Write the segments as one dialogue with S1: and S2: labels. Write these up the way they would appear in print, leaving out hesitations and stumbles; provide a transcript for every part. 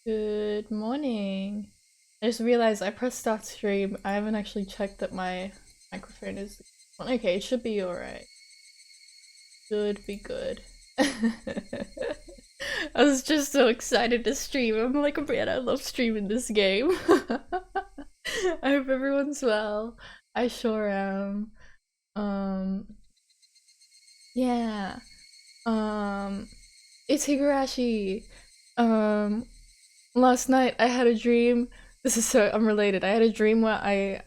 S1: Good morning. I just realized I pressed start stream. I haven't actually checked that my microphone is on. Okay, it should be alright. Should be good. I was just so excited to stream. I'm like, man, I love streaming this game. I hope everyone's well. I sure am. Um, yeah. It's Higurashi. Um, Last night I had a dream. This is so unrelated. I had a dream where I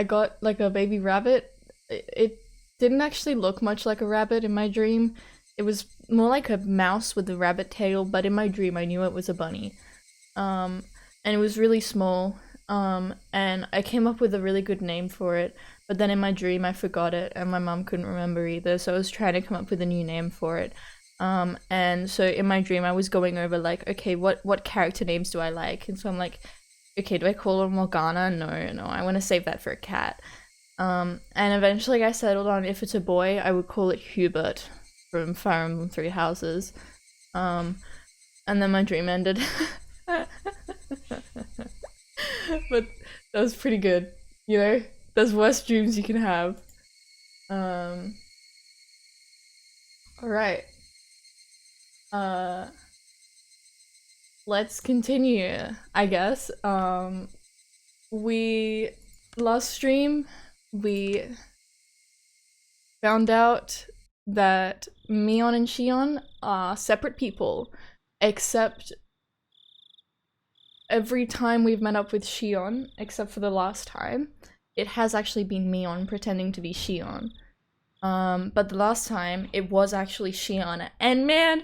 S1: got like a baby rabbit. It didn't actually look much like a rabbit in my dream. It was more like a mouse with a rabbit tail, but in my dream I knew it was a bunny. And it was really small. And I came up with a really good name for it, but then in my dream I forgot it and my mum couldn't remember either, so I was trying to come up with a new name for it. And so in my dream I was going over like, okay, what character names do I like? And so I'm like, okay, do I call her Morgana? No, I want to save that for a cat. And eventually I settled on, if it's a boy, I would call it Hubert from Fire Emblem Three Houses. And then my dream ended. But that was pretty good, you know? There's worse dreams you can have. Alright. Let's continue, I guess. We last stream we found out that Mion and Shion are separate people, except every time we've met up with Shion, except for the last time, it has actually been Mion pretending to be Shion. But the last time it was actually Shion, and man,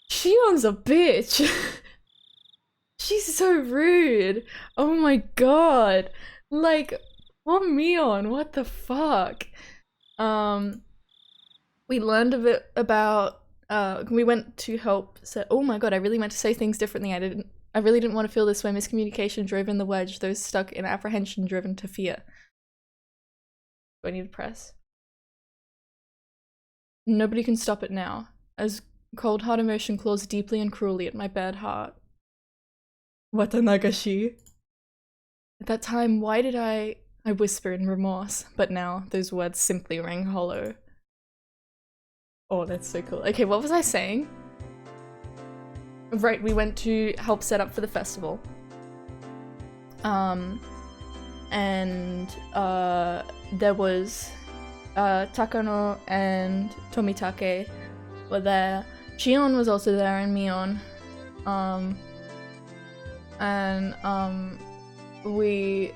S1: Shion's a bitch. She's so rude. Oh my god. Like, what Mion? What the fuck? We learned a bit about we went to help set. Oh my god, I really meant to say things differently. I really didn't want to feel this way. Miscommunication drove in the wedge. Those stuck in apprehension driven to fear. Do I need to press? Nobody can stop it now, as cold hard emotion claws deeply and cruelly at my bad heart. Watanagashi. At that time, why did I whisper in remorse, but now those words simply rang hollow. Oh, that's so cool. Okay, what was I saying? Right, we went to help set up for the festival. There was Takano and Tomitake were there. Shion was also there, and Mion. We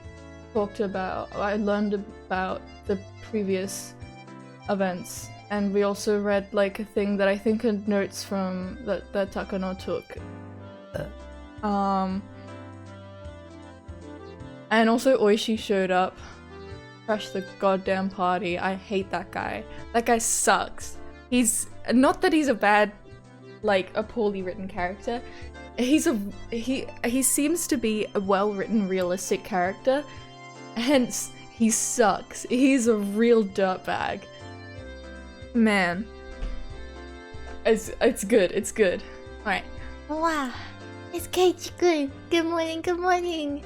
S1: talked about, I learned about the previous events, and we also read like a thing that I think are notes from that Takano took. And also Oishi showed up, crashed the goddamn party. I hate that guy. That guy sucks. He's not that he's a bad, like a poorly written character. He seems to be a well-written, realistic character, hence he sucks. He's a real dirtbag. Man. It's good, it's good. Alright.
S2: Wow, it's Keiichi-kun. Good morning, good morning.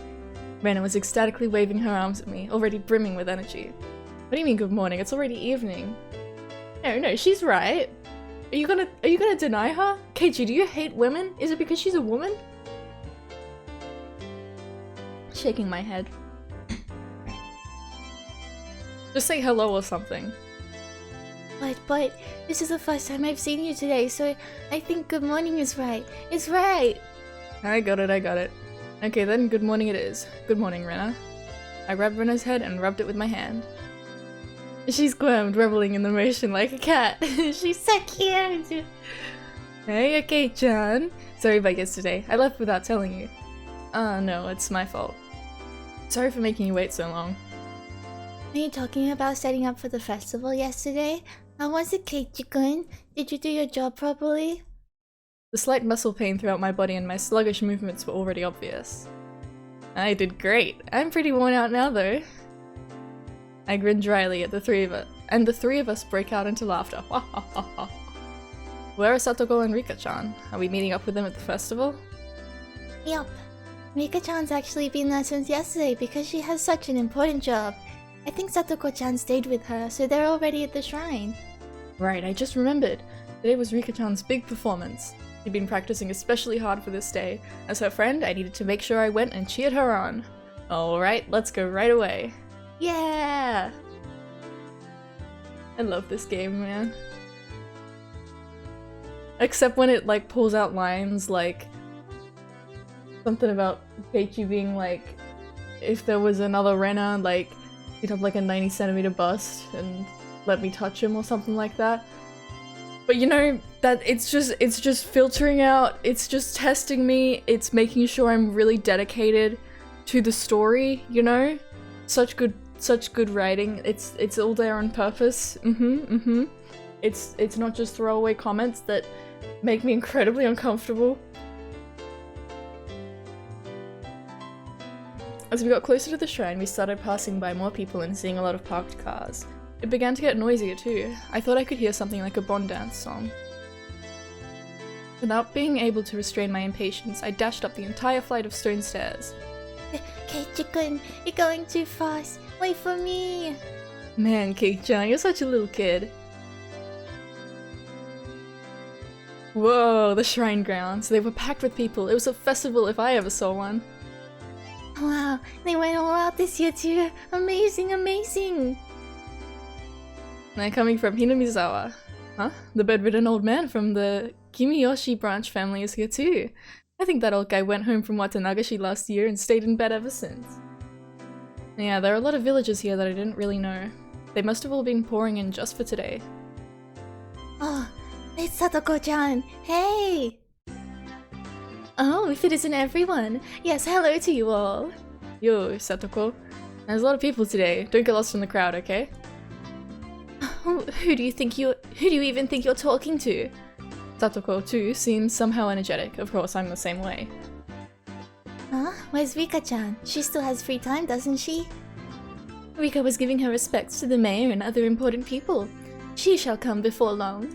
S1: Rena was ecstatically waving her arms at me, already brimming with energy. What do you mean good morning? It's already evening. No, she's right. Are you gonna deny her? Keiichi, do you hate women? Is it because she's a woman? Shaking my head. Just say hello or something.
S2: But this is the first time I've seen you today, so I think good morning is right. It's right!
S1: I got it. Okay, then good morning it is. Good morning, Rena. I grabbed Rena's head and rubbed it with my hand. She squirmed, reveling in the motion like a cat.
S2: She's so cute!
S1: Hey, okay-chan. Sorry about yesterday. I left without telling you. No, it's my fault. Sorry for making you wait so long.
S2: Are you talking about setting up for the festival yesterday? How was it, Keiichi-kun? Did you do your job properly?
S1: The slight muscle pain throughout my body and my sluggish movements were already obvious. I did great. I'm pretty worn out now, though. I grinned dryly at the three of us, and the three of us break out into laughter. Where are Satoko and Rika-chan? Are we meeting up with them at the festival?
S2: Yup. Rika-chan's actually been there since yesterday because she has such an important job. I think Satoko-chan stayed with her, so they're already at the shrine.
S1: Right, I just remembered. Today was Rika-chan's big performance. She'd been practicing especially hard for this day. As her friend, I needed to make sure I went and cheered her on. Alright, let's go right away. Yeah! I love this game, man. Except when it, like, pulls out lines like something about Keiichi being like, if there was another Rena, like, he'd have like a 90-centimeter bust and let me touch him or something like that. But you know, that it's just filtering out, it's just testing me, it's making sure I'm really dedicated to the story, you know? Such good writing. It's all there on purpose. It's not just throwaway comments that make me incredibly uncomfortable. As we got closer to the shrine, we started passing by more people and seeing a lot of parked cars. It began to get noisier too. I thought I could hear something like a Bond dance song. Without being able to restrain my impatience, I dashed up the entire flight of stone stairs.
S2: Keiichi-kun, you're going too fast. Wait for me.
S1: Man, Keiichi-chan, you're such a little kid. Whoa, the shrine grounds. They were packed with people. It was a festival if I ever saw one.
S2: Wow, they went all out this year too. Amazing, amazing.
S1: They're coming from Hinamizawa. Huh? The bedridden old man from the Kimiyoshi branch family is here too. I think that old guy went home from Watanagashi last year and stayed in bed ever since. Yeah, there are a lot of villagers here that I didn't really know. They must have all been pouring in just for today.
S2: Oh, it's Satoko-chan. Hey! Oh, if it isn't everyone. Yes, hello to you all.
S1: Yo, Satoko. There's a lot of people today. Don't get lost in the crowd, okay?
S2: Who do you even think you're talking to?
S1: Satoko, too, seems somehow energetic. Of course, I'm the same way.
S2: Huh? Where's Rika-chan? She still has free time, doesn't she? Rika was giving her respects to the mayor and other important people. She shall come before long.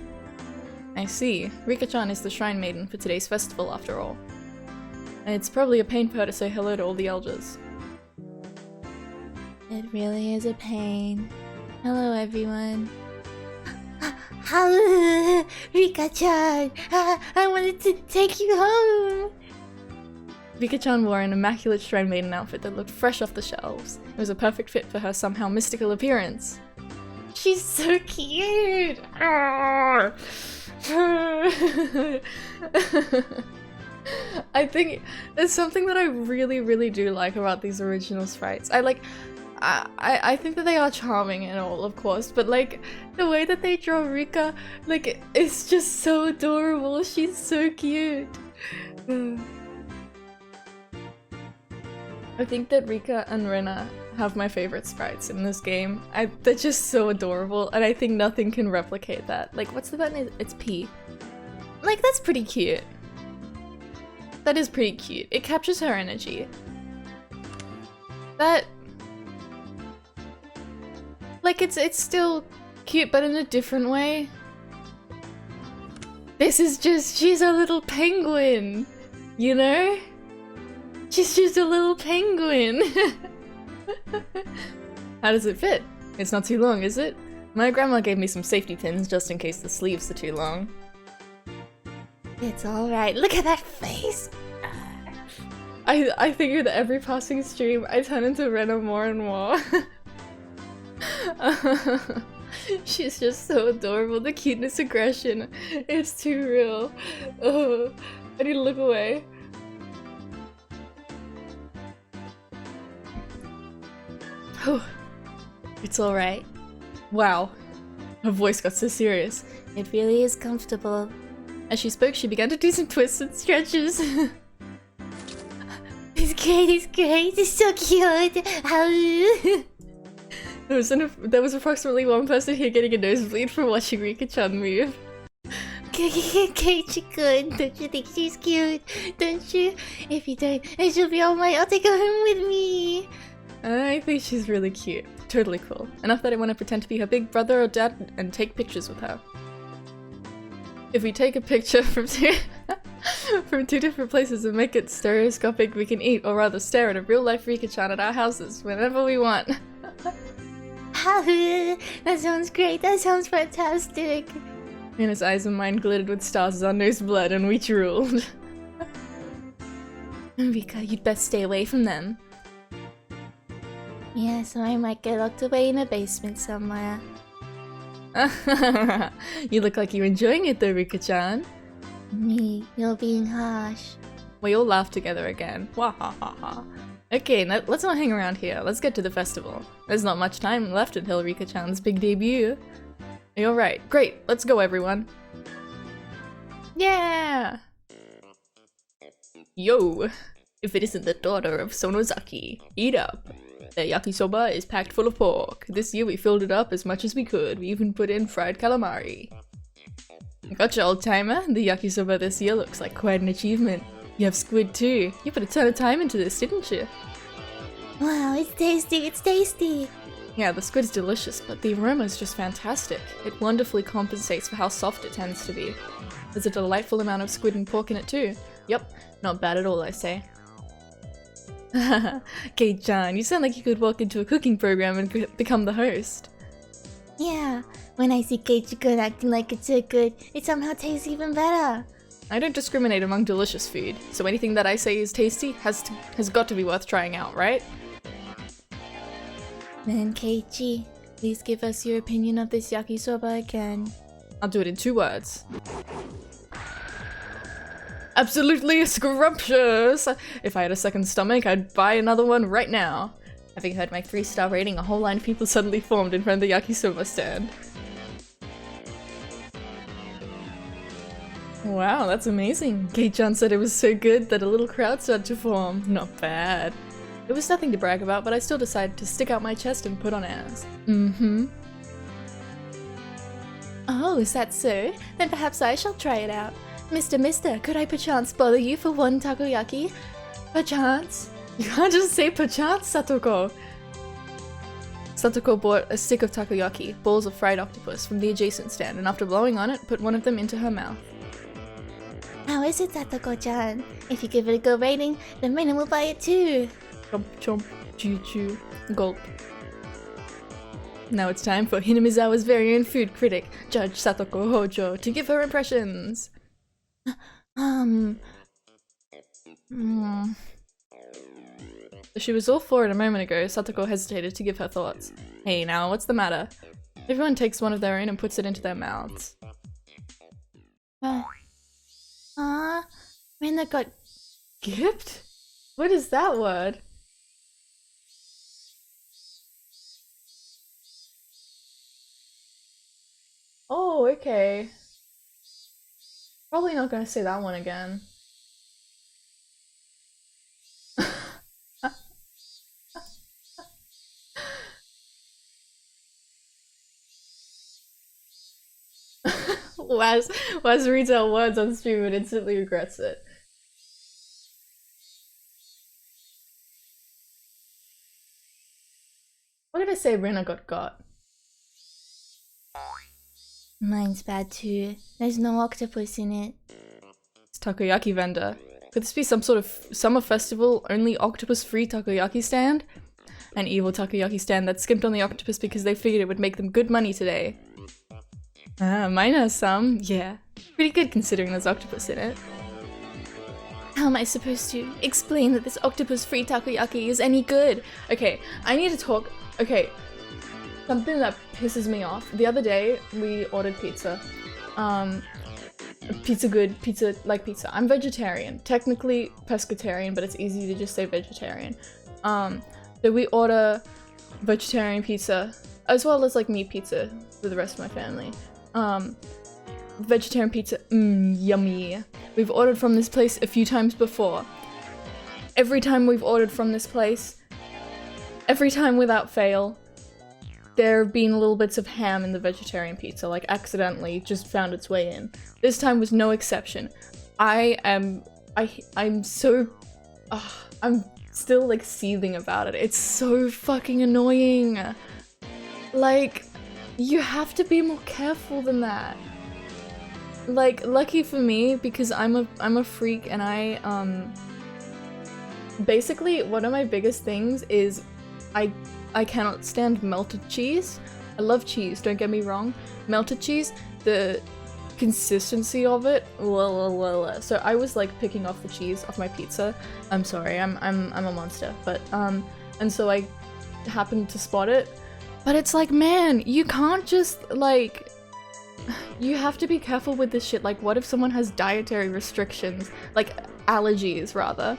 S1: I see. Rika-chan is the shrine maiden for today's festival, after all. And it's probably a pain for her to say hello to all the elders.
S2: It really is a pain. Hello, everyone. Hello, Rika-chan. I wanted to take you home.
S1: Rika-chan wore an immaculate shrine maiden outfit that looked fresh off the shelves. It was a perfect fit for her somehow mystical appearance.
S2: She's so cute.
S1: I think there's something that I really do like about these original sprites. I think that they are charming and all, of course, but like the way that they draw Rika, like, it's just so adorable. She's so cute. I think that Rika and Rena have my favorite sprites in this game. They're just so adorable, and I think nothing can replicate that. Like, what's the button? It's P. Like, that's pretty cute. That is pretty cute. It captures her energy. That... Like, it's still cute, but in a different way. This is just... she's a little penguin, you know? She's just a little penguin. How does it fit? It's not too long, is it? My grandma gave me some safety pins just in case the sleeves are too long.
S2: It's alright. Look at that face.
S1: I figure that every passing stream I turn into Rena more and more. She's just so adorable. The cuteness, aggression. It's too real. Oh, I need to look away. It's alright. Wow. Her voice got so serious.
S2: It really is comfortable.
S1: As she spoke, she began to do some twists and stretches.
S2: It's great, it's so cute.
S1: There was approximately one person here getting a nosebleed from watching Rika-chan move.
S2: Keiichi-kun, don't you think she's cute? Don't you? If you don't, then she'll be all mine. I'll take her home with me.
S1: I think she's really cute. Totally cool. Enough that I want to pretend to be her big brother or dad and take pictures with her. If we take a picture from from two different places and make it stereoscopic, we can eat, or rather stare at a real-life Rika-chan at our houses whenever we want.
S2: That sounds great. That sounds fantastic.
S1: And his eyes and mind glittered with stars as our nose blood and we drooled.
S2: Rika, you'd best stay away from them. Yeah, so I might get locked away in a basement somewhere.
S1: You look like you're enjoying it though, Rika-chan.
S2: Me, you're being harsh.
S1: We all laughed together again. Wahahaha. Okay, now let's not hang around here. Let's get to the festival. There's not much time left until Rika-chan's big debut. You're right. Great. Let's go, everyone. Yeah! Yo! If it isn't the daughter of Sonozaki, eat up. The yakisoba is packed full of pork. This year we filled it up as much as we could. We even put in fried calamari. Gotcha, old timer. The yakisoba this year looks like quite an achievement. You have squid too. You put a ton of time into this, didn't you?
S2: Wow, it's tasty, it's tasty.
S1: Yeah, the squid's delicious, but the aroma is just fantastic. It wonderfully compensates for how soft it tends to be. There's a delightful amount of squid and pork in it too. Yep, not bad at all, I say. Kate-chan, you sound like you could walk into a cooking program and become the host.
S2: Yeah, when I see Keiichi-kun acting like it's so good, it somehow tastes even better.
S1: I don't discriminate among delicious food, so anything that I say is tasty has got to be worth trying out, right?
S2: Then Keiichi, please give us your opinion of this yakisoba again.
S1: I'll do it in 2 words. Absolutely scrumptious! If I had a second stomach, I'd buy another one right now. Having heard my 3-star rating, a whole line of people suddenly formed in front of the yakisoba stand. Wow, that's amazing. Kate-chan said it was so good that a little crowd started to form. Not bad. It was nothing to brag about, but I still decided to stick out my chest and put on airs.
S2: Oh, is that so? Then perhaps I shall try it out. Mister, could I perchance bother you for 1 takoyaki? Perchance?
S1: You can't just say perchance, Satoko! Satoko bought a stick of takoyaki, balls of fried octopus, from the adjacent stand, and after blowing on it, put one of them into her mouth.
S2: How is it, Satoko-chan? If you give it a good rating, then Reina will buy it too.
S1: Chomp chomp, chew chew, gulp. Now it's time for Hinamizawa's very own food critic, Judge Satoko Hojo, to give her impressions. She was all for it a moment ago. Satoko hesitated to give her thoughts. Hey now, what's the matter? Everyone takes one of their own and puts it into their mouths.
S2: Reina got
S1: Gipped? What is that word? Oh, okay. Probably not gonna say that one again. Waz reads out words on stream and instantly regrets it. What did I say Rena got?
S2: Mine's bad too. There's no octopus in it.
S1: It's takoyaki vendor. Could this be some sort of summer festival only octopus free takoyaki stand? An evil takoyaki stand that skimped on the octopus because they figured it would make them good money today. Mine has some, yeah. Pretty good considering there's octopus in it.
S2: How am I supposed to explain that this octopus free takoyaki is any good?
S1: Okay, I need to talk. Okay, something that pisses me off. The other day, we ordered pizza. Pizza like pizza. I'm vegetarian. Technically pescatarian, but it's easy to just say vegetarian. So we order vegetarian pizza, as well as like meat pizza for the rest of my family. Vegetarian pizza, yummy. We've ordered from this place a few times before. Every time we've ordered from this place, every time without fail, there have been little bits of ham in the vegetarian pizza, like accidentally just found its way in. This time was no exception. I'm still like seething about it. It's so fucking annoying. Like, you have to be more careful than that. like, lucky for me, because I'm a freak, and basically one of my biggest things is I cannot stand melted cheese. I love cheese, don't get me wrong. Melted cheese, the consistency of it, so I was like picking off the cheese off my pizza. I'm sorry, I'm a monster, but and so I happened to spot it. But it's like, man, you can't just like, you have to be careful with this shit. Like, what if someone has dietary restrictions, like allergies rather,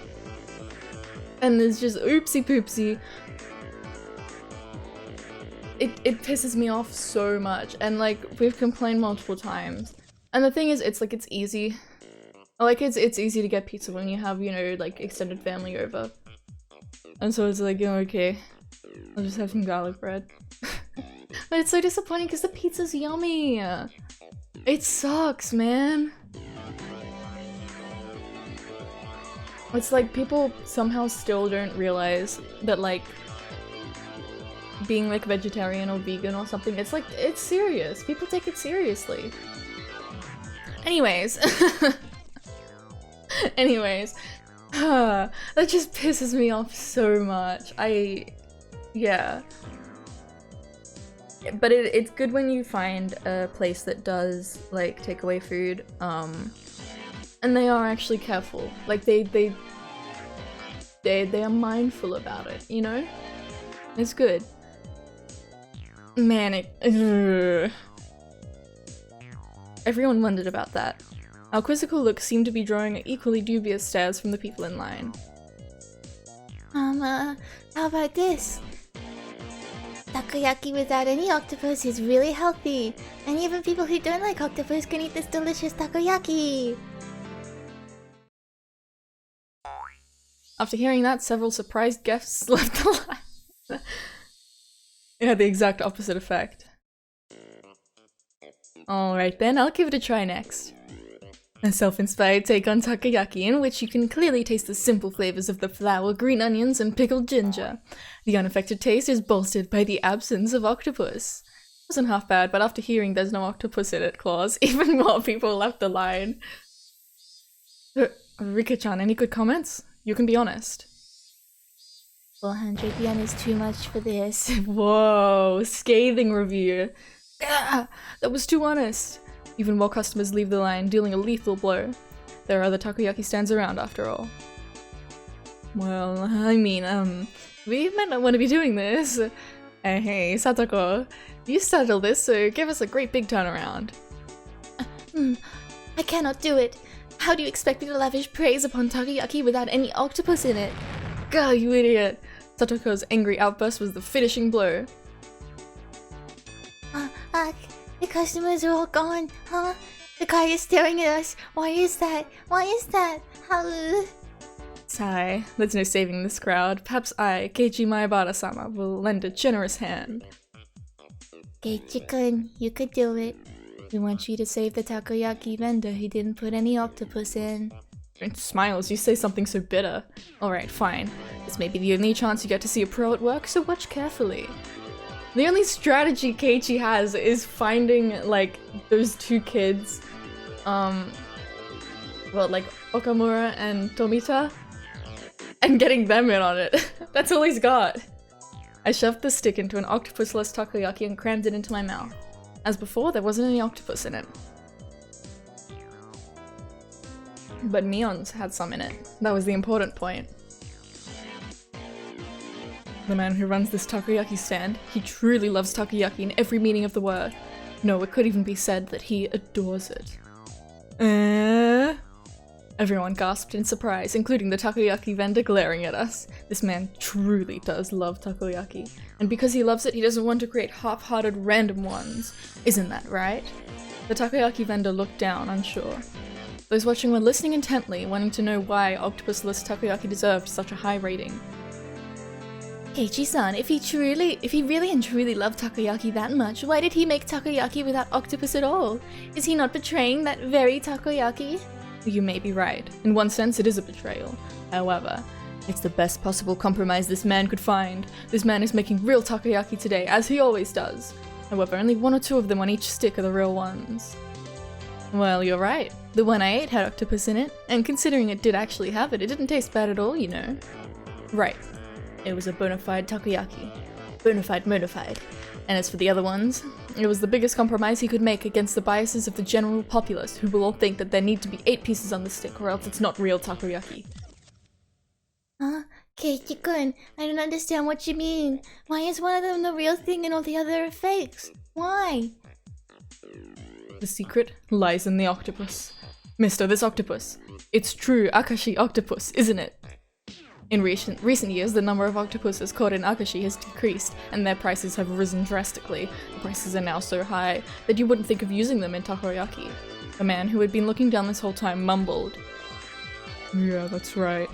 S1: and there's just oopsie poopsie. It pisses me off so much, and like we've complained multiple times. And the thing is, it's like, it's easy. Like, it's easy to get pizza when you have, you know, like extended family over. And so it's like, okay, I'll just have some garlic bread. But it's so disappointing because the pizza's yummy. It sucks, man. It's like people somehow still don't realize that like being like vegetarian or vegan or something, it's like, it's serious. People take it seriously. Anyways. That just pisses me off so much. Yeah. But it's good when you find a place that does like takeaway food, and they are actually careful. Like they are mindful about it, you know? It's good. Man, everyone wondered about that. Our quizzical looks seemed to be drawing equally dubious stares from the people in line.
S2: How about this? Takoyaki without any octopus is really healthy, and even people who don't like octopus can eat this delicious takoyaki!
S1: After hearing that, several surprised guests left the line. It had the exact opposite effect. Alright then, I'll give it a try next. A self-inspired take on takoyaki in which you can clearly taste the simple flavors of the flour, green onions, and pickled ginger. The unaffected taste is bolstered by the absence of octopus. Wasn't half bad, but after hearing there's no octopus in it clause, even more people left the line. Rika-chan, any good comments? You can be honest.
S2: 400 yen is too much for this.
S1: Whoa, scathing review. That was too honest. Even more customers leave the line, dealing a lethal blow. There are other takoyaki stands around after all. Well, I mean, we might not want to be doing this. Hey, Satoko, you started this, so give us a great big turnaround.
S2: I cannot do it. How do you expect me to lavish praise upon takoyaki without any octopus in it?
S1: God, you idiot! Satoko's angry outburst was the finishing blow.
S2: The customers are all gone, huh? The guy is staring at us. Why is that? Why is that? How?
S1: Sigh, there's no saving this crowd. Perhaps I, Keiichi Maebara-sama, will lend a generous hand.
S2: Keiichi-kun, you could do it. We want you to save the takoyaki vendor who didn't put any octopus in.
S1: And smiles, you say something so bitter. Alright, fine. This may be the only chance you get to see a pro at work, so watch carefully. The only strategy Keiichi has is finding, like, those two kids, like, Okamura and Tomita, and getting them in on it. That's all he's got. I shoved the stick into an octopus-less takoyaki and crammed it into my mouth. As before, there wasn't any octopus in it. But Neon's had some in it. That was the important point. The man who runs this takoyaki stand, he truly loves takoyaki in every meaning of the word. No, it could even be said that he adores it. Everyone gasped in surprise, including the takoyaki vendor glaring at us. This man truly does love takoyaki. And because he loves it, he doesn't want to create half-hearted random ones. Isn't that right? The takoyaki vendor looked down, unsure. Those watching were listening intently, wanting to know why octopus-less takoyaki deserved such a high rating.
S2: Keiichi-san, if he really and truly loved takoyaki that much, why did he make takoyaki without octopus at all? Is he not betraying that very takoyaki?
S1: You may be right. In one sense, it is a betrayal. However, it's the best possible compromise this man could find. This man is making real takoyaki today, as he always does. However, only one or two of them on each stick are the real ones. Well, you're right. The one I ate had octopus in it, and considering it did actually have it, it didn't taste bad at all, you know. Right. It was a bona fide takoyaki. Bona fide. And as for the other ones, it was the biggest compromise he could make against the biases of the general populace, who will all think that there need to be 8 pieces on the stick, or else it's not real takoyaki.
S2: Huh? Keiichi-kun, I don't understand what you mean. Why is one of them the real thing and all the other are fakes? Why?
S1: The secret lies in the octopus. Mister, this octopus. It's true Akashi octopus, isn't it? In recent years, the number of octopuses caught in Akashi has decreased, and their prices have risen drastically. The prices are now so high that you wouldn't think of using them in takoyaki. The man who had been looking down this whole time mumbled. Yeah, that's right.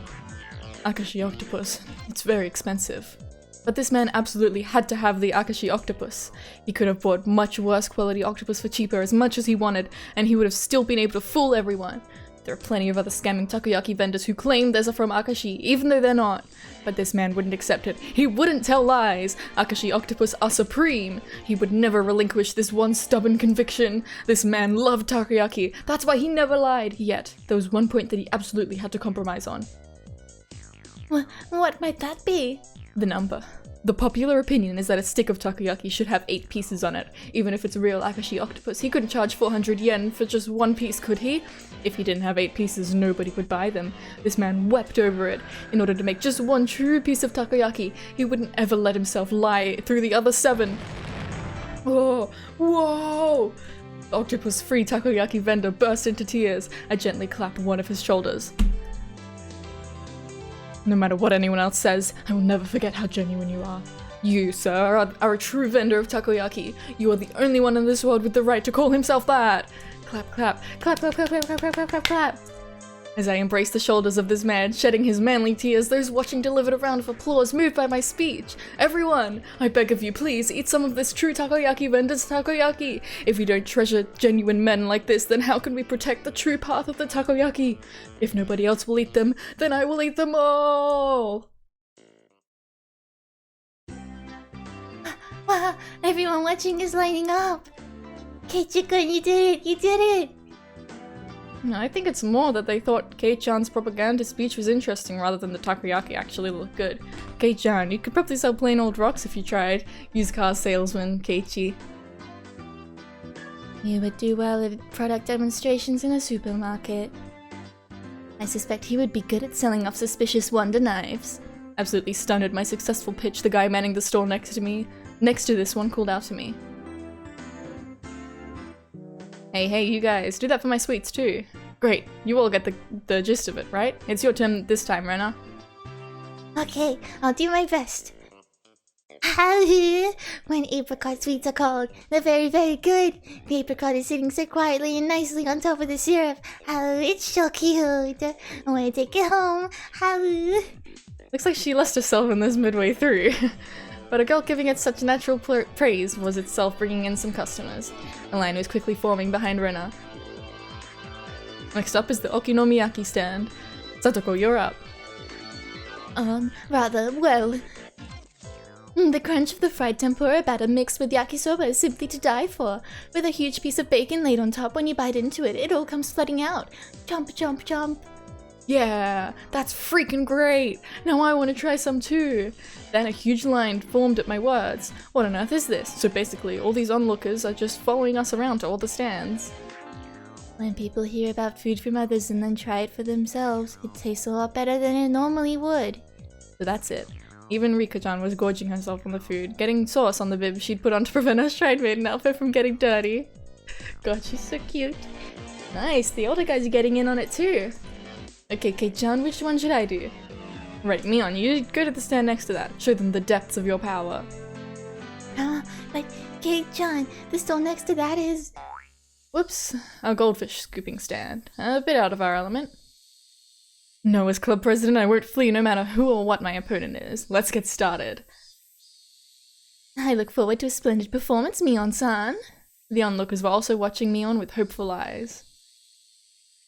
S1: Akashi octopus. It's very expensive. But this man absolutely had to have the Akashi octopus. He could have bought much worse quality octopus for cheaper as much as he wanted, and he would have still been able to fool everyone. There are plenty of other scamming takoyaki vendors who claim they're from Akashi, even though they're not. But this man wouldn't accept it. He wouldn't tell lies. Akashi octopus are supreme. He would never relinquish this one stubborn conviction. This man loved takoyaki. That's why he never lied. Yet, there was one point that he absolutely had to compromise on.
S2: What might that be?
S1: The number. The popular opinion is that a stick of takoyaki should have 8 pieces on it. Even if it's a real Akashi octopus, he couldn't charge 400 yen for just 1 piece, could he? If he didn't have 8 pieces, nobody would buy them. This man wept over it. In order to make just 1 true piece of takoyaki, he wouldn't ever let himself lie through the other 7. Oh, whoa! The octopus-free takoyaki vendor burst into tears. I gently clapped one of his shoulders. No matter what anyone else says, I will never forget how genuine you are. You, sir, are a true vendor of takoyaki. You are the only one in this world with the right to call himself that. Clap, clap, clap, clap, clap, clap, clap, clap, clap, clap, clap. As I embraced the shoulders of this man, shedding his manly tears, those watching delivered a round of applause moved by my speech. Everyone, I beg of you, please, eat some of this true takoyaki vendor's takoyaki. If we don't treasure genuine men like this, then how can we protect the true path of the takoyaki? If nobody else will eat them, then I will eat them all!
S2: Wow, everyone watching is lining up. Keiichi-kun, you did it! You did it!
S1: I think it's more that they thought Kei-chan's propaganda speech was interesting rather than the takoyaki actually looked good. Kei-chan, you could probably sell plain old rocks if you tried. Used car salesman, Keiichi.
S2: You would do well at product demonstrations in a supermarket. I suspect he would be good at selling off suspicious wonder knives.
S1: Absolutely stunned at my successful pitch, the guy manning the stall next to this one called out to me. Hey, you guys, do that for my sweets too. Great, you all get the gist of it, right? It's your turn this time, Rena.
S2: Okay, I'll do my best. My apricot sweets are called. They're very, very good. The apricot is sitting so quietly and nicely on top of the syrup. Oh, it's so cute. I want to take it home.
S1: Looks like she lost herself in this midway through. But a girl giving it such natural praise was itself bringing in some customers. A line was quickly forming behind Rena. Next up is the okonomiyaki stand. Satoko, you're up.
S2: Rather, well... The crunch of the fried tempura batter mixed with yakisoba is simply to die for. With a huge piece of bacon laid on top, when you bite into it, it all comes flooding out. Chomp, chomp, chomp.
S1: Yeah, that's freaking great! Now I want to try some too! Then a huge line formed at my words. What on earth is this? So basically, all these onlookers are just following us around to all the stands.
S2: When people hear about food from others and then try it for themselves, it tastes a lot better than it normally would.
S1: So that's it. Even Rika-chan was gorging herself on the food, getting sauce on the bib she'd put on to prevent her Shrine Maiden outfit from getting dirty. God, she's so cute. Nice, the older guys are getting in on it too. Okay, Kei-chan, which one should I do? Right, Mion, you go to the stand next to that. Show them the depths of your power.
S2: But Kei-chan, the stall next to that is...
S1: Whoops, our goldfish scooping stand. A bit out of our element. No, as club president, I won't flee no matter who or what my opponent is. Let's get started.
S2: I look forward to a splendid performance, Mion-san.
S1: The onlookers were also watching Mion with hopeful eyes.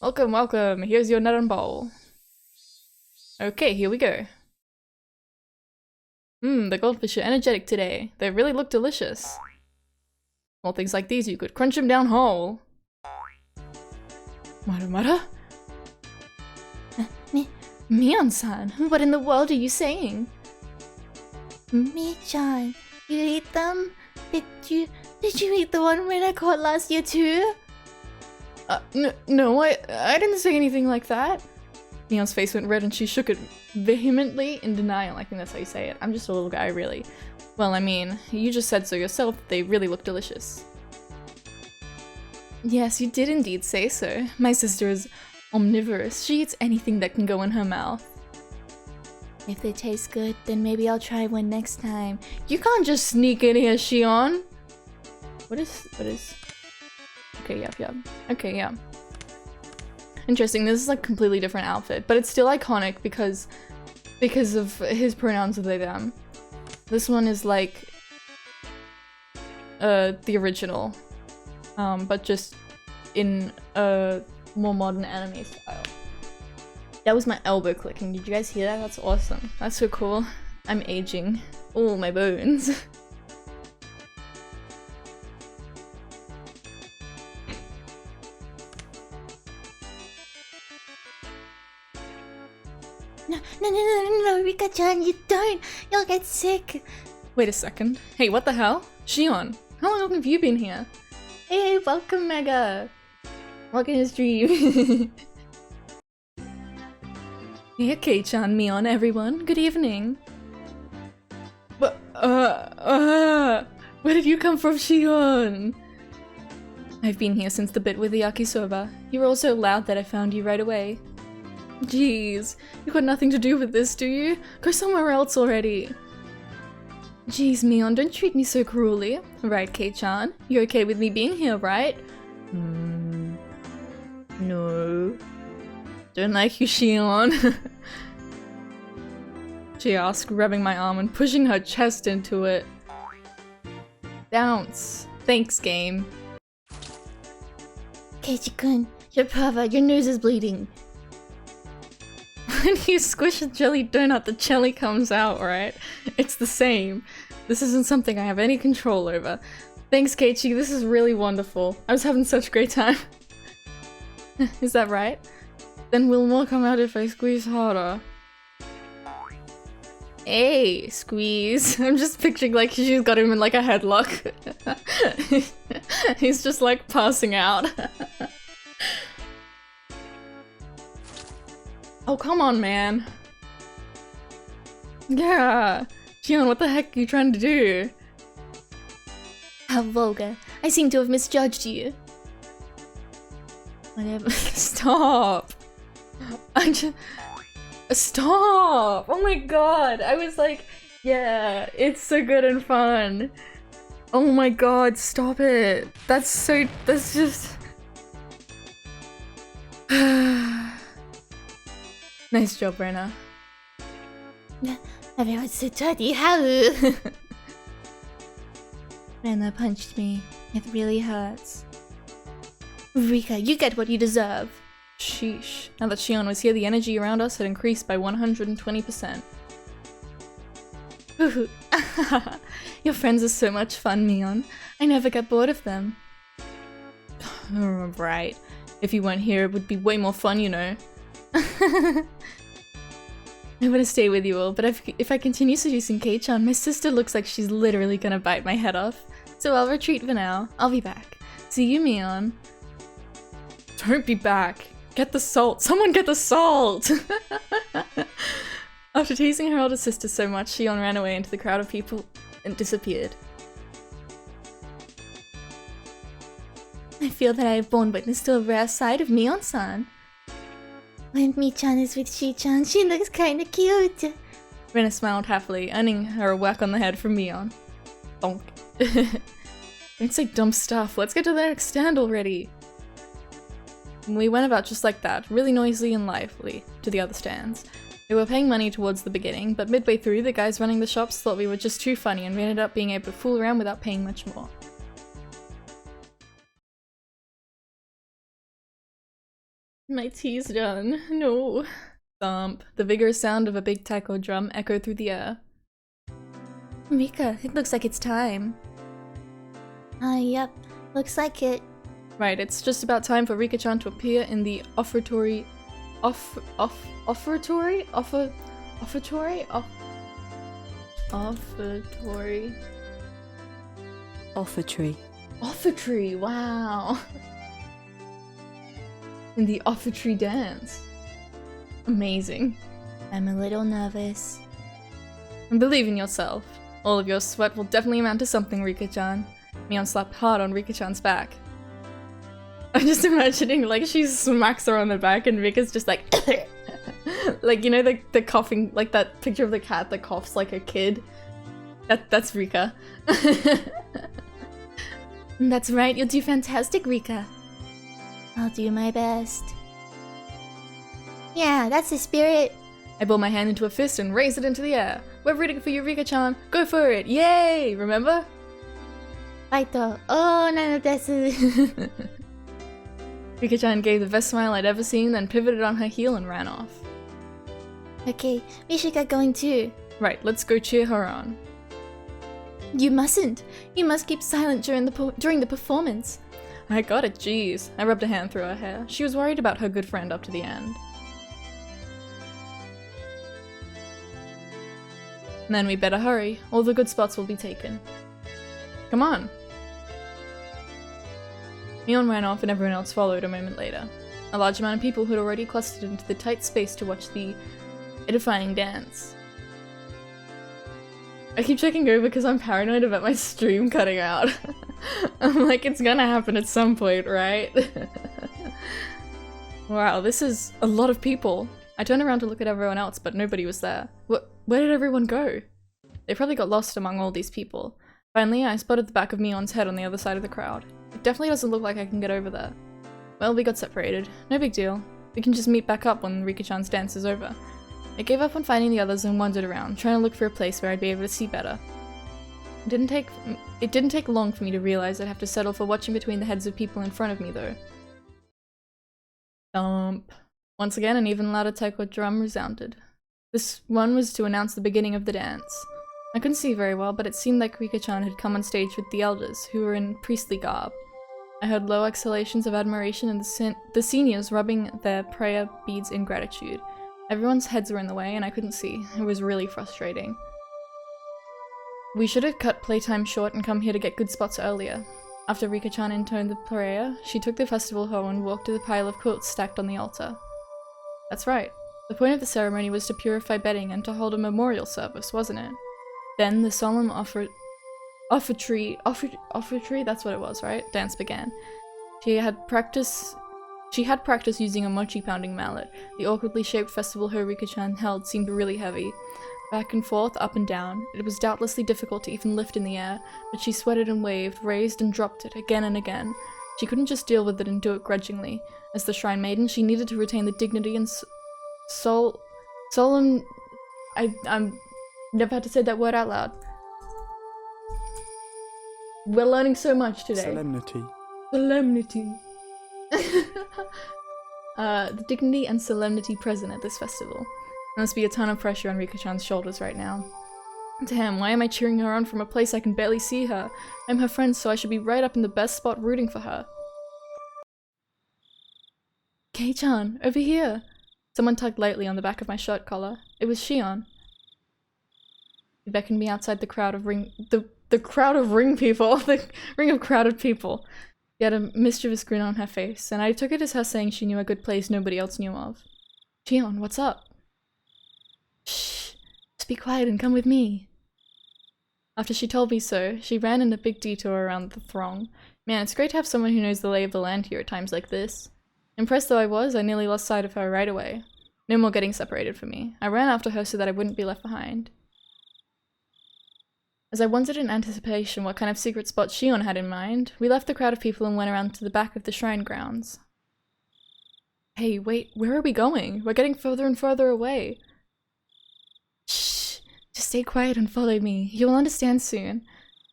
S1: Welcome, welcome. Here's your nut and bowl. Okay, here we go. The goldfish are energetic today. They really look delicious. Well, things like these, you could crunch them down whole. Mara?
S2: Mion-san, what in the world are you saying? Mi-chan, you ate them? Did you eat the one when I caught last year too?
S1: No, I didn't say anything like that. Neon's face went red and she shook it vehemently in denial. I think that's how you say it. I'm just a little guy, really. Well, I mean, you just said so yourself. They really look delicious. Yes, you did indeed say so. My sister is omnivorous. She eats anything that can go in her mouth.
S2: If they taste good, then maybe I'll try one next time.
S1: You can't just sneak in here, Shion. What is? Okay, yep. Okay, yeah. Interesting, this is like a completely different outfit, but it's still iconic because of his pronouns of they, them. This one is like the original, but just in a more modern anime style. That was my elbow clicking. Did you guys hear that? That's awesome. That's so cool. I'm aging. Oh, my bones.
S2: No, Rika-chan, you don't. You'll get sick.
S1: Wait a second. Hey, what the hell? Shion, how long have you been here? Hey, welcome, Mega. Welcome to the stream. Hey, Kei-chan, Mion, everyone. Good evening. But, where did you come from, Shion? I've been here since the bit with the yakisoba. You were all so loud that I found you right away. Jeez, you got nothing to do with this, do you? Go somewhere else already. Jeez, Mion, don't treat me so cruelly. Right, Kei-chan? You're okay with me being here, right? No. Don't like you, Shion. She asked, rubbing my arm and pushing her chest into it. Bounce. Thanks, game.
S2: Keiichi-kun, you're pervert, your nose is bleeding.
S1: When you squish a jelly donut, the jelly comes out, right? It's the same. This isn't something I have any control over. Thanks, Keiichi, this is really wonderful. I was having such a great time. Is that right? Then will more come out if I squeeze harder. Hey, squeeze. I'm just picturing like she's got him in like a headlock. He's just like passing out. Oh, come on, man. Yeah. Shion, what the heck are you trying to do?
S2: How vulgar. I seem to have misjudged you.
S1: Whatever. Stop. I just... Stop! Oh my god. I was like, yeah, it's so good and fun. Oh my god, stop it. That's just... Nice job, Rena.
S2: Everyone's so dirty. How? Rena punched me. It really hurts. Rika, you get what you deserve.
S1: Sheesh. Now that Shion was here, the energy around us had increased by 120%. Your friends are so much fun, Mion. I never get bored of them. Right. If you weren't here, it would be way more fun, you know. I want to stay with you all, but if I continue seducing Kei-chan, my sister looks like she's literally gonna bite my head off. So I'll retreat for now. I'll be back. See you, Mion. Don't be back. Get the salt. Someone get the salt! After teasing her older sister so much, Shion ran away into the crowd of people and disappeared.
S2: I feel that I have borne witness to a rare side of Mion-san. When Mi-chan is with Shi-chan, she looks kinda cute.
S1: Rena smiled happily, earning her a whack on the head from Mion. Bonk. Don't say dumb stuff. Let's get to the next stand already. We went about just like that, really noisy and lively, to the other stands. We were paying money towards the beginning, but midway through, the guys running the shops thought we were just too funny and we ended up being able to fool around without paying much more. My tea's done. No. Thump. The vigorous sound of a big taiko drum echoed through the air.
S2: Rika, it looks like it's time. Yep. Looks like it.
S1: Right, it's just about time for Rika-chan to appear in the offertory... Offertory? Offertory? Offertory...
S3: Offertory.
S1: Offertory, wow! In the offertory dance. Amazing.
S2: I'm a little nervous.
S1: And believe in yourself. All of your sweat will definitely amount to something, Rika-chan. Mion slapped hard on Rika-chan's back. I'm just imagining, like, she smacks her on the back and Rika's just like like, you know, the coughing, like that picture of the cat that coughs like a kid? That's Rika.
S2: That's right, you'll do fantastic, Rika. I'll do my best. Yeah, that's the spirit.
S1: I ball my hand into a fist and raise it into the air. We're rooting for you, Rika-chan. Go for it. Yay! Remember?
S2: Fighto. Oh, none desu.
S1: Rika-chan gave the best smile I'd ever seen, then pivoted on her heel and ran off.
S2: Okay, we should get going too.
S1: Right, let's go cheer her on.
S2: You mustn't. You must keep silent during the performance.
S1: I got it, jeez. I rubbed a hand through her hair. She was worried about her good friend up to the end. Then we better hurry. All the good spots will be taken. Come on. Mion ran off and everyone else followed a moment later. A large amount of people had already clustered into the tight space to watch the edifying dance. I keep checking over because I'm paranoid about my stream cutting out. I'm like, it's gonna happen at some point, right? Wow, this is a lot of people. I turned around to look at everyone else, but nobody was there. Where did everyone go? They probably got lost among all these people. Finally, I spotted the back of Mion's head on the other side of the crowd. It definitely doesn't look like I can get over there. Well, we got separated. No big deal. We can just meet back up when Rika-chan's dance is over. I gave up on finding the others and wandered around, trying to look for a place where I'd be able to see better. It didn't take long for me to realize I'd have to settle for watching between the heads of people in front of me, though. Thump. Once again, an even louder taiko drum resounded. This one was to announce the beginning of the dance. I couldn't see very well, but it seemed like Rika-chan had come on stage with the elders, who were in priestly garb. I heard low exhalations of admiration and the seniors rubbing their prayer beads in gratitude. Everyone's heads were in the way and I couldn't see. It was really frustrating. We should have cut playtime short and come here to get good spots earlier. After Rika-chan intoned the prayer, she took the festival hoe and walked to the pile of quilts stacked on the altar. That's right. The point of the ceremony was to purify bedding and to hold a memorial service, wasn't it? Then the solemn offertory, that's what it was, right? Dance began. She had practice using a mochi pounding mallet. The awkwardly shaped festival hoe Rika-chan held seemed really heavy. Back and forth, up and down. It was doubtlessly difficult to even lift in the air, but she sweated and waved, raised and dropped it, again and again. She couldn't just deal with it and do it grudgingly. As the shrine maiden, she needed to retain the dignity and solemn... I'm never had to say that word out loud. We're learning so much today.
S4: Solemnity.
S1: Solemnity. The dignity and solemnity present at this festival. There must be a ton of pressure on Rika-chan's shoulders right now. Damn, why am I cheering her on from a place I can barely see her? I'm her friend, so I should be right up in the best spot rooting for her. Kei-chan, over here! Someone tugged lightly on the back of my shirt collar. It was Shion. He beckoned me outside the crowd of the crowd of ring people, the ring of crowded people. She had a mischievous grin on her face, and I took it as her saying she knew a good place nobody else knew of. Shion, what's up? Shh, just be quiet and come with me. After she told me so, she ran in a big detour around the throng. Man, it's great to have someone who knows the lay of the land here at times like this. Impressed though I was, I nearly lost sight of her right away. No more getting separated from me. I ran after her so that I wouldn't be left behind. As I wondered in anticipation what kind of secret spot Shion had in mind, we left the crowd of people and went around to the back of the shrine grounds. Hey, wait, where are we going? We're getting further and further away. Shh, just stay quiet and follow me. You'll understand soon.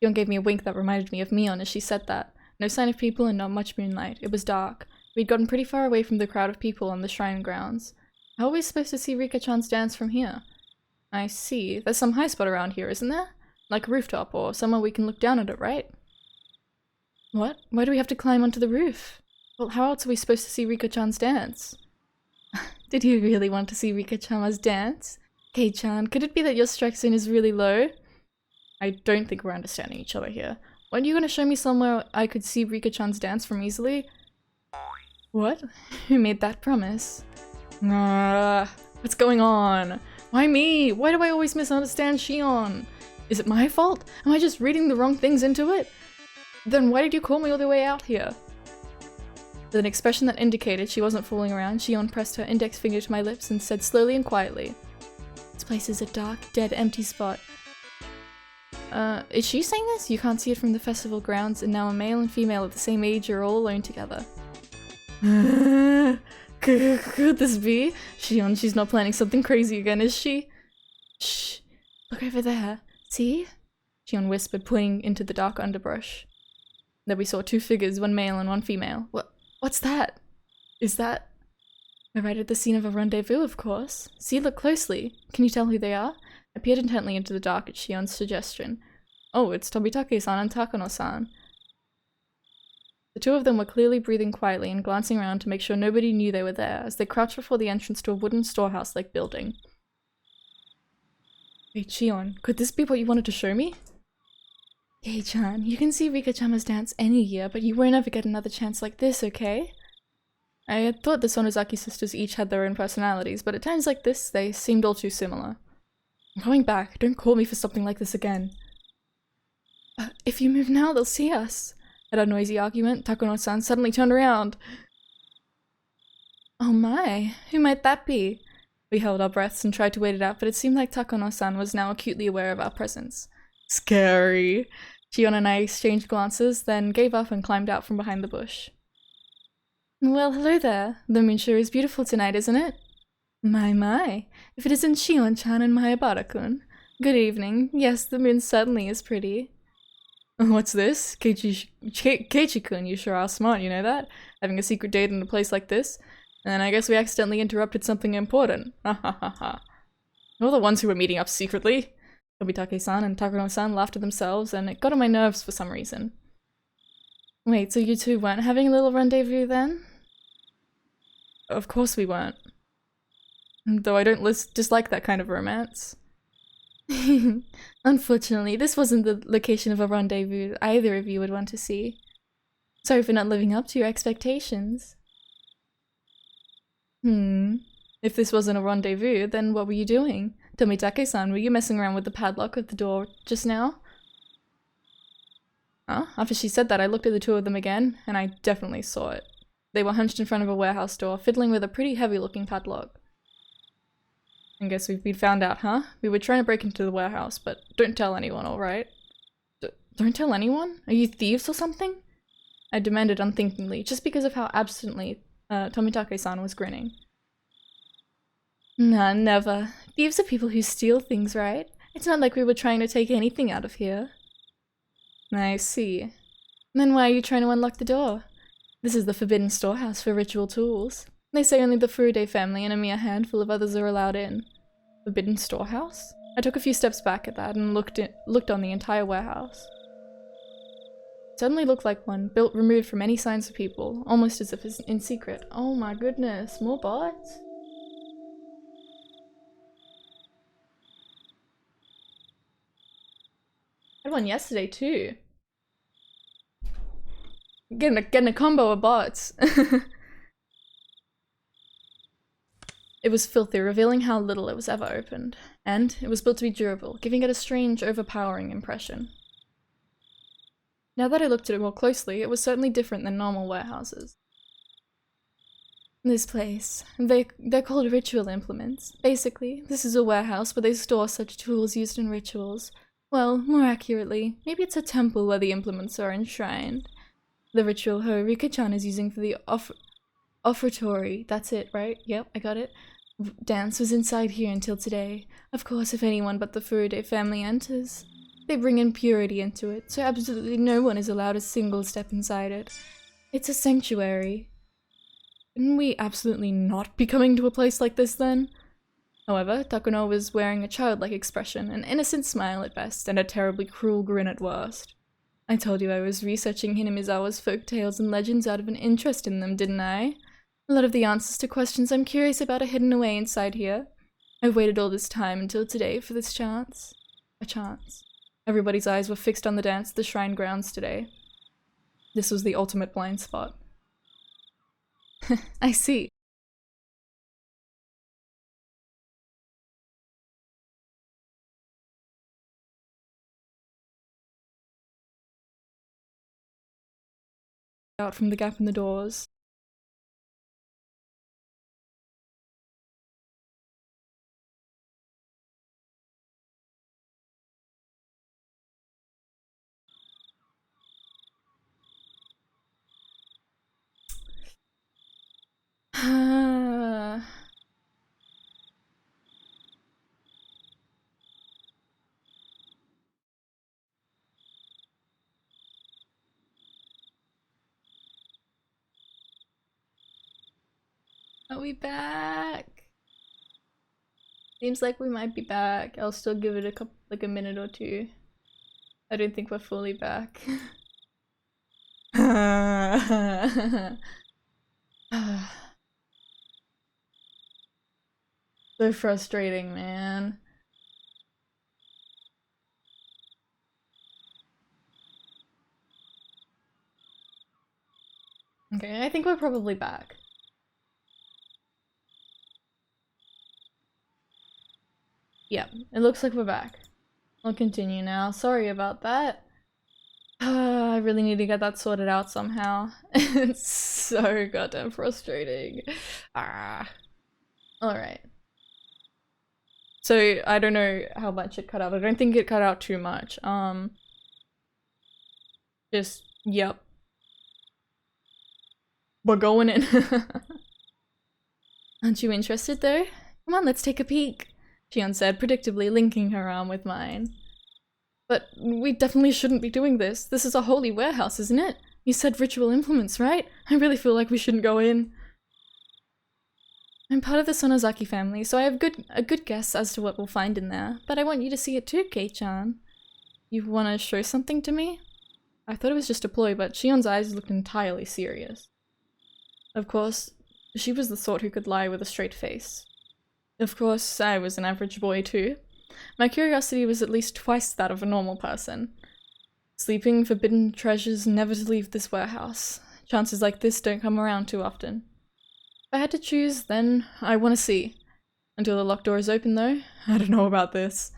S1: Shion gave me a wink that reminded me of Mion as she said that. No sign of people and not much moonlight. It was dark. We'd gotten pretty far away from the crowd of people on the shrine grounds. How are we supposed to see Rika-chan's dance from here? I see. There's some high spot around here, isn't there? Like a rooftop or somewhere we can look down at it, right? What? Why do we have to climb onto the roof? Well, how else are we supposed to see Rika-chan's dance? Did you really want to see Rika-chan's dance? Kei-chan, could it be that your strike zone is really low? I don't think we're understanding each other here. Weren't you going to show me somewhere I could see Rika-chan's dance from easily? What? Who made that promise? What's going on? Why me? Why do I always misunderstand Shion? Is it my fault? Am I just reading the wrong things into it? Then why did you call me all the way out here? With an expression that indicated she wasn't fooling around, Shion pressed her index finger to my lips and said slowly and quietly, "This place is a dark, dead, empty spot." Is she saying this? You can't see it from the festival grounds, and now a male and female at the same age are all alone together. Could this be? Shion, she's not planning something crazy again, is she? Shh, look over there. See? Shion whispered, pointing into the dark underbrush. There we saw two figures, one male and one female. What's that? Is that... We're right at the scene of a rendezvous, of course. See, look closely. Can you tell who they are? I peered intently into the dark at Shion's suggestion. Oh, it's Tobitake-san and Takano-san. The two of them were clearly breathing quietly and glancing around to make sure nobody knew they were there, as they crouched before the entrance to a wooden storehouse-like building. Wait, Shion, could this be what you wanted to show me? Kei-chan, you can see Rika-chama's dance any year, but you won't ever get another chance like this, okay? I had thought the Sonozaki sisters each had their own personalities, but at times like this, they seemed all too similar. I'm going back. Don't call me for something like this again. If you move now, they'll see us. At our noisy argument, Takano-san suddenly turned around. Oh my, who might that be? We held our breaths and tried to wait it out, but it seemed like Takano-san was now acutely aware of our presence. Scary. Shion and I exchanged glances, then gave up and climbed out from behind the bush. Well, hello there. The moon sure is beautiful tonight, isn't it? My. If it isn't Shion-chan and Mahabara-kun. Good evening. Yes, the moon certainly is pretty. What's this? Keiichi-kun, you sure are smart, you know that? Having a secret date in a place like this? And I guess we accidentally interrupted something important. Ha ha ha ha. You're the ones who were meeting up secretly. Nobitake-san and Takano-san laughed at themselves, and it got on my nerves for some reason. Wait, so you two weren't having a little rendezvous then? Of course we weren't. Though I don't dislike that kind of romance. Unfortunately, this wasn't the location of a rendezvous either of you would want to see. Sorry for not living up to your expectations. If this wasn't a rendezvous, then what were you doing? Tomitake-san, were you messing around with the padlock at the door just now? After she said that, I looked at the two of them again, and I definitely saw it. They were hunched in front of a warehouse door, fiddling with a pretty heavy-looking padlock. I guess we've been found out, huh? We were trying to break into the warehouse, but don't tell anyone, alright? Don't tell anyone? Are you thieves or something? I demanded unthinkingly, just because of how absently Tomitake-san was grinning. Nah, never. Thieves are people who steal things, right? It's not like we were trying to take anything out of here. I see. Then why are you trying to unlock the door? This is the forbidden storehouse for ritual tools. They say only the Furude family and a mere handful of others are allowed in. Forbidden storehouse? I took a few steps back at that and looked on the entire warehouse. It suddenly looked like one, built removed from any signs of people, almost as if it's in secret. Oh my goodness, more bots? I had one yesterday too. Getting a combo of bots. It was filthy, revealing how little it was ever opened. And it was built to be durable, giving it a strange, overpowering impression. Now that I looked at it more closely, it was certainly different than normal warehouses. This place, they're called ritual implements. Basically, this is a warehouse where they store such tools used in rituals. Well, more accurately, maybe it's a temple where the implements are enshrined. The ritual Rika-chan is using for the offertory, that's it, right? Yep, I got it. Dance was inside here until today. Of course, if anyone but the Furude family enters, they bring impurity into it, so absolutely no one is allowed a single step inside it. It's a sanctuary. Shouldn't we absolutely not be coming to a place like this then? However, Takano was wearing a childlike expression, an innocent smile at best, and a terribly cruel grin at worst. I told you I was researching Hinamizawa's folk tales and legends out of an interest in them, didn't I? A lot of the answers to questions I'm curious about are hidden away inside here. I've waited all this time until today for this chance. A chance. Everybody's eyes were fixed on the dance at the shrine grounds today. This was the ultimate blind spot. I see. Out from the gap in the doors. Are we back? Seems like we might be back. I'll still give it a minute or two. I don't think we're fully back. So frustrating, man. Okay, I think we're probably back. Yeah, it looks like we're back. I'll continue now. Sorry about that. I really need to get that sorted out somehow. It's so goddamn frustrating. Alright. So, I don't know how much it cut out. I don't think it cut out too much. Yep. We're going in. Aren't you interested though? Come on, let's take a peek, Shion said, predictably linking her arm with mine. But we definitely shouldn't be doing this. This is a holy warehouse, isn't it? You said ritual implements, right? I really feel like we shouldn't go in. I'm part of the Sonozaki family, so I have a good guess as to what we'll find in there, but I want you to see it too, Kei-chan. You want to show something to me? I thought it was just a ploy, but Shion's eyes looked entirely serious. Of course, she was the sort who could lie with a straight face. Of course, I was an average boy too. My curiosity was at least twice that of a normal person. Sleeping forbidden treasures never to leave this warehouse. Chances like this don't come around too often. If I had to choose, then I want to see. Until the locked door is open though, I don't know about this.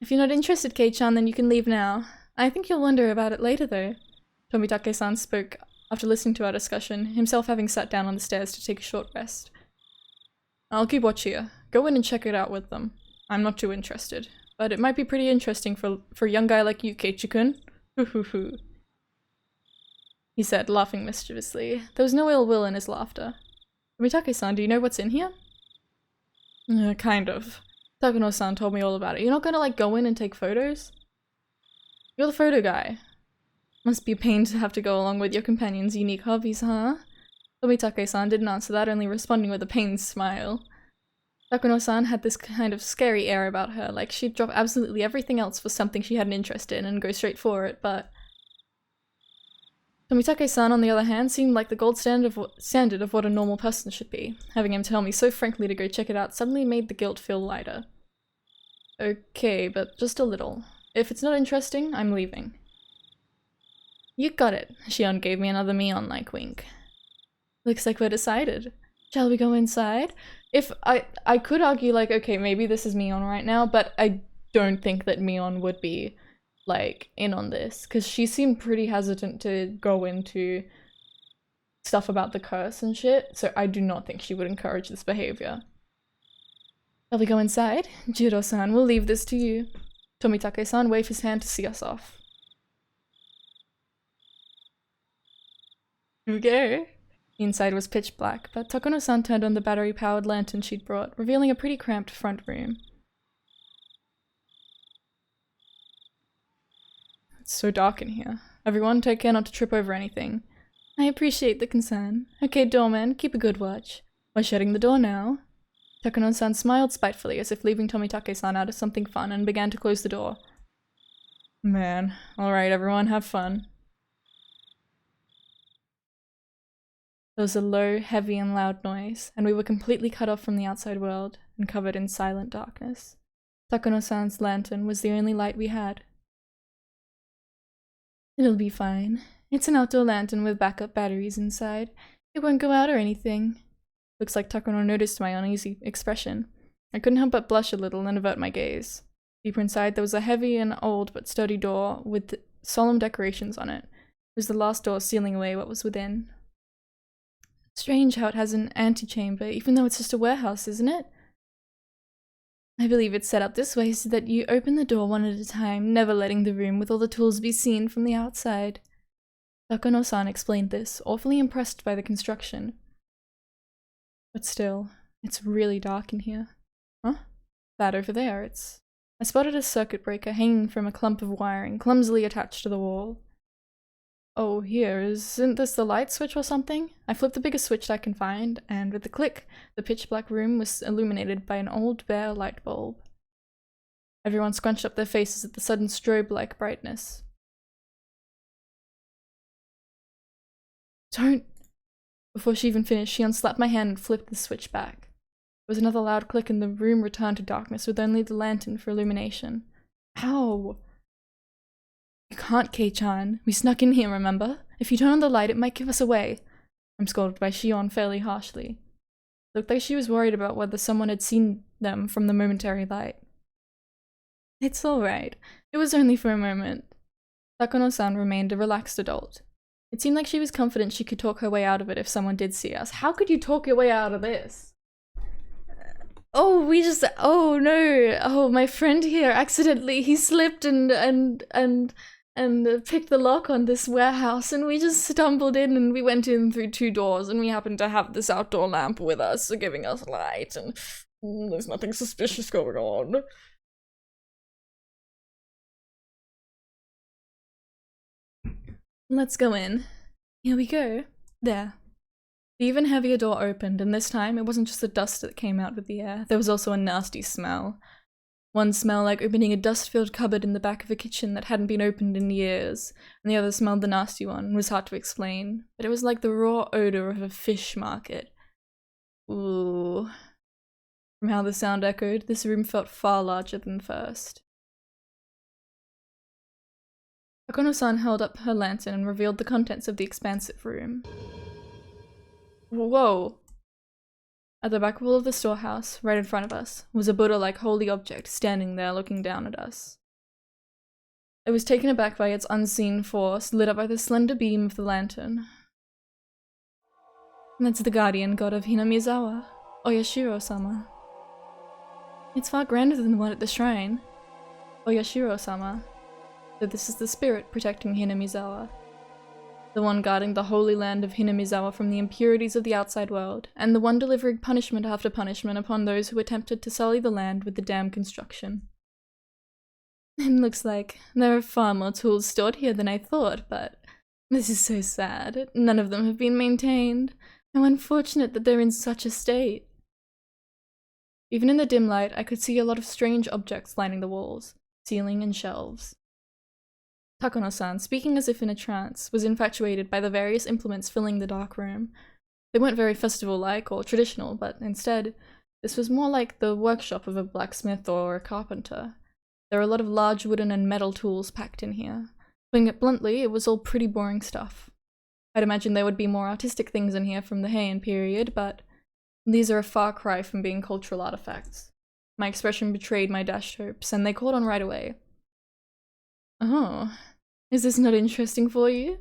S1: If you're not interested, Kei-chan, then you can leave now. I think you'll wonder about it later though. Tomitake-san spoke after listening to our discussion, himself having sat down on the stairs to take a short rest. I'll keep watch here. Go in and check it out with them. I'm not too interested, but it might be pretty interesting for a young guy like you, Keiichi-kun. Hoo hoo hoo. He said, laughing mischievously. There was no ill will in his laughter. Tomitake-san, do you know what's in here? Kind of. Takano-san told me all about it. You're not gonna, like, go in and take photos? You're the photo guy. Must be a pain to have to go along with your companion's unique hobbies, huh? Tomitake-san didn't answer that, only responding with a pained smile. Takano-san had this kind of scary air about her, like she'd drop absolutely everything else for something she had an interest in and go straight for it, but... Tomitake-san, on the other hand, seemed like the gold standard of what a normal person should be. Having him tell me so frankly to go check it out suddenly made the guilt feel lighter. Okay, but just a little. If it's not interesting, I'm leaving. You got it. Shion gave me another Mion-like wink. Looks like we're decided. Shall we go inside? If I could argue like, okay, maybe this is Mion right now, but I don't think that Mion would be like in on this because she seemed pretty hesitant to go into stuff about the curse and shit, so I do not think she would encourage this behavior. Shall we go inside? Jiro-san, we'll leave this to you. Tomitake-san waved his hand to see us off. Okay. Inside was pitch black, but Takano-san turned on the battery-powered lantern she'd brought, revealing a pretty cramped front room. It's so dark in here. Everyone, take care not to trip over anything. I appreciate the concern. Okay, doorman, keep a good watch. We're shutting the door now. Takano-san smiled spitefully as if leaving Tomitake-san out of something fun and began to close the door. Man. Alright, everyone, have fun. There was a low, heavy, and loud noise, and we were completely cut off from the outside world and covered in silent darkness. Takano-san's lantern was the only light we had. It'll be fine. It's an outdoor lantern with backup batteries inside. It won't go out or anything. Looks like Takano noticed my uneasy expression. I couldn't help but blush a little and avert my gaze. Deeper inside, there was a heavy and old but sturdy door with solemn decorations on it. It was the last door sealing away what was within. Strange how it has an antechamber, even though it's just a warehouse, isn't it? I believe it's set up this way so that you open the door one at a time, never letting the room with all the tools be seen from the outside. Takano-san explained this, awfully impressed by the construction. But still, it's really dark in here. Huh? That over there, I spotted a circuit breaker hanging from a clump of wiring, clumsily attached to the wall. Oh, here, isn't this the light switch or something? I flipped the biggest switch I can find, and with a click, the pitch-black room was illuminated by an old bare light bulb. Everyone scrunched up their faces at the sudden strobe-like brightness. Don't! Before she even finished, she unslapped my hand and flipped the switch back. There was another loud click and the room returned to darkness with only the lantern for illumination. Ow! You can't, Kei-chan. We snuck in here, remember? If you turn on the light, it might give us away. I'm scolded by Shion fairly harshly. It looked like she was worried about whether someone had seen them from the momentary light. It's alright. It was only for a moment. Takano-san remained a relaxed adult. It seemed like she was confident she could talk her way out of it if someone did see us. How could you talk your way out of this? Oh no, oh, my friend here accidentally, he slipped and picked the lock on this warehouse, and we just stumbled in and we went in through 2 doors, and we happened to have this outdoor lamp with us, giving us light, and there's nothing suspicious going on. Let's go in. Here we go. There. The even heavier door opened, and this time it wasn't just the dust that came out with the air, there was also a nasty smell. One smelled like opening a dust-filled cupboard in the back of a kitchen that hadn't been opened in years, and the other smelled the nasty one and was hard to explain, but it was like the raw odor of a fish market. Ooh. From how the sound echoed, this room felt far larger than first. Takano-san held up her lantern and revealed the contents of the expansive room. Whoa! At the back wall of the storehouse, right in front of us, was a Buddha-like holy object standing there looking down at us. It was taken aback by its unseen force, lit up by the slender beam of the lantern. That's the guardian god of Hinamizawa, Oyashiro-sama. It's far grander than the one at the shrine. Oyashiro-sama. So this is the spirit protecting Hinamizawa. The one guarding the holy land of Hinamizawa from the impurities of the outside world, and the one delivering punishment after punishment upon those who attempted to sully the land with the damned construction. It looks like there are far more tools stored here than I thought, but this is so sad. None of them have been maintained. How unfortunate that they're in such a state. Even in the dim light, I could see a lot of strange objects lining the walls, ceiling, and shelves. Takano-san, speaking as if in a trance, was infatuated by the various implements filling the dark room. They weren't very festival-like or traditional, but instead, this was more like the workshop of a blacksmith or a carpenter. There were a lot of large wooden and metal tools packed in here. Putting it bluntly, it was all pretty boring stuff. I'd imagine there would be more artistic things in here from the Heian period, but these are a far cry from being cultural artifacts. My expression betrayed my dashed hopes, and they caught on right away. Oh, is this not interesting for you?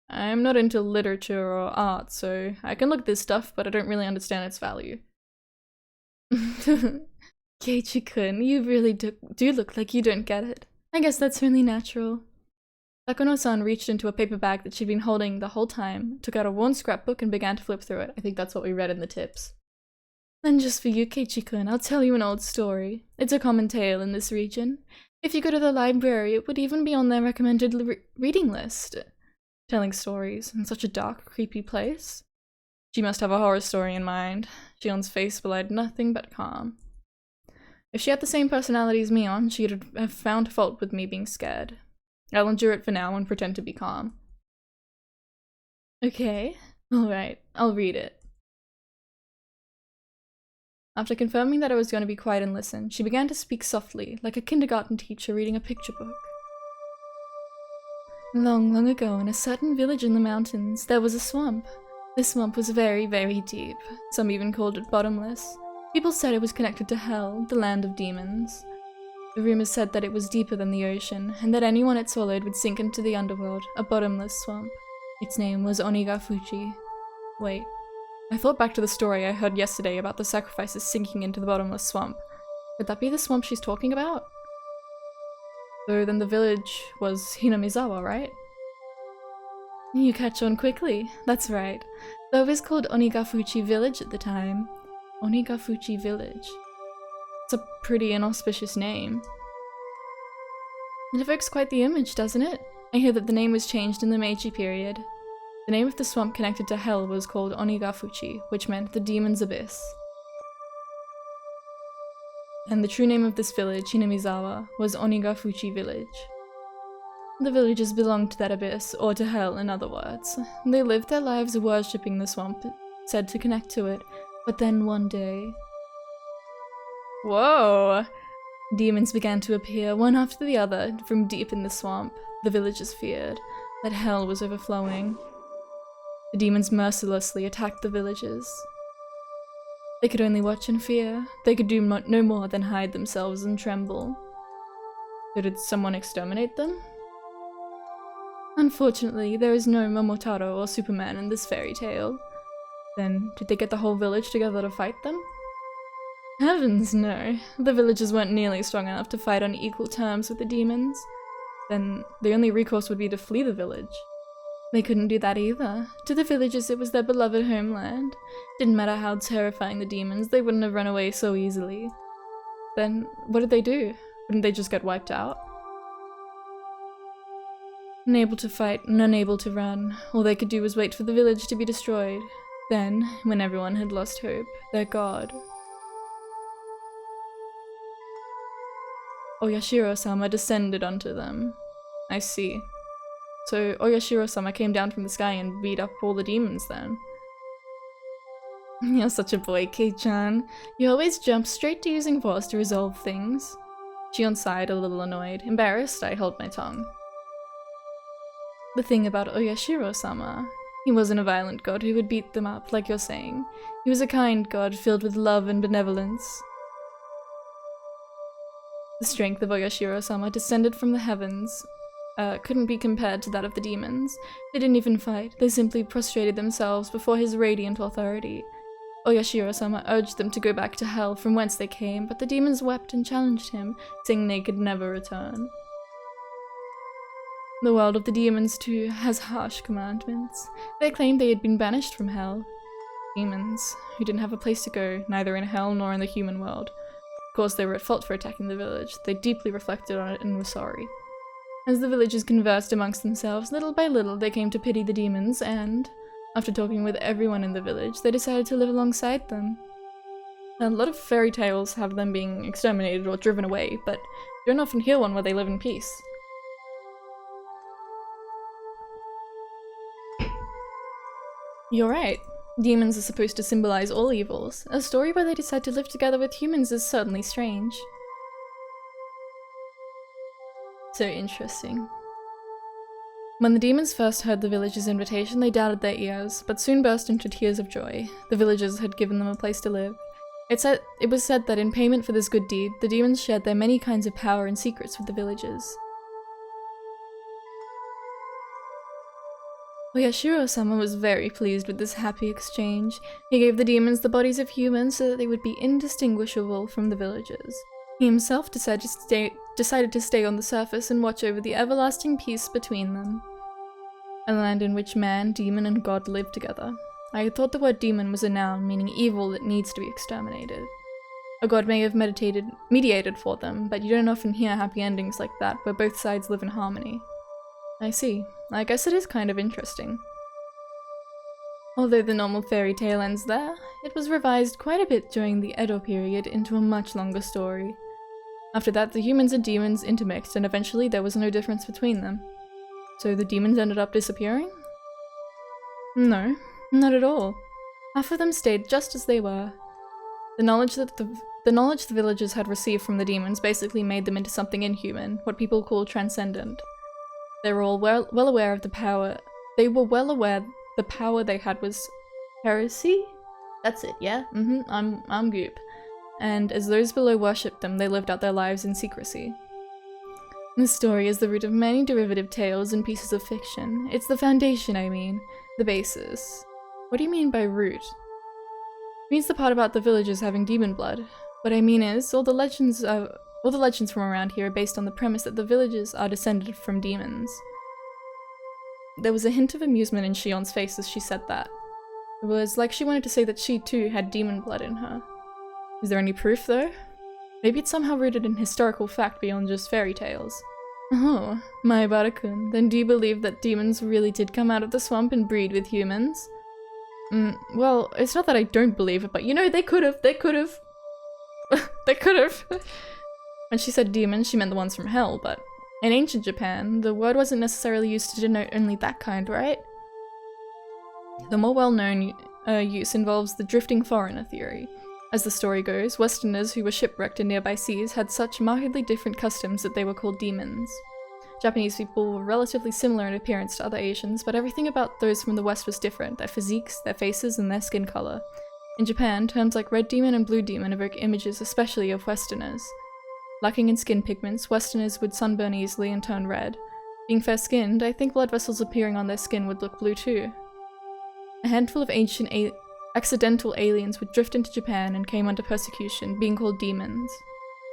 S1: I'm not into literature or art, so I can look at this stuff, but I don't really understand its value. Keiichi-kun, you really do look like you don't get it. I guess that's only natural. Takano-san reached into a paper bag that she'd been holding the whole time, took out a worn scrapbook and began to flip through it. I think that's what we read in the tips. And just for you, Keiichi-kun, I'll tell you an old story. It's a common tale in this region. If you go to the library, it would even be on their recommended reading list. Telling stories in such a dark, creepy place. She must have a horror story in mind. Shion's face belied nothing but calm. If she had the same personality as Mion, she'd have found fault with me being scared. I'll endure it for now and pretend to be calm. Okay, alright, I'll read it. After confirming that I was going to be quiet and listen, she began to speak softly, like a kindergarten teacher reading a picture book. Long, long ago, in a certain village in the mountains, there was a swamp. This swamp was very, very deep. Some even called it bottomless. People said it was connected to Hell, the land of demons. The rumors said that it was deeper than the ocean, and that anyone it swallowed would sink into the underworld, a bottomless swamp. Its name was Onigafuchi. Wait, I thought back to the story I heard yesterday about the sacrifices sinking into the bottomless swamp. Could that be the swamp she's talking about? So then the village was Hinamizawa, right? You catch on quickly. That's right. Though it was called Onigafuchi Village at the time. Onigafuchi Village. It's a pretty inauspicious name. It evokes quite the image, doesn't it? I hear that the name was changed in the Meiji period. The name of the swamp connected to Hell was called Onigafuchi, which meant the Demon's Abyss. And the true name of this village, Hinamizawa, was Onigafuchi Village. The villagers belonged to that abyss, or to Hell in other words. They lived their lives worshipping the swamp, said to connect to it, but then one day... Whoa! Demons began to appear, one after the other, from deep in the swamp. The villagers feared that Hell was overflowing. The demons mercilessly attacked the villagers. They could only watch and fear. They could do no more than hide themselves and tremble. So did someone exterminate them? Unfortunately, there is no Momotaro or Superman in this fairy tale. Then, did they get the whole village together to fight them? Heavens, no. The villagers weren't nearly strong enough to fight on equal terms with the demons. Then, the only recourse would be to flee the village. They couldn't do that either. To the villagers, it was their beloved homeland. Didn't matter how terrifying the demons, they wouldn't have run away so easily. Then, what did they do? Wouldn't they just get wiped out? Unable to fight and unable to run, all they could do was wait for the village to be destroyed. Then, when everyone had lost hope, their god, Oyashiro-sama, descended onto them. I see. So Oyashiro-sama came down from the sky and beat up all the demons then. You're such a boy, Kei-chan. You always jump straight to using force to resolve things. Shion sighed, a little annoyed. Embarrassed, I held my tongue. The thing about Oyashiro-sama, he wasn't a violent god who would beat them up, like you're saying. He was a kind god filled with love and benevolence. The strength of Oyashiro-sama descended from the heavens. Couldn't be compared to that of the demons. They didn't even fight, they simply prostrated themselves before his radiant authority. Oyashiro-sama urged them to go back to Hell from whence they came, but the demons wept and challenged him, saying they could never return. The world of the demons, too, has harsh commandments. They claimed they had been banished from Hell. Demons, who didn't have a place to go, neither in Hell nor in the human world. Of course, they were at fault for attacking the village. They deeply reflected on it and were sorry. As the villagers conversed amongst themselves, little by little they came to pity the demons, and, after talking with everyone in the village, they decided to live alongside them. A lot of fairy tales have them being exterminated or driven away, but you don't often hear one where they live in peace. You're right. Demons are supposed to symbolize all evils. A story where they decide to live together with humans is certainly strange. So interesting. When the demons first heard the villagers' invitation, they doubted their ears, but soon burst into tears of joy. The villagers had given them a place to live. It was said that in payment for this good deed, the demons shared their many kinds of power and secrets with the villagers. Oyashiro-sama was very pleased with this happy exchange. He gave the demons the bodies of humans so that they would be indistinguishable from the villagers. He himself decided to stay on the surface and watch over the everlasting peace between them. A land in which man, demon, and god live together. I had thought the word demon was a noun meaning evil that needs to be exterminated. A god may have mediated for them, but you don't often hear happy endings like that where both sides live in harmony. I see. I guess it is kind of interesting. Although the normal fairy tale ends there, it was revised quite a bit during the Edo period into a much longer story. After that, the humans and demons intermixed, and eventually there was no difference between them. So the demons ended up disappearing? No, not at all. Half of them stayed just as they were. The knowledge the villagers had received from the demons basically made them into something inhuman, what people call transcendent. They were all well aware of the power. They were well aware the power they had was heresy? That's it, yeah? I'm Goop. And as those below worshipped them, they lived out their lives in secrecy. This story is the root of many derivative tales and pieces of fiction. It's the foundation, I mean. The basis. What do you mean by root? It means the part about the villagers having demon blood. What I mean is, all the legends from around here are based on the premise that the villagers are descended from demons. There was a hint of amusement in Shion's face as she said that. It was like she wanted to say that she too had demon blood in her. Is there any proof though? Maybe it's somehow rooted in historical fact beyond just fairy tales. Oh, Maebara-kun, then do you believe that demons really did come out of the swamp and breed with humans? Well, it's not that I don't believe it, but you know, they could've. They could've. When she said demons, she meant the ones from hell, but in ancient Japan, the word wasn't necessarily used to denote only that kind, right? The more well-known use involves the drifting foreigner theory. As the story goes, Westerners who were shipwrecked in nearby seas had such markedly different customs that they were called demons. Japanese people were relatively similar in appearance to other Asians, but everything about those from the West was different: their physiques, their faces, and their skin color. In Japan, terms like red demon and blue demon evoke images especially of Westerners. Lacking in skin pigments, Westerners would sunburn easily and turn red. Being fair-skinned, I think blood vessels appearing on their skin would look blue too. A handful of accidental aliens would drift into Japan and came under persecution, being called demons.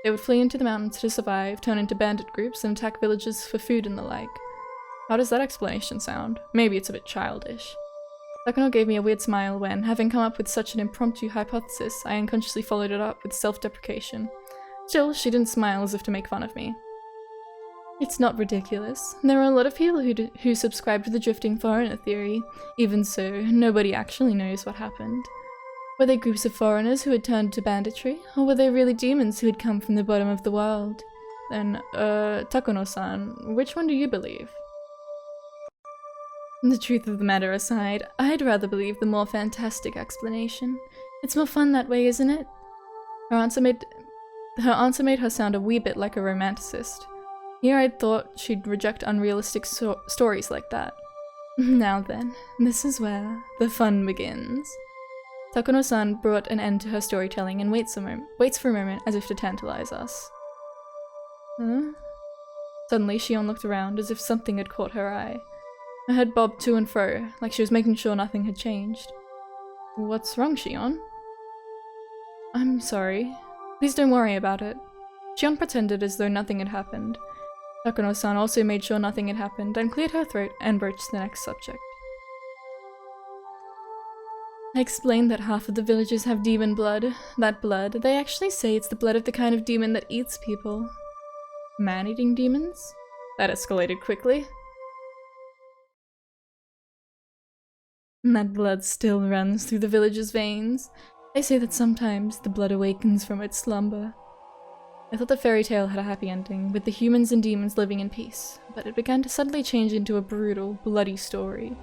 S1: They would flee into the mountains to survive, turn into bandit groups, and attack villages for food and the like. How does that explanation sound? Maybe it's a bit childish. Takano gave me a weird smile when, having come up with such an impromptu hypothesis, I unconsciously followed it up with self-deprecation. Still, she didn't smile as if to make fun of me. It's not ridiculous. There are a lot of people who subscribe to the drifting foreigner theory. Even so, nobody actually knows what happened. Were they groups of foreigners who had turned to banditry, or were they really demons who had come from the bottom of the world? Then, Takano-san, which one do you believe? The truth of the matter aside, I'd rather believe the more fantastic explanation. It's more fun that way, isn't it? Her answer made her sound a wee bit like a romanticist. Here I'd thought she'd reject unrealistic stories like that. Now then, this is where the fun begins. Takano-san brought an end to her storytelling and waits for a moment as if to tantalize us. Huh? Suddenly, Shion looked around as if something had caught her eye. Her head bobbed to and fro, like she was making sure nothing had changed. What's wrong, Shion? I'm sorry. Please don't worry about it. Shion pretended as though nothing had happened. Takano-san also made sure nothing had happened and cleared her throat and broached the next subject. I explained that half of the villagers have demon blood. That blood, they actually say it's the blood of the kind of demon that eats people. Man-eating demons? That escalated quickly. And that blood still runs through the villagers' veins. They say that sometimes the blood awakens from its slumber. I thought the fairy tale had a happy ending, with the humans and demons living in peace, but it began to suddenly change into a brutal, bloody story.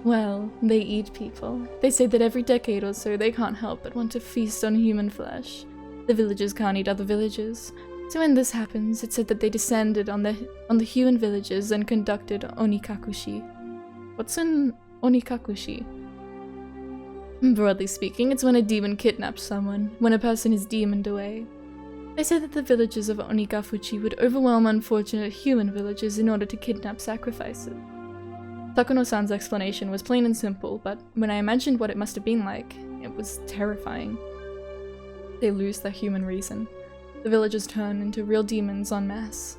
S1: Well, they eat people. They say that every decade or so they can't help but want to feast on human flesh. The villagers can't eat other villagers. So when this happens, it's said that they descended on the human villagers and conducted onikakushi. What's an onikakushi? Broadly speaking, it's when a demon kidnaps someone, when a person is demoned away. They say that the villagers of Onikafuchi would overwhelm unfortunate human villagers in order to kidnap sacrifices. Takano-san's explanation was plain and simple, but when I imagined what it must have been like, it was terrifying. They lose their human reason. The villagers turn into real demons en masse.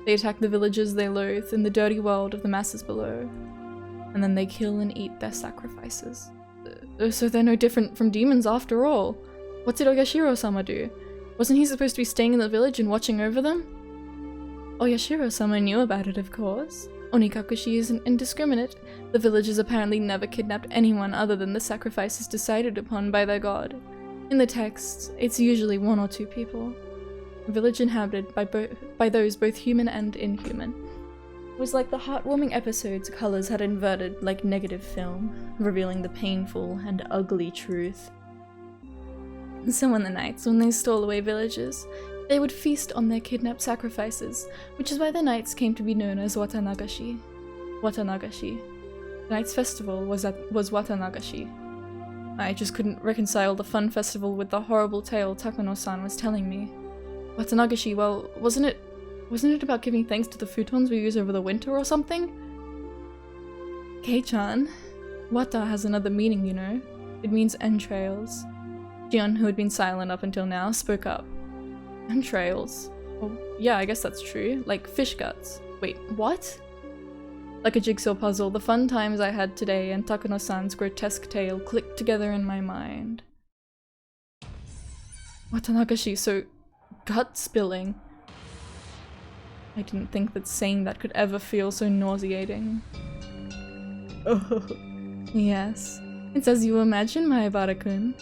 S1: They attack the villagers they loathe in the dirty world of the masses below, and then they kill and eat their sacrifices. So they're no different from demons after all. What did Oyashiro-sama do? Wasn't he supposed to be staying in the village and watching over them? Oyashiro-sama knew about it, of course. Onikakushi isn't indiscriminate. The villagers apparently never kidnapped anyone other than the sacrifices decided upon by their god. In the texts, it's usually 1 or 2 people. A village inhabited by those both human and inhuman. It was like the heartwarming episode's colours had inverted like negative film, revealing the painful and ugly truth. So in the nights when they stole away villages, they would feast on their kidnapped sacrifices, which is why the nights came to be known as watanagashi. Watanagashi. The night's festival was watanagashi. I just couldn't reconcile the fun festival with the horrible tale Takano-san was telling me. Watanagashi, well, wasn't it about giving thanks to the futons we use over the winter or something? Kei-chan, wata has another meaning, you know. It means entrails. Jion, who had been silent up until now, spoke up. Entrails? Well, yeah, I guess that's true. Like fish guts. Wait, what? Like a jigsaw puzzle, the fun times I had today and Takano-san's grotesque tale clicked together in my mind. Watanagashi, so gut spilling. I didn't think that saying that could ever feel so nauseating. Oh, yes. It's as you imagine, Maebara-kun.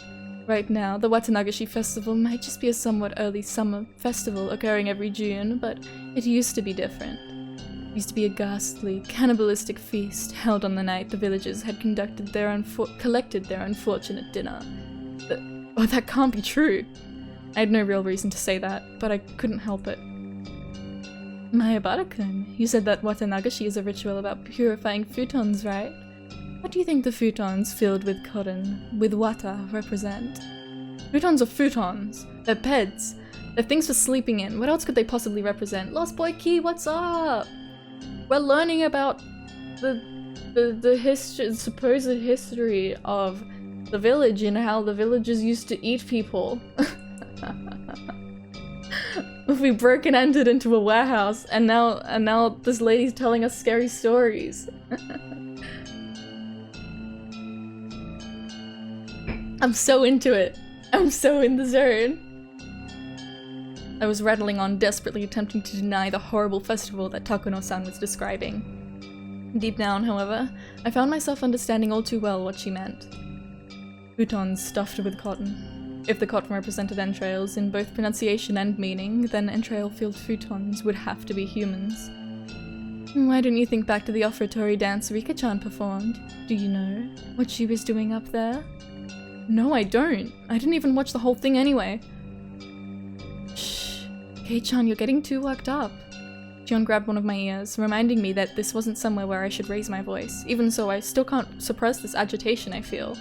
S1: Right now, the Watanagashi festival might just be a somewhat early summer festival occurring every June, but it used to be different. It used to be a ghastly, cannibalistic feast held on the night the villagers had collected their unfortunate dinner. Oh, that can't be true. I had no real reason to say that, but I couldn't help it. Maebara-kun, you said that Watanagashi is a ritual about purifying futons, right? What do you think the futons filled with cotton, with wata, represent? Futons are futons. They're beds. They're things for sleeping in. What else could they possibly represent? Lost Boy Key, what's up? We're learning about the supposed history of the village and how the villagers used to eat people. We broke and entered into a warehouse, and now this lady's telling us scary stories. I'm so into it. I'm so in the zone. I was rattling on, desperately attempting to deny the horrible festival that Takano-san was describing. Deep down, however, I found myself understanding all too well what she meant. Futons stuffed with cotton. If the cotton represented entrails in both pronunciation and meaning, then entrail-filled futons would have to be humans. Why don't you think back to the offertory dance Rika-chan performed? Do you know what she was doing up there? No, I don't. I didn't even watch the whole thing anyway. Shh. Kei-chan, you're getting too worked up. Jion grabbed one of my ears, reminding me that this wasn't somewhere where I should raise my voice. Even so, I still can't suppress this agitation I feel.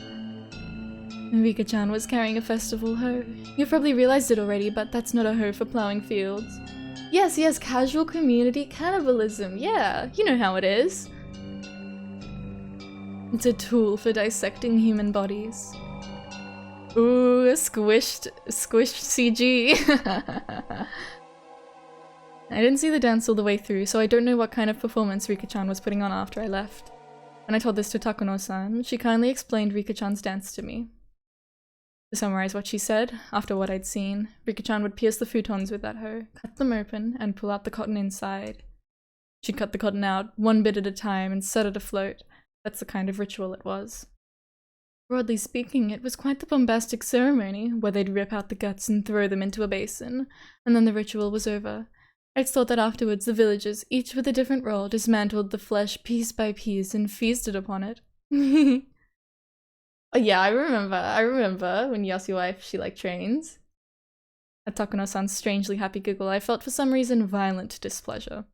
S1: Rika-chan was carrying a festival hoe. You've probably realized it already, but that's not a hoe for plowing fields. Yes, casual community cannibalism. Yeah, you know how it is. It's a tool for dissecting human bodies. Ooh, squished CG. I didn't see the dance all the way through, so I don't know what kind of performance Rika-chan was putting on after I left. When I told this to Takano-san, she kindly explained Rika-chan's dance to me. To summarize what she said, after what I'd seen, Rika-chan would pierce the futons with that hoe, cut them open, and pull out the cotton inside. She'd cut the cotton out, one bit at a time, and set it afloat. That's the kind of ritual it was. Broadly speaking, it was quite the bombastic ceremony, where they'd rip out the guts and throw them into a basin, and then the ritual was over. I'd thought that afterwards the villagers, each with a different role, dismantled the flesh piece by piece and feasted upon it. Oh yeah, I remember when you asked your wife if she liked trains. At Takano-san's strangely happy giggle, I felt for some reason violent displeasure.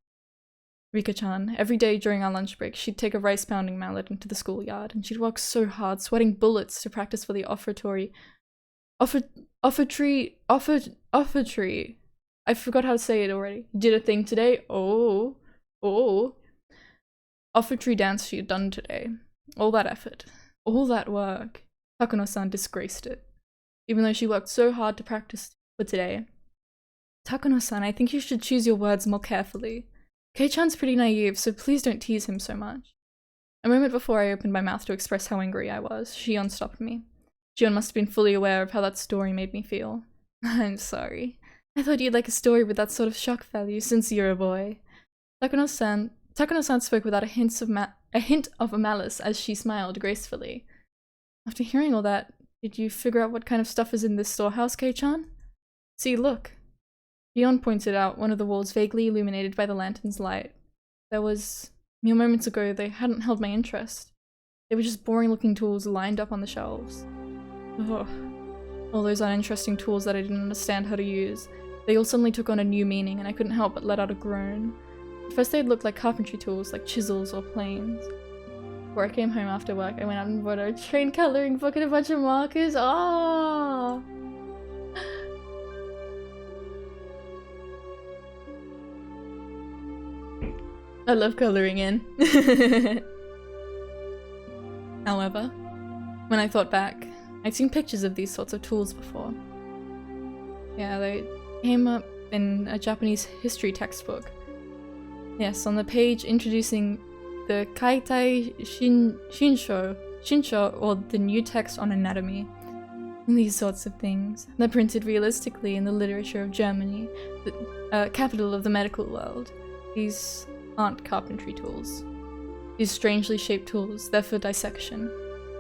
S1: Rika-chan, every day during our lunch break, she'd take a rice-pounding mallet into the schoolyard, and she'd work so hard, sweating bullets to practice for the offertory. Offertory. I forgot how to say it already. Did a thing today? Oh. Offertory dance she had done today. All that effort. All that work. Takano-san disgraced it. Even though she worked so hard to practice for today. Takano-san, I think you should choose your words more carefully. Kei-chan's pretty naive, so please don't tease him so much. A moment before I opened my mouth to express how angry I was, Shion stopped me. Shion must have been fully aware of how that story made me feel. I'm sorry. I thought you'd like a story with that sort of shock value since you're a boy. Takano-san spoke without a hint of malice as she smiled gracefully. After hearing all that, did you figure out what kind of stuff is in this storehouse, Kei-chan? See, look. Beyond pointed out one of the walls vaguely illuminated by the lantern's light. Mere moments ago, they hadn't held my interest. They were just boring-looking tools lined up on the shelves. Ugh. All those uninteresting tools that I didn't understand how to use. They all suddenly took on a new meaning, and I couldn't help but let out a groan. At first they'd looked like carpentry tools, like chisels or planes. Before I came home after work, I went out and bought a train coloring book and a bunch of markers. Ah! I love coloring in. However, when I thought back, I'd seen pictures of these sorts of tools before. Yeah, they came up in a Japanese history textbook. Yes, on the page introducing the Kaitai Shinsho, or the new text on anatomy. And these sorts of things. They're printed realistically in the literature of Germany, the capital of the medical world. These aren't carpentry tools. These strangely shaped tools, they're for dissection.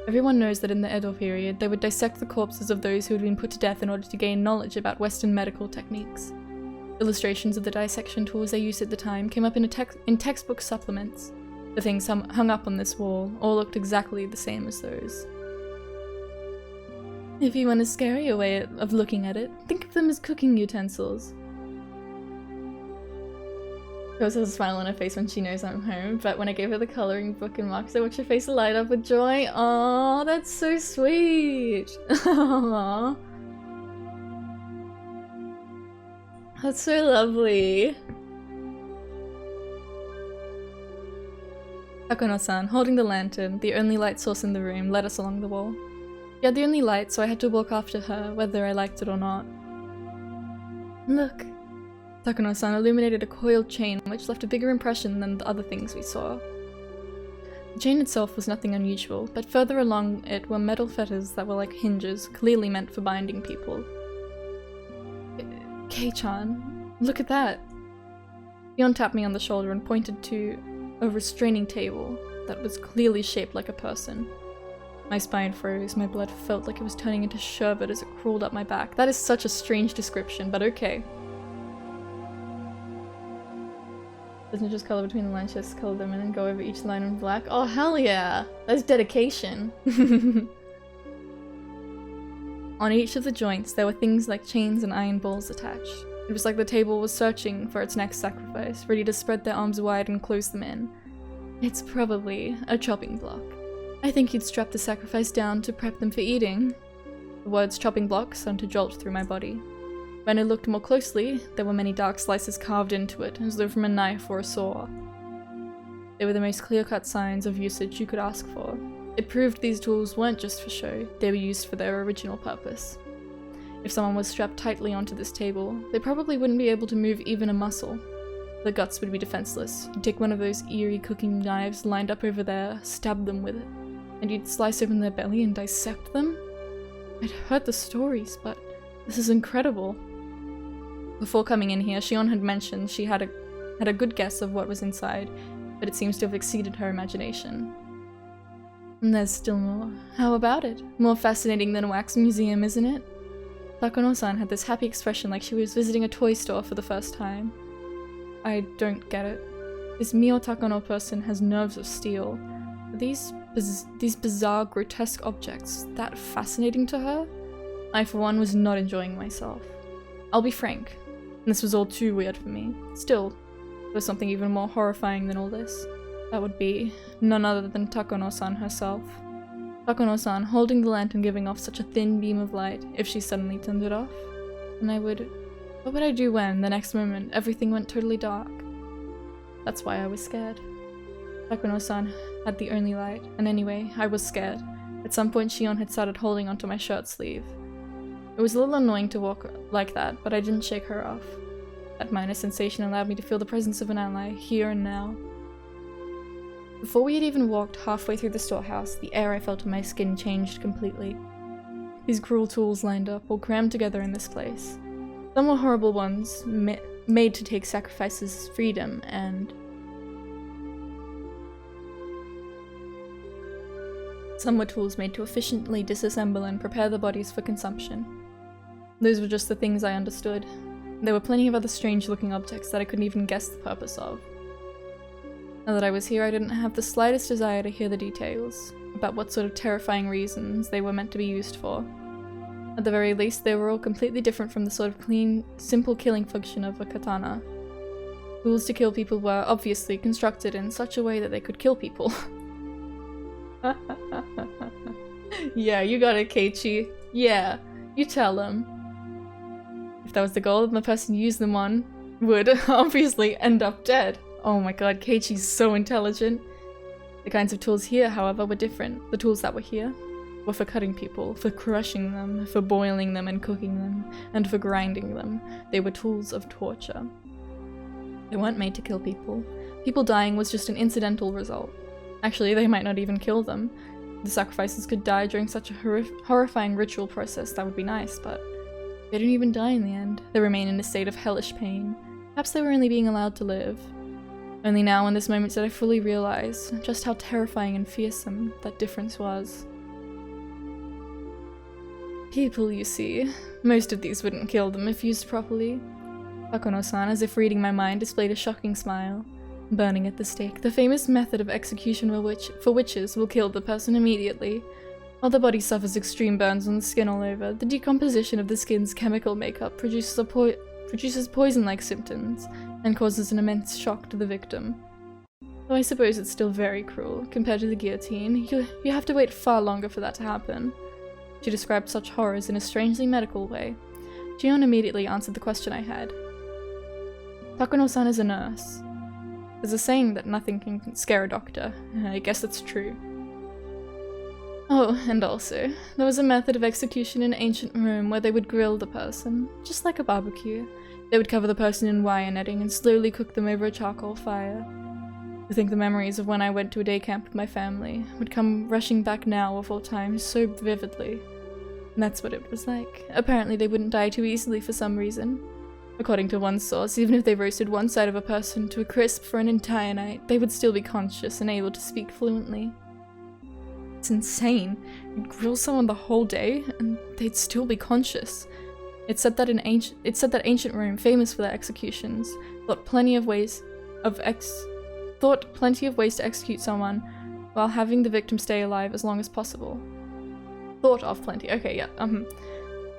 S1: Everyone knows that in the Edo period, they would dissect the corpses of those who had been put to death in order to gain knowledge about Western medical techniques. Illustrations of the dissection tools they used at the time came up in textbook supplements. The things hung up on this wall all looked exactly the same as those. If you want a scarier way of looking at it, think of them as cooking utensils. She always has a smile on her face when she knows I'm home, but when I gave her the coloring book and markers, I watched her face light up with joy. Aww, that's so sweet! Aww. That's so lovely. Takono-san, holding the lantern, the only light source in the room, led us along the wall. She had the only light, so I had to walk after her, whether I liked it or not. Look. Takono-san illuminated a coiled chain, which left a bigger impression than the other things we saw. The chain itself was nothing unusual, but further along it were metal fetters that were like hinges, clearly meant for binding people. Kei-chan, look at that! Yon tapped me on the shoulder and pointed to a restraining table that was clearly shaped like a person. My spine froze, my blood felt like it was turning into sherbet as it crawled up my back. That is such a strange description, but okay. Doesn't it just color between the lines, just color them in and go over each line in black? Oh hell yeah! That's dedication! On each of the joints there were things like chains and iron balls attached. It was like the table was searching for its next sacrifice, ready to spread their arms wide and close them in. It's probably a chopping block. I think you'd strap the sacrifice down to prep them for eating. The words chopping block started to jolt through my body. When I looked more closely, there were many dark slices carved into it, as though from a knife or a saw. They were the most clear-cut signs of usage you could ask for. It proved these tools weren't just for show, they were used for their original purpose. If someone was strapped tightly onto this table, they probably wouldn't be able to move even a muscle. Their guts would be defenseless. You'd take one of those eerie cooking knives lined up over there, stab them with it, and you'd slice open their belly and dissect them? I'd heard the stories, but this is incredible. Before coming in here, Shion had mentioned she had a good guess of what was inside, but it seems to have exceeded her imagination. And there's still more. How about it? More fascinating than a wax museum, isn't it? Takono-san had this happy expression like she was visiting a toy store for the first time. I don't get it. This Mio Takono person has nerves of steel. Are these bizarre, grotesque objects that fascinating to her? I, for one, was not enjoying myself. I'll be frank. This was all too weird for me. Still, there was something even more horrifying than all this. That would be none other than Takono-san herself. Takono-san holding the lantern giving off such a thin beam of light if she suddenly turned it off. And what would I do when, the next moment, everything went totally dark? That's why I was scared. Takono-san had the only light, and anyway, I was scared. At some point Shion had started holding onto my shirt sleeve. It was a little annoying to walk like that, but I didn't shake her off. That minor sensation allowed me to feel the presence of an ally, here and now. Before we had even walked halfway through the storehouse, the air I felt in my skin changed completely. These cruel tools lined up, all crammed together in this place. Some were horrible ones, made to take sacrifices as freedom, and some were tools made to efficiently disassemble and prepare the bodies for consumption. Those were just the things I understood. There were plenty of other strange-looking objects that I couldn't even guess the purpose of. Now that I was here, I didn't have the slightest desire to hear the details about what sort of terrifying reasons they were meant to be used for. At the very least, they were all completely different from the sort of clean, simple killing function of a katana. Tools to kill people were obviously constructed in such a way that they could kill people. Yeah, you got it, Keiichi. Yeah, you tell him. If that was the goal, then the person you used them on would obviously end up dead. Oh my god, Keiichi's so intelligent. The kinds of tools here, however, were different. The tools that were here were for cutting people, for crushing them, for boiling them and cooking them, and for grinding them. They were tools of torture. They weren't made to kill people. People dying was just an incidental result. Actually, they might not even kill them. The sacrifices could die during such a horrifying ritual process that would be nice, but they didn't even die in the end. They remain in a state of hellish pain. Perhaps they were only being allowed to live. Only now in this moment did I fully realize just how terrifying and fearsome that difference was. People, you see. Most of these wouldn't kill them if used properly. Takono-san, as if reading my mind, displayed a shocking smile. Burning at the stake, the famous method of execution for witches will kill the person immediately. While the body suffers extreme burns on the skin all over, the decomposition of the skin's chemical makeup produces poison-like symptoms and causes an immense shock to the victim. Though I suppose it's still very cruel. Compared to the guillotine, you have to wait far longer for that to happen. She described such horrors in a strangely medical way. Gion immediately answered the question I had. Takono-san is a nurse. There's a saying that nothing can scare a doctor. I guess it's true. Oh, and also, there was a method of execution in ancient Rome where they would grill the person, just like a barbecue. They would cover the person in wire netting and slowly cook them over a charcoal fire. I think the memories of when I went to a day camp with my family would come rushing back now of all times so vividly. And that's what it was like. Apparently they wouldn't die too easily for some reason. According to one source, even if they roasted one side of a person to a crisp for an entire night, they would still be conscious and able to speak fluently. It's insane. You'd grill someone the whole day, and they'd still be conscious. It said that ancient Rome, famous for their executions, thought plenty of ways to execute someone while having the victim stay alive as long as possible. Thought of plenty. Okay, yeah.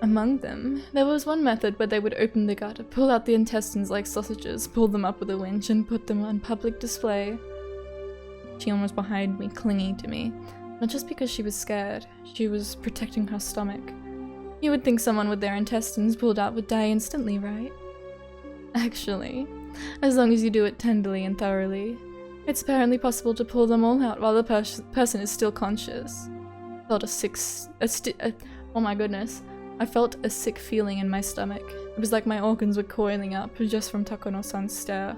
S1: Among them, there was one method where they would open the gut, pull out the intestines like sausages, pull them up with a winch, and put them on public display. Chion was behind me, clinging to me. Not just because she was scared, she was protecting her stomach. You would think someone with their intestines pulled out would die instantly, right? Actually, as long as you do it tenderly and thoroughly, it's apparently possible to pull them all out while the person is still conscious. I felt oh my goodness. I felt a sick feeling in my stomach. It was like my organs were coiling up just from Takono-san's stare.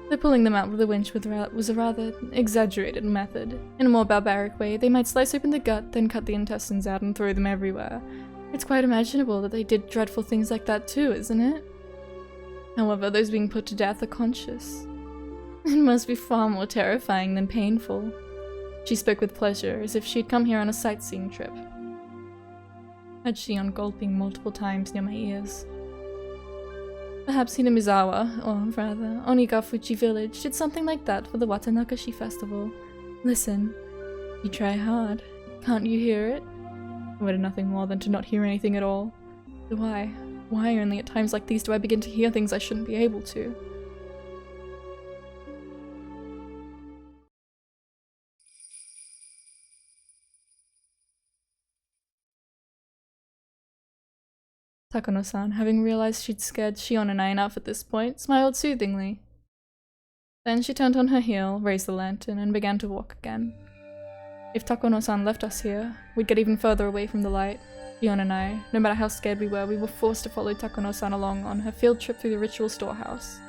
S1: The pulling them out with a winch was a rather exaggerated method. In a more barbaric way, they might slice open the gut, then cut the intestines out and throw them everywhere. It's quite imaginable that they did dreadful things like that too, isn't it? However, those being put to death are conscious. It must be far more terrifying than painful. She spoke with pleasure, as if she'd come here on a sightseeing trip. I heard Shion gulping multiple times near my ears. Perhaps Hinamizawa, or rather, Onigafuchi village, did something like that for the Watanagashi festival. Listen. You try hard. Can't you hear it? I wanted nothing more than to not hear anything at all. But why? Why only at times like these do I begin to hear things I shouldn't be able to? Takono-san, having realized she'd scared Shion and I enough at this point, smiled soothingly. Then she turned on her heel, raised the lantern, and began to walk again. If Takono-san left us here, we'd get even further away from the light. Shion and I, no matter how scared we were forced to follow Takono-san along on her field trip through the ritual storehouse.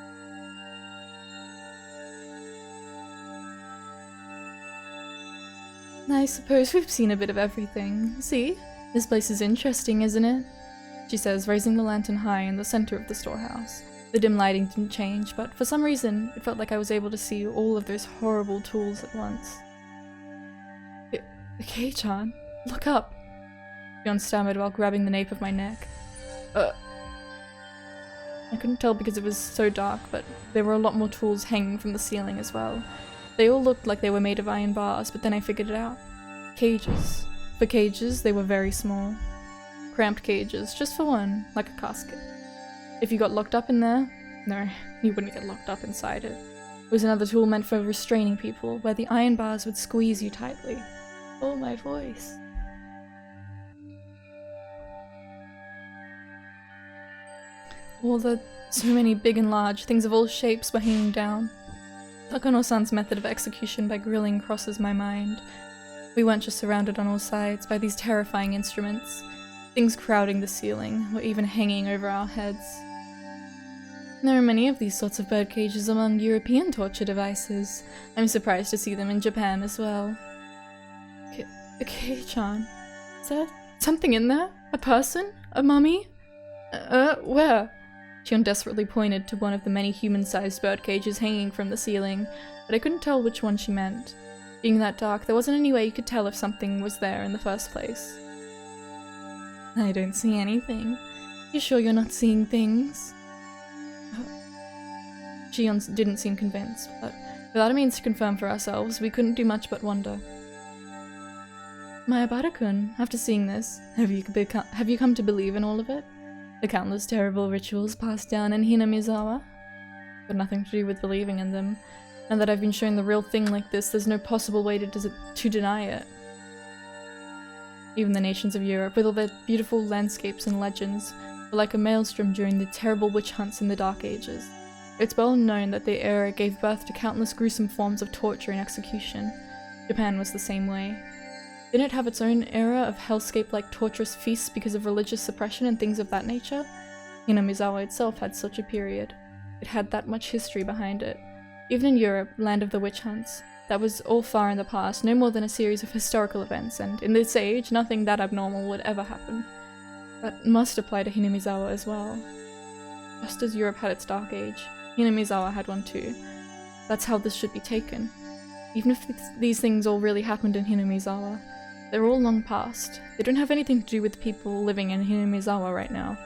S1: I suppose we've seen a bit of everything. See? This place is interesting, isn't it? She says, raising the lantern high in the center of the storehouse. The dim lighting didn't change, but for some reason, it felt like I was able to see all of those horrible tools at once. Kei-chan, look up! Shion stammered while grabbing the nape of my neck. I couldn't tell because it was so dark, but there were a lot more tools hanging from the ceiling as well. They all looked like they were made of iron bars, but then I figured it out. Cages. For cages, they were very small. Cramped cages, just for one, like a casket. If you got locked up in there, no, you wouldn't get locked up inside it. It was another tool meant for restraining people, where the iron bars would squeeze you tightly. Oh, my voice. So many big and large, things of all shapes were hanging down. Takano-san's method of execution by grilling crosses my mind. We weren't just surrounded on all sides by these terrifying instruments. Things crowding the ceiling, or even hanging over our heads. There are many of these sorts of bird cages among European torture devices. I'm surprised to see them in Japan as well. Okay-chan. Is there something in there? A person? A mummy? Where? Shion desperately pointed to one of the many human-sized bird cages hanging from the ceiling, but I couldn't tell which one she meant. Being that dark, there wasn't any way you could tell if something was there in the first place. I don't see anything. You sure you're not seeing things? Shion didn't seem convinced, but without a means to confirm for ourselves, we couldn't do much but wonder. Mayabara-kun, after seeing this, have you come to believe in all of it? The countless terrible rituals passed down in Hinamizawa? Got nothing to do with believing in them. Now that I've been shown the real thing like this, there's no possible way to deny it. Even the nations of Europe, with all their beautiful landscapes and legends, were like a maelstrom during the terrible witch hunts in the Dark Ages. It's well known that the era gave birth to countless gruesome forms of torture and execution. Japan was the same way. Didn't it have its own era of hellscape-like torturous feasts because of religious suppression and things of that nature? Hinamizawa itself had such a period. It had that much history behind it. Even in Europe, land of the witch hunts, that was all far in the past, no more than a series of historical events, and in this age, nothing that abnormal would ever happen. That must apply to Hinamizawa as well. Just as Europe had its dark age, Hinamizawa had one too. That's how this should be taken. Even if these things all really happened in Hinamizawa, they're all long past. They don't have anything to do with people living in Hinamizawa right now.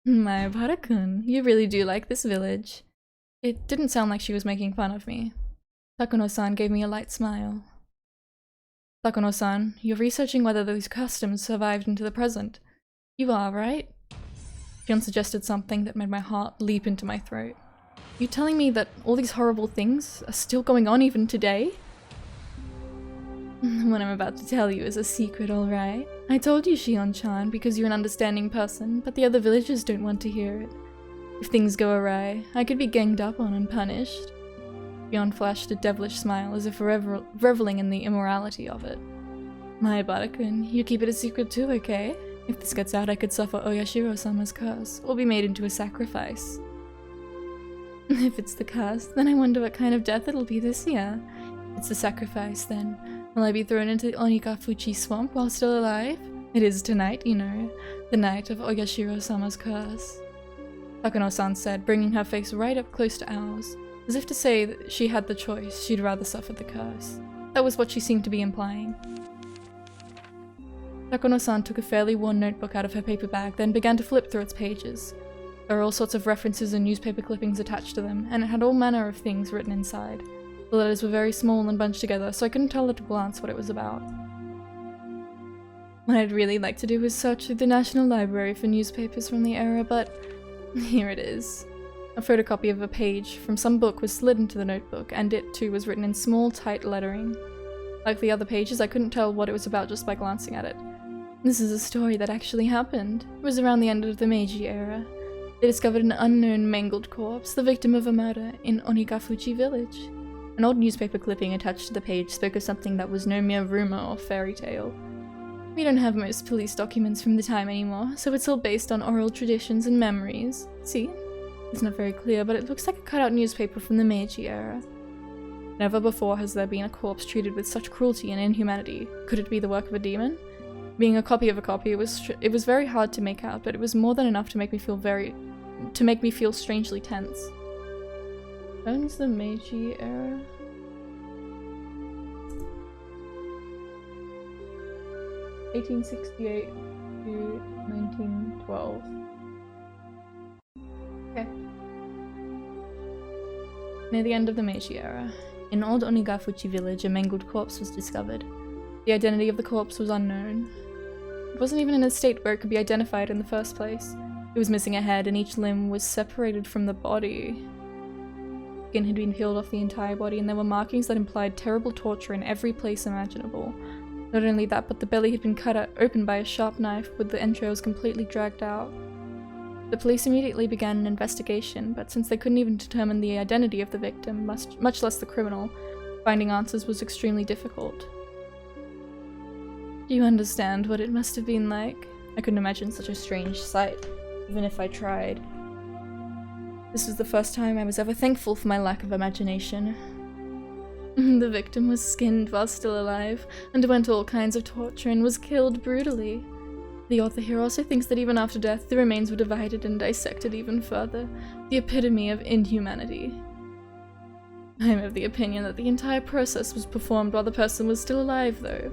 S1: Mayabara-kun, you really do like this village. It didn't sound like she was making fun of me. Takano-san gave me a light smile. Takano-san, you're researching whether those customs survived into the present. You are, right? Shion suggested something that made my heart leap into my throat. You telling me that all these horrible things are still going on even today? What I'm about to tell you is a secret, alright? I told you, Shion-chan, because you're an understanding person, but the other villagers don't want to hear it. If things go awry, I could be ganged up on and punished. Shion flashed a devilish smile as if reveling in the immorality of it. Mayabara-kun, you keep it a secret too, okay? If this gets out, I could suffer Oyashiro-sama's curse, or be made into a sacrifice. If it's the curse, then I wonder what kind of death it'll be this year. If it's the sacrifice, then will I be thrown into the Onikafuchi swamp while still alive? It is tonight, you know, the night of Oyashiro-sama's curse. Takano-san said, bringing her face right up close to ours, as if to say that she had the choice, she'd rather suffer the curse. That was what she seemed to be implying. Takano-san took a fairly worn notebook out of her paper bag, then began to flip through its pages. There were all sorts of references and newspaper clippings attached to them, and it had all manner of things written inside. The letters were very small and bunched together, so I couldn't tell at a glance what it was about. What I'd really like to do is search through the National Library for newspapers from the era, but here it is. A photocopy of a page from some book was slid into the notebook, and it too was written in small, tight lettering. Like the other pages, I couldn't tell what it was about just by glancing at it. This is a story that actually happened. It was around the end of the Meiji era. They discovered an unknown mangled corpse, the victim of a murder, in Onikafuchi village. An old newspaper clipping attached to the page spoke of something that was no mere rumor or fairy tale. We don't have most police documents from the time anymore, so it's all based on oral traditions and memories. See? It's not very clear, but it looks like a cutout newspaper from the Meiji era. Never before has there been a corpse treated with such cruelty and inhumanity. Could it be the work of a demon? Being a copy of a copy, it was very hard to make out, but it was more than enough to make me feel strangely tense. Owns the Meiji era? (1868 to 1912). Near the end of the Meiji era, in old Onigafuchi village, a mangled corpse was discovered. The identity of the corpse was unknown. It wasn't even in a state where it could be identified in the first place. It was missing a head and each limb was separated from the body. Skin had been peeled off the entire body and there were markings that implied terrible torture in every place imaginable. Not only that, but the belly had been cut open by a sharp knife with the entrails completely dragged out. The police immediately began an investigation, but since they couldn't even determine the identity of the victim, much less the criminal, finding answers was extremely difficult. Do you understand what it must have been like? I couldn't imagine such a strange sight, even if I tried. This was the first time I was ever thankful for my lack of imagination. The victim was skinned while still alive, underwent all kinds of torture, and was killed brutally. The author here also thinks that even after death, the remains were divided and dissected even further, the epitome of inhumanity. I am of the opinion that the entire process was performed while the person was still alive, though.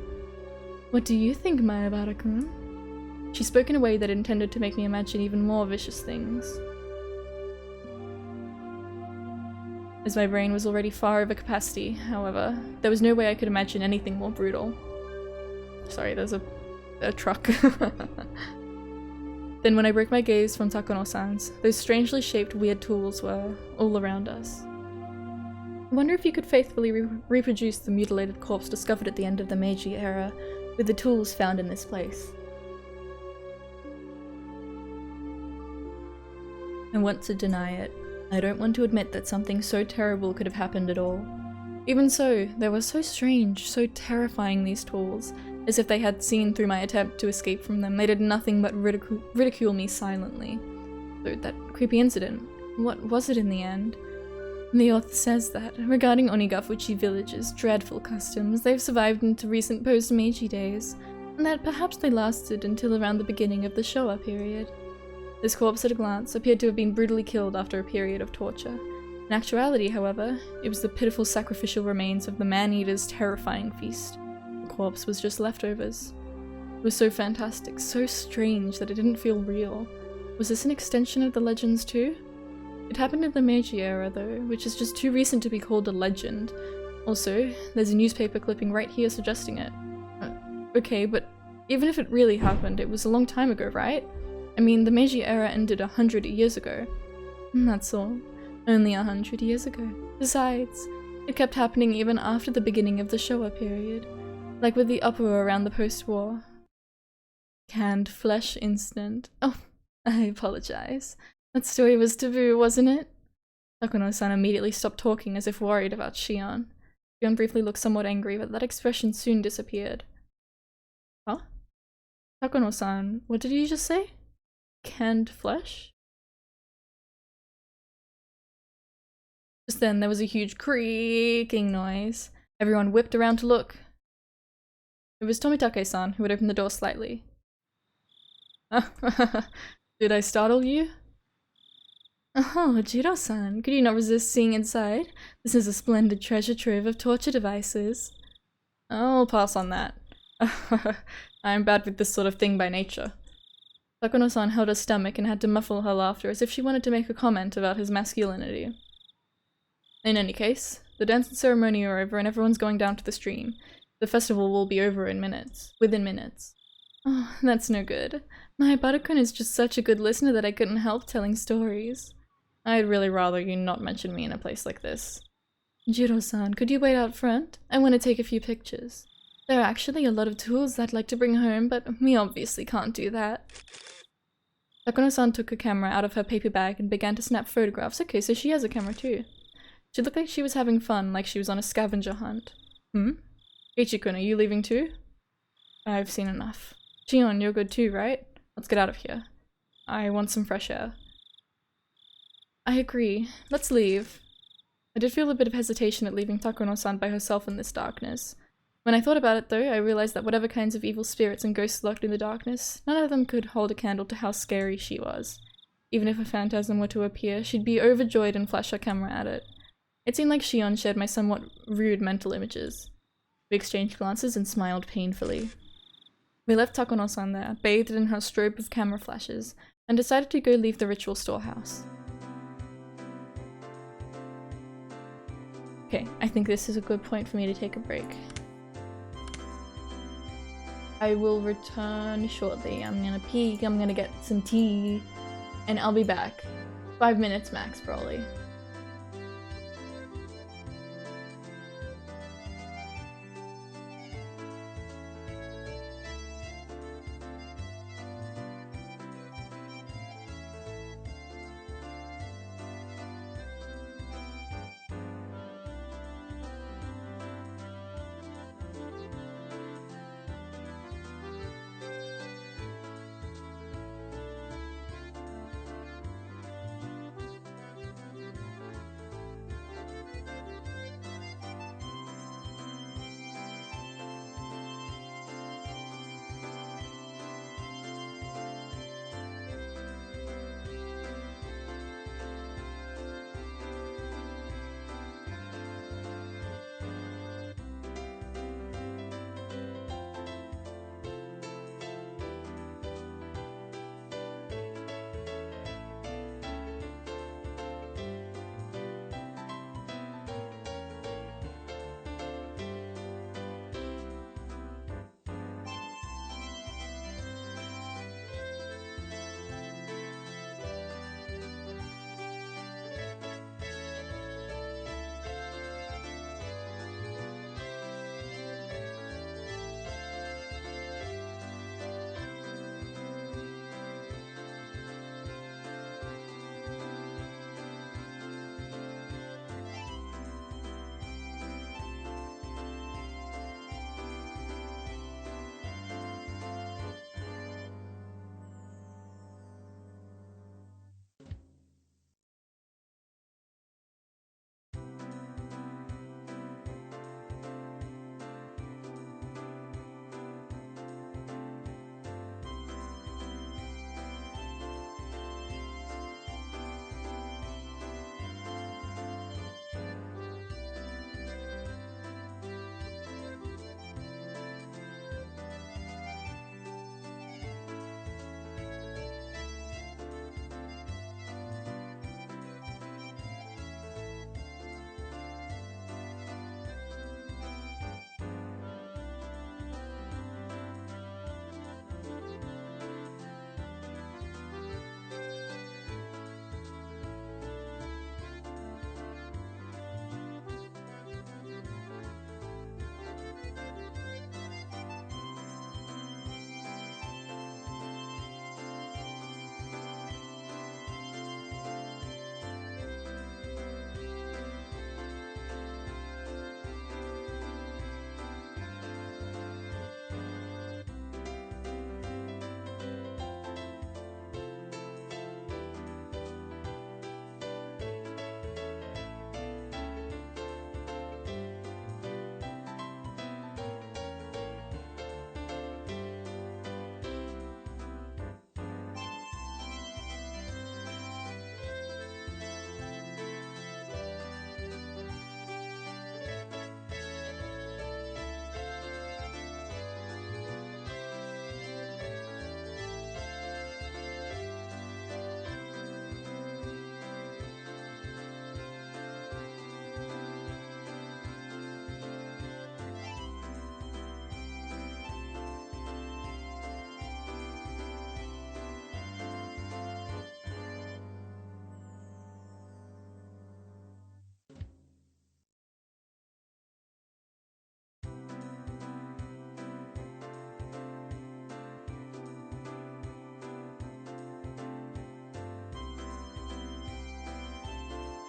S1: What do you think, Mayabara-kun? She spoke in a way that intended to make me imagine even more vicious things. As my brain was already far over capacity, however, there was no way I could imagine anything more brutal. Sorry, there's a truck. Then when I broke my gaze from Takano-san's, those strangely shaped weird tools were all around us. I wonder if you could faithfully reproduce the mutilated corpse discovered at the end of the Meiji era with the tools found in this place. I want to deny it. I don't want to admit that something so terrible could have happened at all. Even so, they were so strange, so terrifying, these tools. As if they had seen through my attempt to escape from them, they did nothing but ridicule me silently. So that creepy incident, what was it in the end? The author says that, regarding Onigafuchi village's dreadful customs, they've survived into recent post-Meiji days, and that perhaps they lasted until around the beginning of the Showa period. This corpse at a glance appeared to have been brutally killed after a period of torture. In actuality, however, it was the pitiful sacrificial remains of the man-eater's terrifying feast. The corpse was just leftovers. It was so fantastic, so strange that it didn't feel real. Was this an extension of the legends too? It happened in the Meiji era though, which is just too recent to be called a legend. Also, there's a newspaper clipping right here suggesting it. Okay, but even if it really happened, it was a long time ago, right? I mean, the Meiji era ended 100 years ago. That's all. Only 100 years ago. Besides, it kept happening even after the beginning of the Showa period, like with the uproar around the post-war canned flesh incident. Oh, I apologize. That story was taboo, wasn't it? Takano-san immediately stopped talking as if worried about Shion. Shion briefly looked somewhat angry, but that expression soon disappeared. Huh? Takano-san, what did you just say? Canned flesh? Just then, there was a huge creaking noise. Everyone whipped around to look. It was Tomitake-san, who had opened the door slightly. Did I startle you? Oh, Jiro-san, could you not resist seeing inside? This is a splendid treasure trove of torture devices. I'll pass on that. I'm bad with this sort of thing by nature. Takano-san held her stomach and had to muffle her laughter as if she wanted to make a comment about his masculinity. In any case, the dance and ceremony are over and everyone's going down to the stream. The festival will be over in minutes. Within minutes. Oh, that's no good. My Buttercon is just such a good listener that I couldn't help telling stories. I'd really rather you not mention me in a place like this. Jiro-san, could you wait out front? I want to take a few pictures. There are actually a lot of tools I'd like to bring home, but we obviously can't do that. Takano-san took a camera out of her paper bag and began to snap photographs. Okay, so she has a camera too. She looked like she was having fun, like she was on a scavenger hunt. Ichi-kun, are you leaving too? I've seen enough. Shion, you're good too, right? Let's get out of here. I want some fresh air. I agree. Let's leave. I did feel a bit of hesitation at leaving Takano-san by herself in this darkness. When I thought about it though, I realized that whatever kinds of evil spirits and ghosts lurked in the darkness, none of them could hold a candle to how scary she was. Even if a phantasm were to appear, she'd be overjoyed and flash her camera at it. It seemed like Shion shared my somewhat rude mental images. We exchanged glances and smiled painfully. We left Takano-san there, bathed in her strobe of camera flashes, and decided to go leave the ritual storehouse. Okay, I think this is a good point for me to take a break. I will return shortly. I'm gonna peek, I'm gonna get some tea, and I'll be back. 5 minutes max, probably.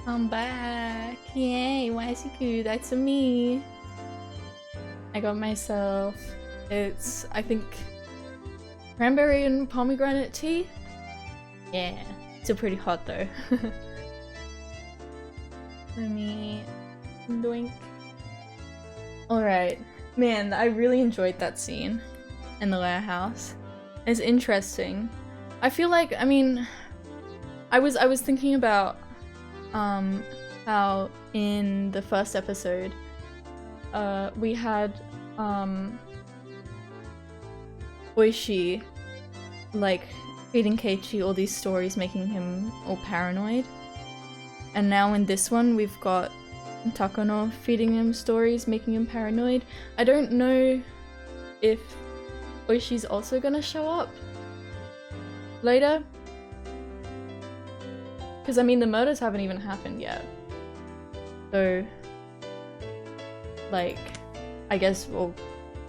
S1: I'm back! Yay, Waisiku, that's me! I got myself, I think, cranberry and pomegranate tea? Yeah, still pretty hot though. Let me doink. Alright, man, I really enjoyed that scene in the warehouse. It's interesting. I feel like, I mean, I was thinking about how in the first episode we had Oishi like feeding Keiichi all these stories, making him all paranoid, and now in this one we've got And Takono feeding him stories, making him paranoid. I don't know if Oishi's also gonna show up later. Because I mean, the murders haven't even happened yet. So, like, I guess we'll,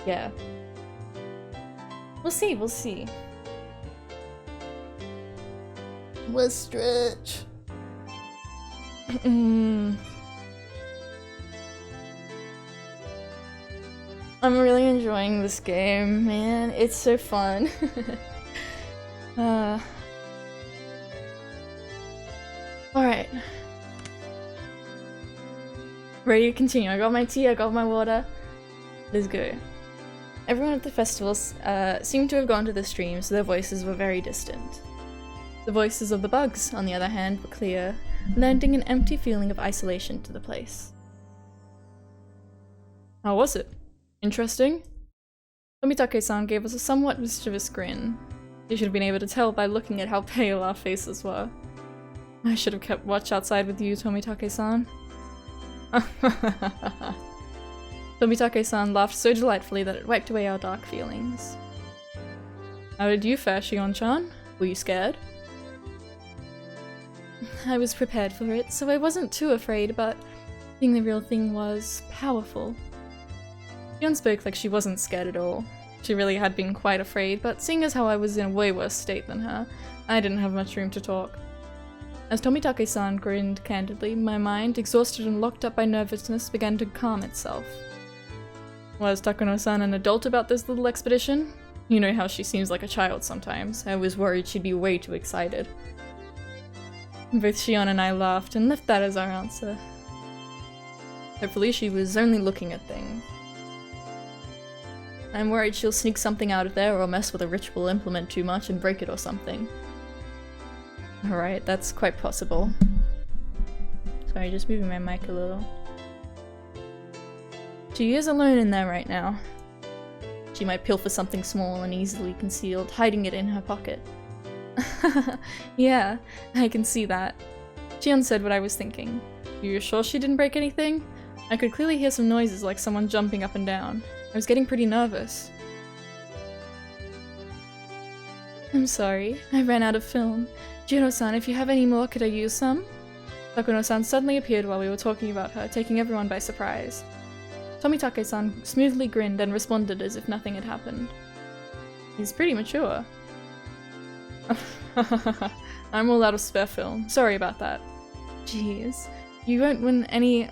S1: yeah. We'll see, we'll see.
S2: We'll stretch.
S1: I'm really enjoying this game, man. It's so fun. Alright. Ready to continue. I got my tea, I got my water. Let's go. Everyone at the festivals seemed to have gone to the stream, so their voices were very distant. The voices of the bugs, on the other hand, were clear, lending an empty feeling of isolation to the place. How was it? Interesting? Tomitake-san gave us a somewhat mischievous grin. You should have been able to tell by looking at how pale our faces were. I should have kept watch outside with you, Tomitake-san. Tomitake-san laughed so delightfully that it wiped away our dark feelings. How did you fare, Shion-chan? Were you scared? I was prepared for it, so I wasn't too afraid, but I think the real thing was powerful. Shion spoke like she wasn't scared at all. She really had been quite afraid, but seeing as how I was in a way worse state than her, I didn't have much room to talk. As Tomitake-san grinned candidly, my mind, exhausted and locked up by nervousness, began to calm itself. Was Takano-san an adult about this little expedition? You know how she seems like a child sometimes. I was worried she'd be way too excited. Both Shion and I laughed and left that as our answer. Hopefully she was only looking at things. I'm worried she'll sneak something out of there or mess with a ritual implement too much and break it or something. Alright, that's quite possible. Sorry, just moving my mic a little. She is alone in there right now. She might pilfer something small and easily concealed, hiding it in her pocket. Yeah, I can see that. Shion said what I was thinking. You sure she didn't break anything? I could clearly hear some noises like someone jumping up and down. I was getting pretty nervous. I'm sorry, I ran out of film. Jiro-san, if you have any more, could I use some? Takuno-san suddenly appeared while we were talking about her, taking everyone by surprise. Tomitake-san smoothly grinned and responded as if nothing had happened. He's pretty mature. I'm all out of spare film. Sorry about that. Jeez, you won't win any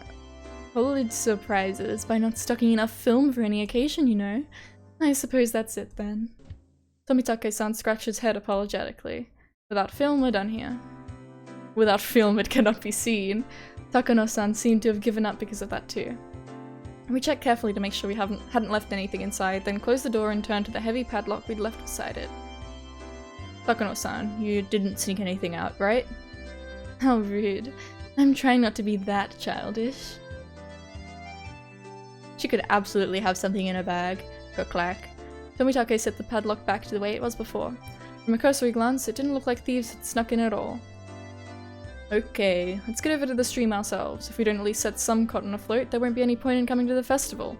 S1: Pulitzer prizes by not stocking enough film for any occasion, you know. I suppose that's it then. Tomitake-san scratched his head apologetically. Without film, we're done here. Without film, it cannot be seen. Takano-san seemed to have given up because of that too. We checked carefully to make sure we hadn't left anything inside, then closed the door and turned to the heavy padlock we'd left beside it. Takano-san, you didn't sneak anything out, right? How rude. I'm trying not to be that childish. She could absolutely have something in her bag. Clack. Tomitake set the padlock back to the way it was before. From a cursory glance, it didn't look like thieves had snuck in at all. Okay, let's get over to the stream ourselves. If we don't at least set some cotton afloat, there won't be any point in coming to the festival.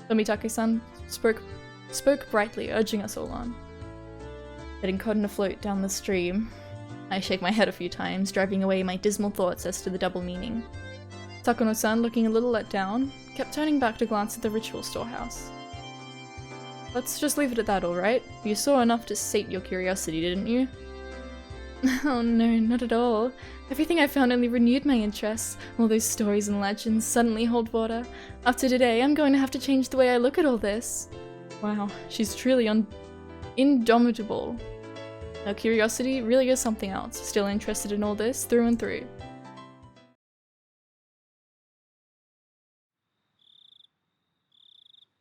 S1: Tomitake-san spoke brightly, urging us all on. Getting cotton afloat down the stream. I shake my head a few times, driving away my dismal thoughts as to the double meaning. Takano-san, looking a little let down, kept turning back to glance at the ritual storehouse. Let's just leave it at that, alright? You saw enough to sate your curiosity, didn't you? Oh no, not at all. Everything I found only renewed my interest. All those stories and legends suddenly hold water. After today, I'm going to have to change the way I look at all this. Wow, she's truly indomitable. Her curiosity really is something else. Still interested in all this, through and through.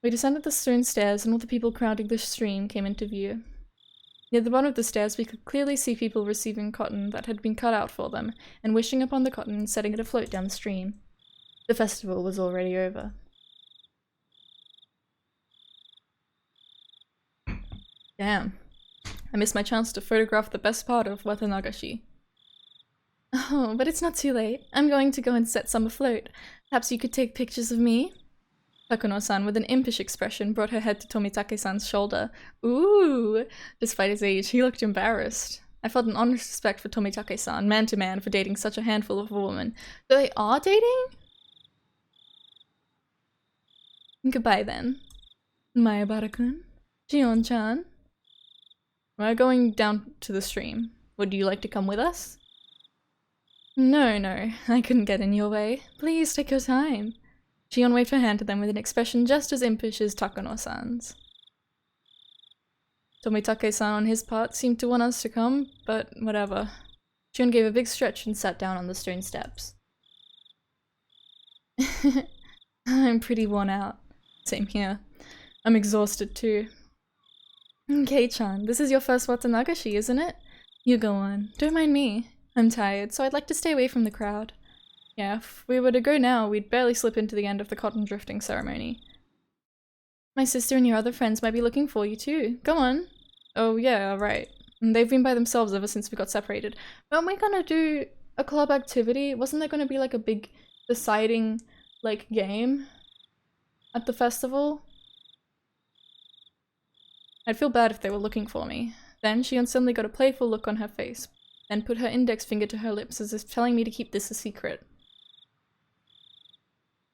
S1: We descended the stone stairs and all the people crowding the stream came into view. Near the bottom of the stairs we could clearly see people receiving cotton that had been cut out for them, and wishing upon the cotton and setting it afloat down the stream. The festival was already over. Damn. I missed my chance to photograph the best part of Watanagashi. Oh, but it's not too late. I'm going to go and set some afloat. Perhaps you could take pictures of me? Takuno-san, with an impish expression, brought her head to Tomitake-san's shoulder. Ooh! Despite his age, he looked embarrassed. I felt an honest respect for Tomitake-san, man to man, for dating such a handful of a woman. So they are dating? Goodbye then. Mayabara-kun? Shion-chan? We're going down to the stream. Would you like to come with us? No, I couldn't get in your way. Please take your time. Shion waved her hand to them with an expression just as impish as Takano-san's. Tomitake-san on his part seemed to want us to come, but whatever. Shion gave a big stretch and sat down on the stone steps. I'm pretty worn out. Same here. I'm exhausted too. Kei-chan, this is your first watanagashi, isn't it? You go on. Don't mind me. I'm tired, so I'd like to stay away from the crowd. Yeah, if we were to go now, we'd barely slip into the end of the cotton drifting ceremony. My sister and your other friends might be looking for you too. Go on. Oh yeah, right. And they've been by themselves ever since we got separated. Weren't we gonna do a club activity? Wasn't there gonna be like a big deciding like game at the festival? I'd feel bad if they were looking for me. Then Shion suddenly got a playful look on her face, then put her index finger to her lips as if telling me to keep this a secret.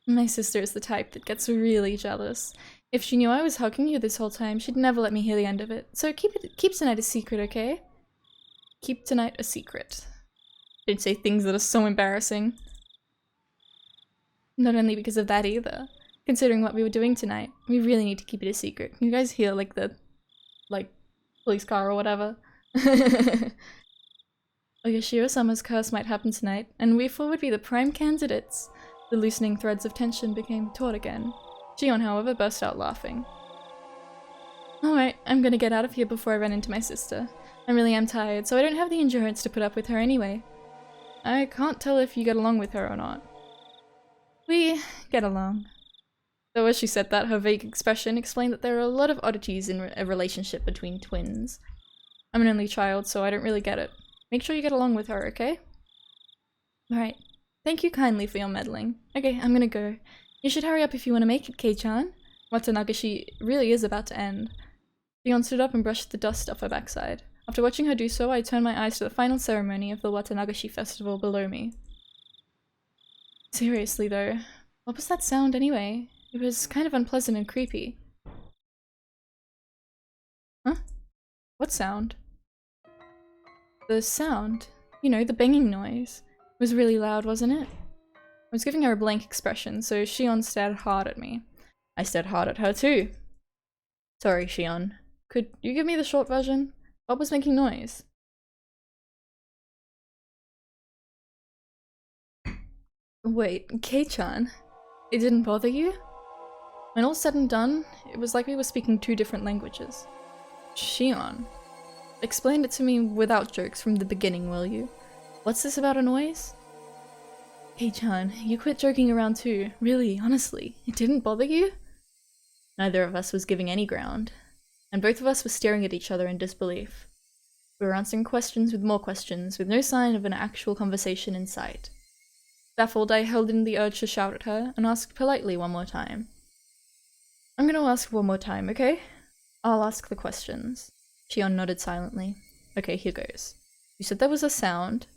S1: My sister is the type that gets really jealous. If she knew I was hugging you this whole time, she'd never let me hear the end of it. So keep tonight a secret, okay? Keep tonight a secret. Don't say things that are so embarrassing. Not only because of that either. Considering what we were doing tonight, we really need to keep it a secret. Can you guys hear like the police car or whatever? Oyashiro-sama's curse might happen tonight, and we four would be the prime candidates. The loosening threads of tension became taut again. Shion, however, burst out laughing. Alright, I'm gonna get out of here before I run into my sister. I really am tired, so I don't have the endurance to put up with her anyway. I can't tell if you get along with her or not. We get along. Though as she said that, her vague expression explained that there are a lot of oddities in a relationship between twins. I'm an only child, so I don't really get it. Make sure you get along with her, okay? Alright. Thank you kindly for your meddling. Okay, I'm gonna go. You should hurry up if you want to make it, Kei-chan. Watanagashi really is about to end. Shion stood up and brushed the dust off her backside. After watching her do so, I turned my eyes to the final ceremony of the Watanagashi festival below me. Seriously though, what was that sound anyway? It was kind of unpleasant and creepy. Huh? What sound? The sound. You know, the banging noise. It was really loud, wasn't it? I was giving her a blank expression, so Shion stared hard at me. I stared hard at her too. Sorry, Shion. Could you give me the short version? What was making noise? Wait, Kei-chan? It didn't bother you? When all said and done, it was like we were speaking two different languages. Shion. Explain it to me without jokes from the beginning, will you? What's this about a noise? Kei-chan, you quit joking around too. Really, honestly, it didn't bother you? Neither of us was giving any ground, and both of us were staring at each other in disbelief. We were answering questions, with no sign of an actual conversation in sight. Baffled, I held in the urge to shout at her, and asked politely one more time. I'm gonna ask one more time, okay? I'll ask the questions. Shion nodded silently. Okay, here goes. You said there was a sound.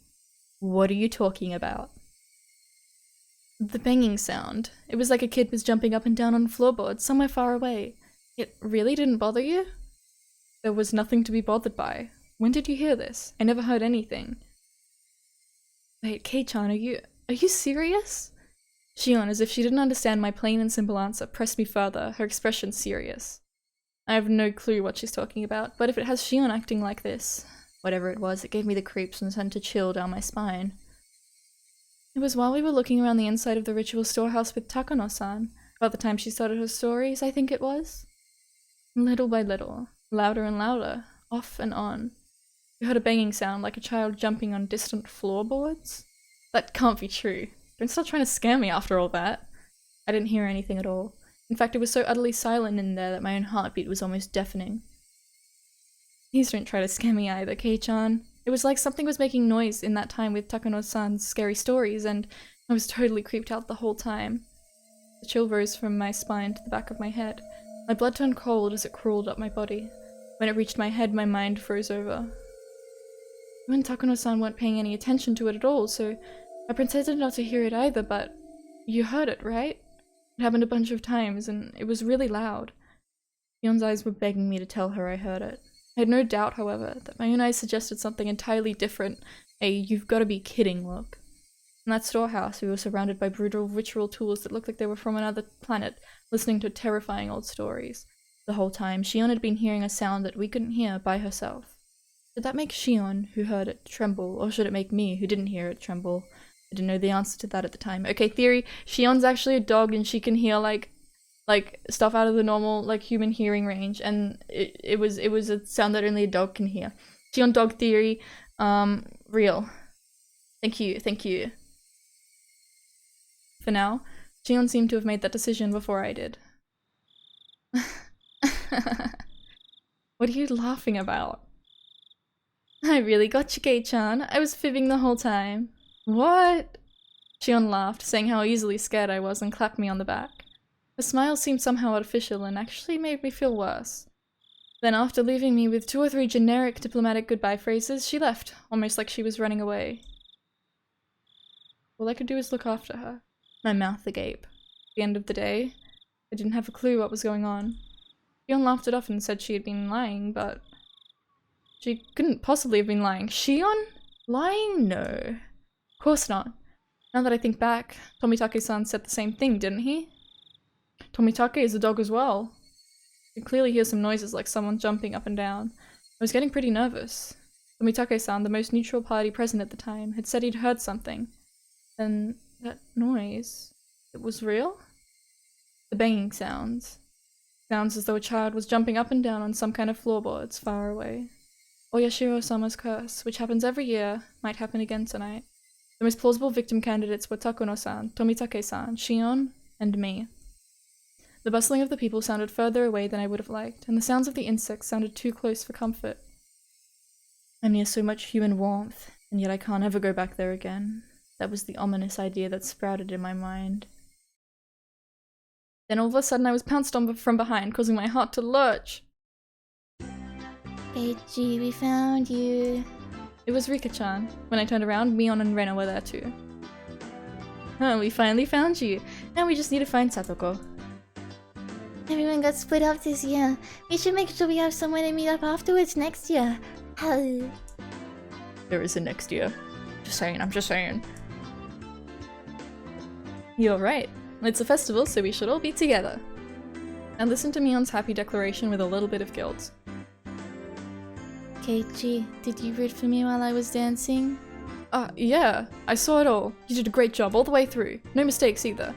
S1: What are you talking about? The banging sound. It was like a kid was jumping up and down on floorboards somewhere far away. It really didn't bother you? There was nothing to be bothered by. When did you hear this? I never heard anything. Wait, Kei-chan, are you serious? Shion, as if she didn't understand my plain and simple answer, pressed me further, her expression serious. I have no clue what she's talking about, but if it has Shion acting like this, whatever it was, it gave me the creeps and sent a chill down my spine. It was while we were looking around the inside of the ritual storehouse with Takano-san, about the time she started her stories, I think it was. Little by little, louder and louder, off and on. We heard a banging sound like a child jumping on distant floorboards. That can't be true. Don't start trying to scare me after all that. I didn't hear anything at all. In fact, it was so utterly silent in there that my own heartbeat was almost deafening. Please don't try to scare me either, Kei-chan. It was like something was making noise in that time with Takano-san's scary stories, and I was totally creeped out the whole time. The chill rose from my spine to the back of my head. My blood turned cold as it crawled up my body. When it reached my head, my mind froze over. You and Takano-san weren't paying any attention to it at all, so I pretended not to hear it either, but you heard it, right? It happened a bunch of times, and it was really loud. Fion's eyes were begging me to tell her I heard it. I had no doubt, however, that my own eyes suggested something entirely different, a "you've gotta be kidding" look. In that storehouse, we were surrounded by brutal ritual tools that looked like they were from another planet, listening to terrifying old stories. The whole time, Shion had been hearing a sound that we couldn't hear by herself. Did that make Shion, who heard it, tremble, or should it make me, who didn't hear it, tremble? I didn't know the answer to that at the time. Okay, theory, Shion's actually a dog and she can hear, like stuff out of the normal, like, human hearing range, and it was a sound that only a dog can hear. Shion dog theory, real. Thank you. For now, Shion seemed to have made that decision before I did. What are you laughing about? I really got you, Kei-chan. I was fibbing the whole time. What? Shion laughed, saying how easily scared I was and clapped me on the back. Her smile seemed somehow artificial and actually made me feel worse. Then after leaving me with 2 or 3 generic diplomatic goodbye phrases, she left, almost like she was running away. All I could do was look after her, my mouth agape. At the end of the day, I didn't have a clue what was going on. Shion laughed it off and said she had been lying, but she couldn't possibly have been lying. Shion? Lying? No. Of course not. Now that I think back, Tomitake-san said the same thing, didn't he? Tomitake is a dog as well. I could clearly hear some noises like someone jumping up and down. I was getting pretty nervous. Tomitake-san, the most neutral party present at the time, had said he'd heard something. Then that noise, it was real? The banging sounds. Sounds as though a child was jumping up and down on some kind of floorboards far away. Oyashiro-sama's curse, which happens every year, might happen again tonight. The most plausible victim candidates were Takuno-san, Tomitake-san, Shion, and me. The bustling of the people sounded further away than I would have liked, and the sounds of the insects sounded too close for comfort. I'm near so much human warmth, and yet I can't ever go back there again. That was the ominous idea that sprouted in my mind. Then all of a sudden I was pounced on from behind, causing my heart to lurch.
S2: Keiichi, we found you.
S1: It was Rika-chan. When I turned around, Mion and Rena were there too. Oh, we finally found you. Now we just need to find Satoko.
S2: Everyone got split up this year. We should make sure we have somewhere to meet up afterwards next year.
S1: There is a next year. I'm just saying. You're right. It's a festival, so we should all be together. I listened to Mion's happy declaration with a little bit of guilt.
S2: Keiichi, did you root for me while I was dancing?
S1: Yeah. I saw it all. You did a great job all the way through. No mistakes either.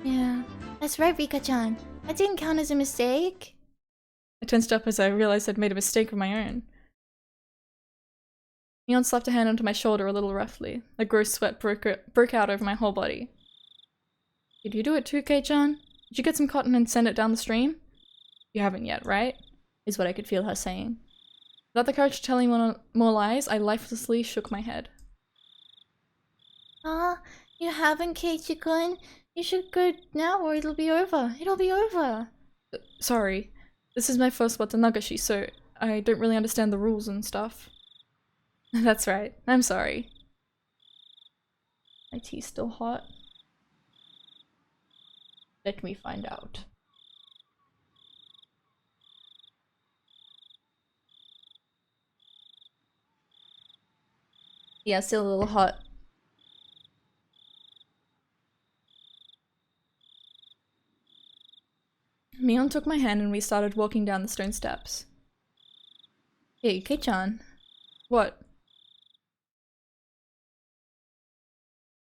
S2: Yeah, that's right, Rika-chan. That didn't count as a mistake.
S1: I tensed up as I realized I'd made a mistake of my own. Mion slapped a hand onto my shoulder a little roughly. A gross sweat broke out over my whole body. Did you do it too, Kei-chan? Did you get some cotton and send it down the stream? You haven't yet, right? Is what I could feel her saying. Without the courage to tell any more lies, I lifelessly shook my head.
S2: You haven't, Keiichi-kun? You should go now or it'll be over. It'll be over.
S1: Sorry. This is my first watanagashi, so I don't really understand the rules and stuff. That's right. I'm sorry. My tea's still hot. Let me find out. Yeah, still a little hot. Mion took my hand and we started walking down the stone steps. Hey, Kei-chan. What?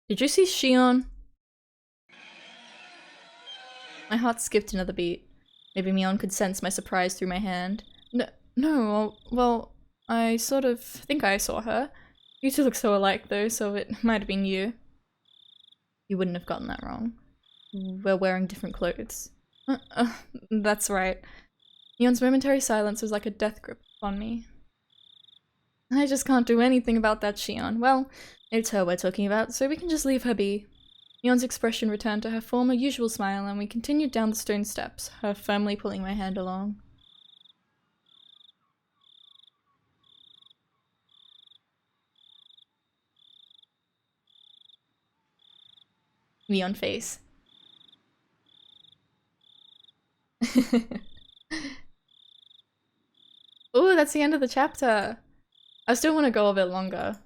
S1: Did you see Shion? My heart skipped another beat. Maybe Mion could sense my surprise through my hand. No, well, I sort of think I saw her. You two look so alike though, so it might have been you. You wouldn't have gotten that wrong. We're wearing different clothes. That's right. Mion's momentary silence was like a death grip upon me. I just can't do anything about that, Shion. Well, it's her we're talking about, so we can just leave her be. Mion's expression returned to her former usual smile, and we continued down the stone steps, her firmly pulling my hand along. Mion face. Ooh, that's the end of the chapter. I still want to go a bit longer.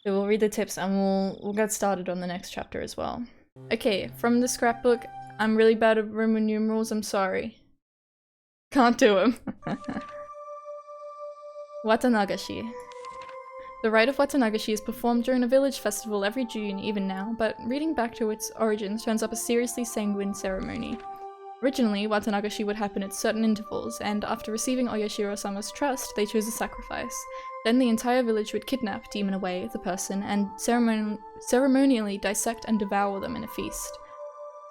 S1: So we'll read the tips and we'll get started on the next chapter as well. Okay, from the scrapbook, I'm really bad at Roman numerals, I'm sorry. Can't do them. Watanagashi. The rite of Watanagashi is performed during a village festival every June, even now, but reading back to its origins turns up a seriously sanguine ceremony. Originally, Watanagashi would happen at certain intervals, and after receiving Oyashiro-sama's trust, they chose a sacrifice. Then the entire village would kidnap, demon away, the person, and ceremonially dissect and devour them in a feast.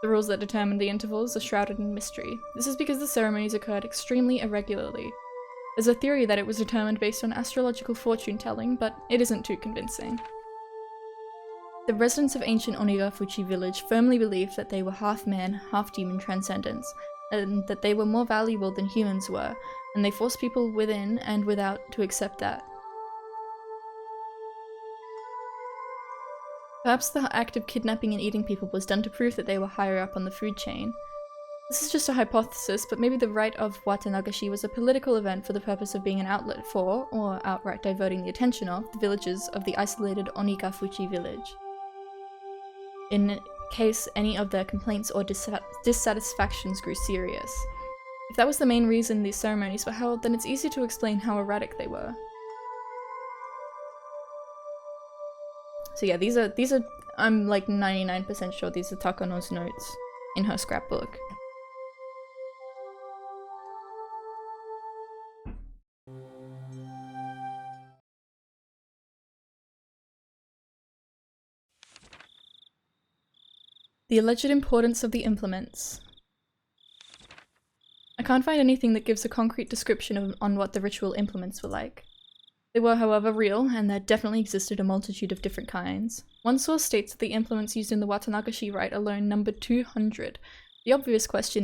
S1: The rules that determined the intervals are shrouded in mystery. This is because the ceremonies occurred extremely irregularly. There's a theory that it was determined based on astrological fortune-telling, but it isn't too convincing. The residents of ancient Onigafuchi village firmly believed that they were half-man, half-demon transcendents, and that they were more valuable than humans were, and they forced people within and without to accept that. Perhaps the act of kidnapping and eating people was done to prove that they were higher up on the food chain. This is just a hypothesis, but maybe the rite of Watanagashi was a political event for the purpose of being an outlet for, or outright diverting the attention of, the villagers of the isolated Onigafuchi village, in case any of their complaints or dissatisfactions grew serious. If that was the main reason these ceremonies were held, then it's easy to explain how erratic they were. So yeah, these are I'm like 99% sure these are Takano's notes in her scrapbook. The alleged importance of the implements. I can't find anything that gives a concrete description on what the ritual implements were like. They were, however, real, and there definitely existed a multitude of different kinds. One source states that the implements used in the Watanagashi rite alone numbered 200. The obvious question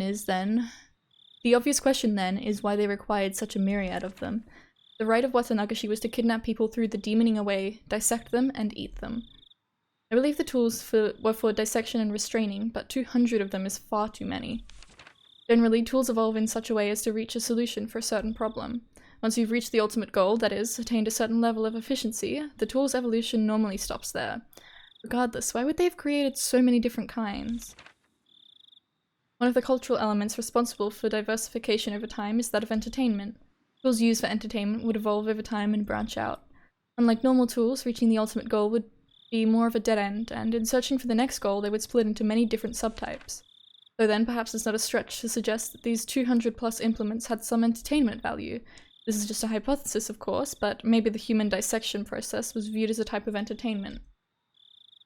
S1: then is why they required such a myriad of them. The rite of Watanagashi was to kidnap people through the demoning away, dissect them, and eat them. I believe the tools were for dissection and restraining, but 200 of them is far too many. Generally, tools evolve in such a way as to reach a solution for a certain problem. Once you've reached the ultimate goal, that is, attained a certain level of efficiency, the tool's evolution normally stops there. Regardless, why would they have created so many different kinds? One of the cultural elements responsible for diversification over time is that of entertainment. Tools used for entertainment would evolve over time and branch out. Unlike normal tools, reaching the ultimate goal would be more of a dead end, and in searching for the next goal they would split into many different subtypes. So then perhaps it's not a stretch to suggest that these 200 plus implements had some entertainment value. This is just a hypothesis, of course, but maybe the human dissection process was viewed as a type of entertainment.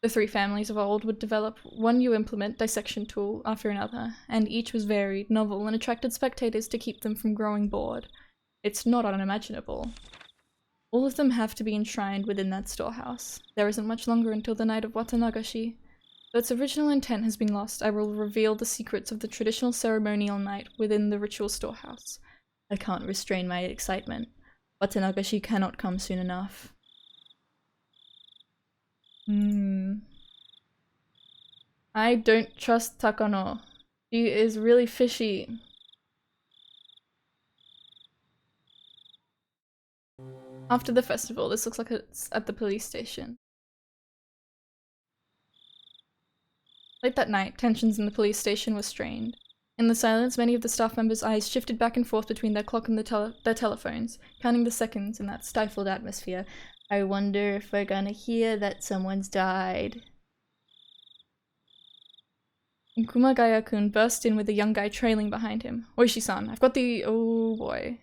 S1: The three families of old would develop one new implement dissection tool after another, and each was varied, novel, and attracted spectators to keep them from growing bored. It's not unimaginable. All of them have to be enshrined within that storehouse. There isn't much longer until the night of Watanagashi. Though its original intent has been lost, I will reveal the secrets of the traditional ceremonial night within the ritual storehouse. I can't restrain my excitement. Watanagashi cannot come soon enough. I don't trust Takano. She is really fishy. After the festival, this looks like it's at the police station. Late that night, tensions in the police station were strained. In the silence, many of the staff members' eyes shifted back and forth between their clock and their telephones, counting the seconds in that stifled atmosphere. I wonder if we're gonna hear that someone's died. And Kumagaya-kun burst in with a young guy trailing behind him. Oishi-san, oh boy.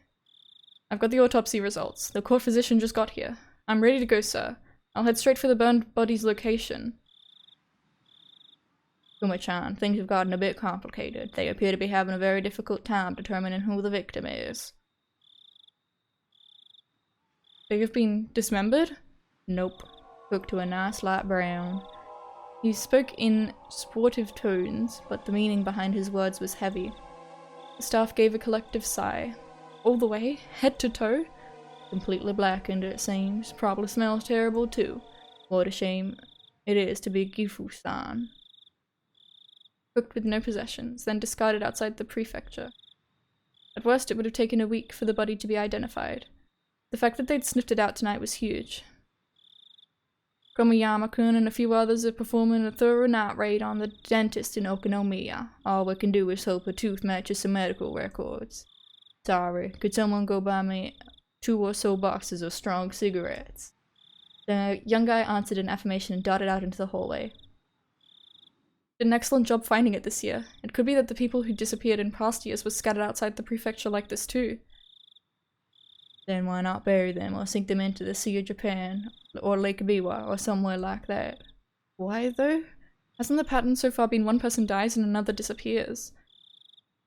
S1: I've got the autopsy results. The court physician just got here. I'm ready to go, sir. I'll head straight for the burned body's location. Kuma-chan, things have gotten a bit complicated. They appear to be having a very difficult time determining who the victim is. They have been dismembered? Nope. Cooked to a nice light brown. He spoke in sportive tones, but the meaning behind his words was heavy. The staff gave a collective sigh. All the way, head to toe? Completely blackened, it seems. Probably smells terrible too. What a shame it is to be Gifu-san. Cooked with no possessions, then discarded outside the prefecture. At worst, it would have taken a week for the body to be identified. The fact that they'd sniffed it out tonight was huge. Komiyama-kun and a few others are performing a thorough night raid on the dentist in Okinomiya. All we can do is hope a tooth matches some medical records. Sorry, could someone go buy me 2 or so boxes of strong cigarettes? The young guy answered in affirmation and darted out into the hallway. Did an excellent job finding it this year. It could be that the people who disappeared in past years were scattered outside the prefecture like this too. Then why not bury them or sink them into the Sea of Japan or Lake Biwa or somewhere like that? Why though? Hasn't the pattern so far been one person dies and another disappears?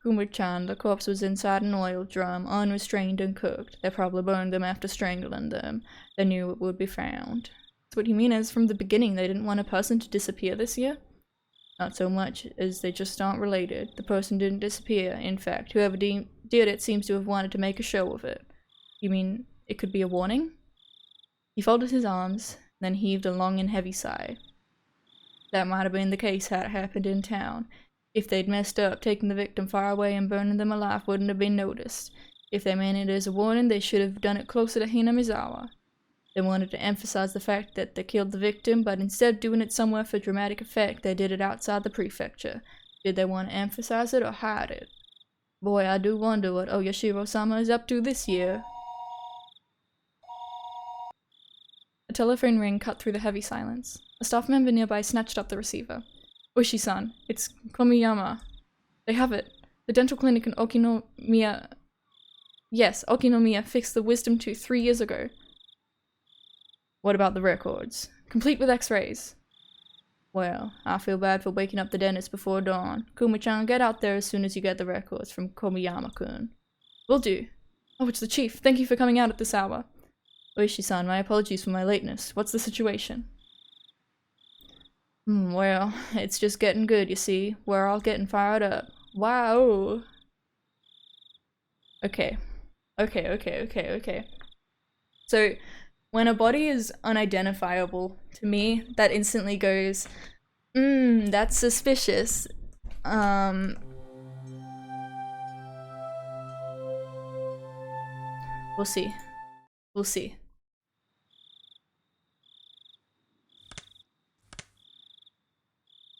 S1: Kuma-chan, the corpse was inside an oil drum, unrestrained and cooked. They probably burned them after strangling them. They knew it would be found. So what you mean is from the beginning they didn't want a person to disappear this year? Not so much as they just aren't related. The person didn't disappear. In fact, whoever did it seems to have wanted to make a show of it. You mean it could be a warning? He folded his arms, then heaved a long and heavy sigh. That might have been the case had it happened in town. If they'd messed up, taking the victim far away and burning them alive wouldn't have been noticed. If they meant it as a warning, they should have done it closer to Hinamizawa. They wanted to emphasize the fact that they killed the victim, but instead of doing it somewhere for dramatic effect, they did it outside the prefecture. Did they want to emphasize it or hide it? Boy, I do wonder what Oyashiro-sama is up to this year. A telephone ring cut through the heavy silence. A staff member nearby snatched up the receiver. Oishi-san, it's Komiyama. They have it. The dental clinic in Okinomiya... Yes, Okinomiya fixed the wisdom tooth 3 years ago. What about the records? Complete with x-rays. Well, I feel bad for waking up the dentist before dawn. Kuma-chan, get out there as soon as you get the records from Komiyama-kun. Will do. Oh, it's the chief. Thank you for coming out at this hour. Oishi-san, my apologies for my lateness. What's the situation? Well, it's just getting good, you see. We're all getting fired up. Wow. Okay. So, when a body is unidentifiable, to me, that instantly goes, that's suspicious. We'll see. We'll see.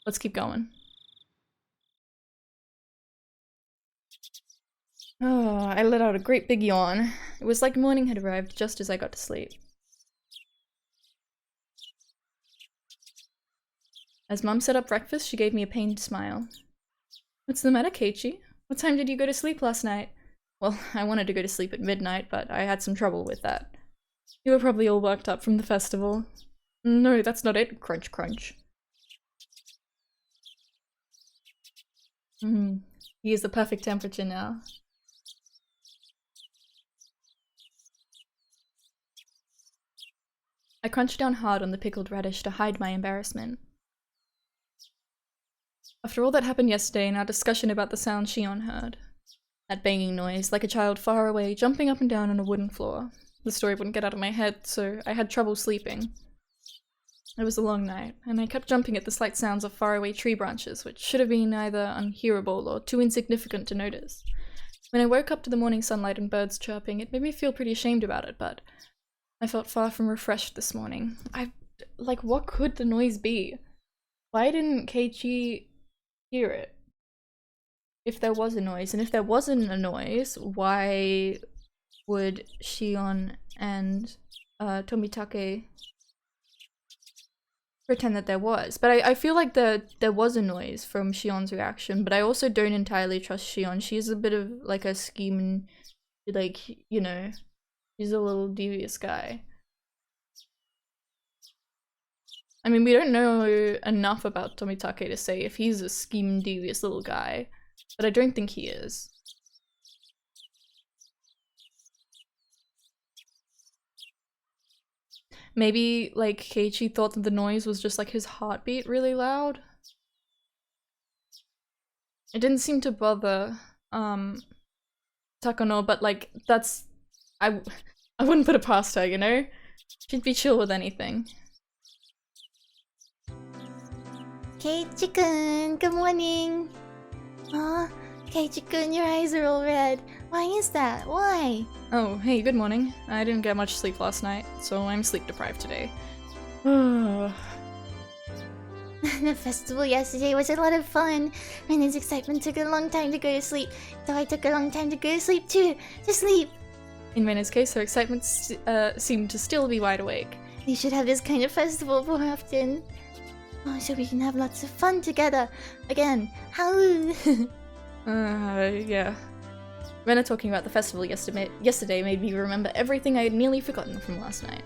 S1: Let's keep going. Oh, I let out a great big yawn. It was like morning had arrived just as I got to sleep. As Mum set up breakfast, she gave me a pained smile. What's the matter, Keiichi? What time did you go to sleep last night? Well, I wanted to go to sleep at midnight, but I had some trouble with that. You were probably all worked up from the festival. No, that's not it. Crunch, crunch. He is the perfect temperature now. I crunched down hard on the pickled radish to hide my embarrassment. After all that happened yesterday and our discussion about the sound Shion heard. That banging noise, like a child far away, jumping up and down on a wooden floor. The story wouldn't get out of my head, so I had trouble sleeping. It was a long night, and I kept jumping at the slight sounds of faraway tree branches, which should have been either unhearable or too insignificant to notice. When I woke up to the morning sunlight and birds chirping, it made me feel pretty ashamed about it, but I felt far from refreshed this morning. Like, what could the noise be? Why didn't Keiichi hear it? If there was a noise, and if there wasn't a noise, why would Shion and Tomitake pretend that there was? But I feel like there was a noise from Shion's reaction, but I also don't entirely trust Shion. She's a bit of like a scheming, like, you know, she's a little devious guy. I mean, we don't know enough about Tomitake to say if he's a scheme devious little guy, but I don't think he is. Maybe, like, Keiichi thought that the noise was just like his heartbeat really loud. It didn't seem to bother Takano, but like that's I wouldn't put it past her, you know? She'd be chill with anything.
S2: Keiichi-kun, good morning. Aw, Keiichi-kun, your eyes are all red. Why is that? Why?
S1: Oh, hey, good morning. I didn't get much sleep last night, so I'm sleep deprived today.
S2: The festival yesterday was a lot of fun. Rena's excitement took a long time to go to sleep, so I took a long time to go to sleep too. To sleep!
S1: In Rena's case, her excitement seemed to still be wide awake.
S2: We should have this kind of festival more often. Oh, so we can have lots of fun together. Again, how?
S1: Yeah. Rena talking about the festival yesterday made me remember everything I had nearly forgotten from last night.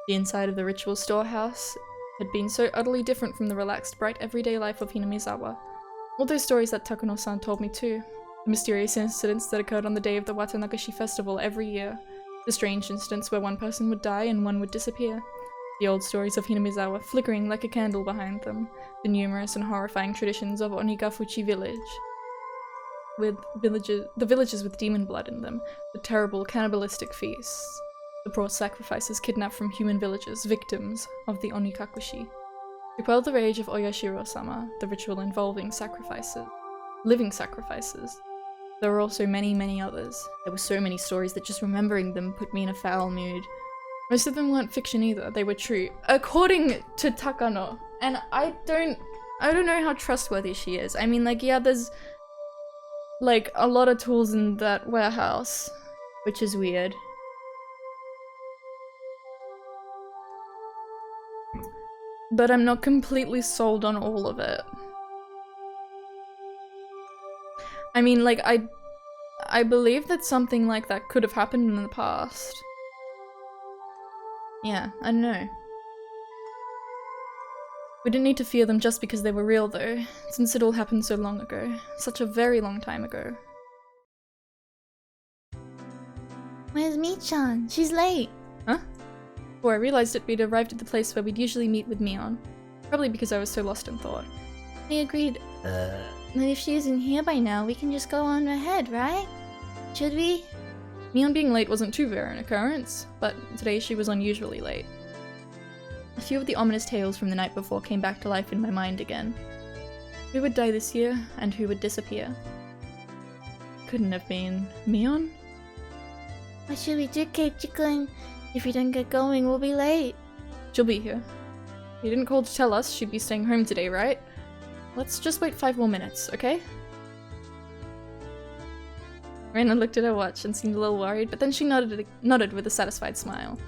S1: The inside of the ritual storehouse had been so utterly different from the relaxed, bright, everyday life of Hinamizawa. All those stories that Takano-san told me too. The mysterious incidents that occurred on the day of the Watanagashi festival every year. The strange incidents where one person would die and one would disappear. The old stories of Hinamizawa flickering like a candle behind them. The numerous and horrifying traditions of Onigafuchi village. The villages with demon blood in them. The terrible cannibalistic feasts. The brought sacrifices kidnapped from human villagers, victims of the Onikakushi. To quell the rage of Oyashiro-sama, the ritual involving sacrifices. Living sacrifices. There were also many, many others. There were so many stories that just remembering them put me in a foul mood. Most of them weren't fiction either, they were true. According to Takano. And I don't know how trustworthy she is. I mean, like, yeah, there's like a lot of tools in that warehouse, which is weird. But I'm not completely sold on all of it. I mean, like, I believe that something like that could have happened in the past. Yeah, I don't know. We didn't need to fear them just because they were real, though, since it all happened so long ago. Such a very long time ago.
S2: Where's Mi-chan? She's late.
S1: Huh? Before I realized it, we'd arrived at the place where we'd usually meet with Mion. Probably because I was so lost in thought.
S2: We agreed that if she isn't here by now, we can just go on ahead, right? Should we?
S1: Mion being late wasn't too rare an occurrence, but today she was unusually late. A few of the ominous tales from the night before came back to life in my mind again. Who would die this year, and who would disappear? Couldn't have been Mion?
S2: What should we do, Keiichi-kun? If we don't get going, we'll be late.
S1: She'll be here. You didn't call to tell us she'd be staying home today, right? Let's just wait 5 more minutes, okay? Reina looked at her watch and seemed a little worried, but then she nodded with a satisfied smile.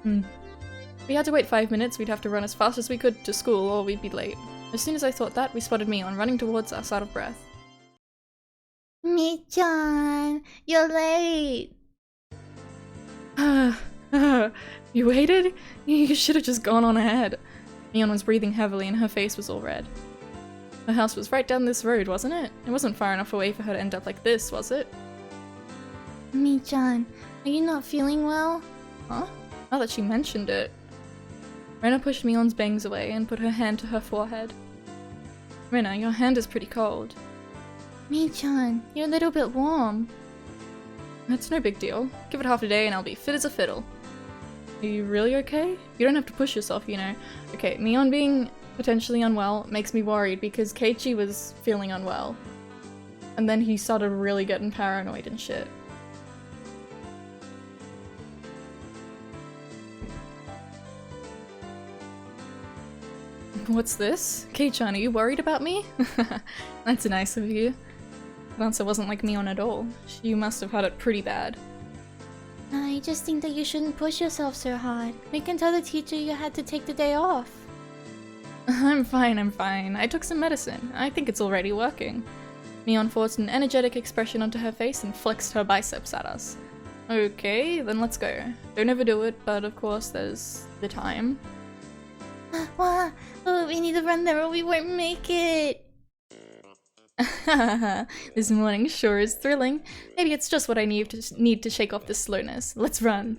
S1: If we had to wait 5 minutes, we'd have to run as fast as we could to school or we'd be late. As soon as I thought that, we spotted Mion running towards us out of breath.
S2: Mi-chan, you're late.
S1: You waited? You should have just gone on ahead. Mion was breathing heavily and her face was all red. Her house was right down this road, wasn't it? It wasn't far enough away for her to end up like this, was it?
S2: Mi-chan, are you not feeling well?
S1: Huh? Now that she mentioned it. Rena pushed Mion's bangs away and put her hand to her forehead. Rena, your hand is pretty cold.
S2: Mi-chan, you're a little bit warm.
S1: That's no big deal. Give it half a day and I'll be fit as a fiddle. Are you really okay? You don't have to push yourself, you know. Okay, Mion being potentially unwell makes me worried because Keiichi was feeling unwell. And then he started really getting paranoid and shit. What's this? Kei-chan, are you worried about me? That's nice of you. Lancer wasn't like Mion at all. You must have had it pretty bad.
S2: I just think that you shouldn't push yourself so hard. We can tell the teacher you had to take the day off.
S1: I'm fine. I took some medicine. I think it's already working. Mion forced an energetic expression onto her face and flexed her biceps at us. Okay, then let's go. Don't overdo it, but of course there's the time.
S2: Wow, oh, we need to run there or we won't make it.
S1: This morning sure is thrilling. Maybe it's just what I need to shake off this slowness. Let's run.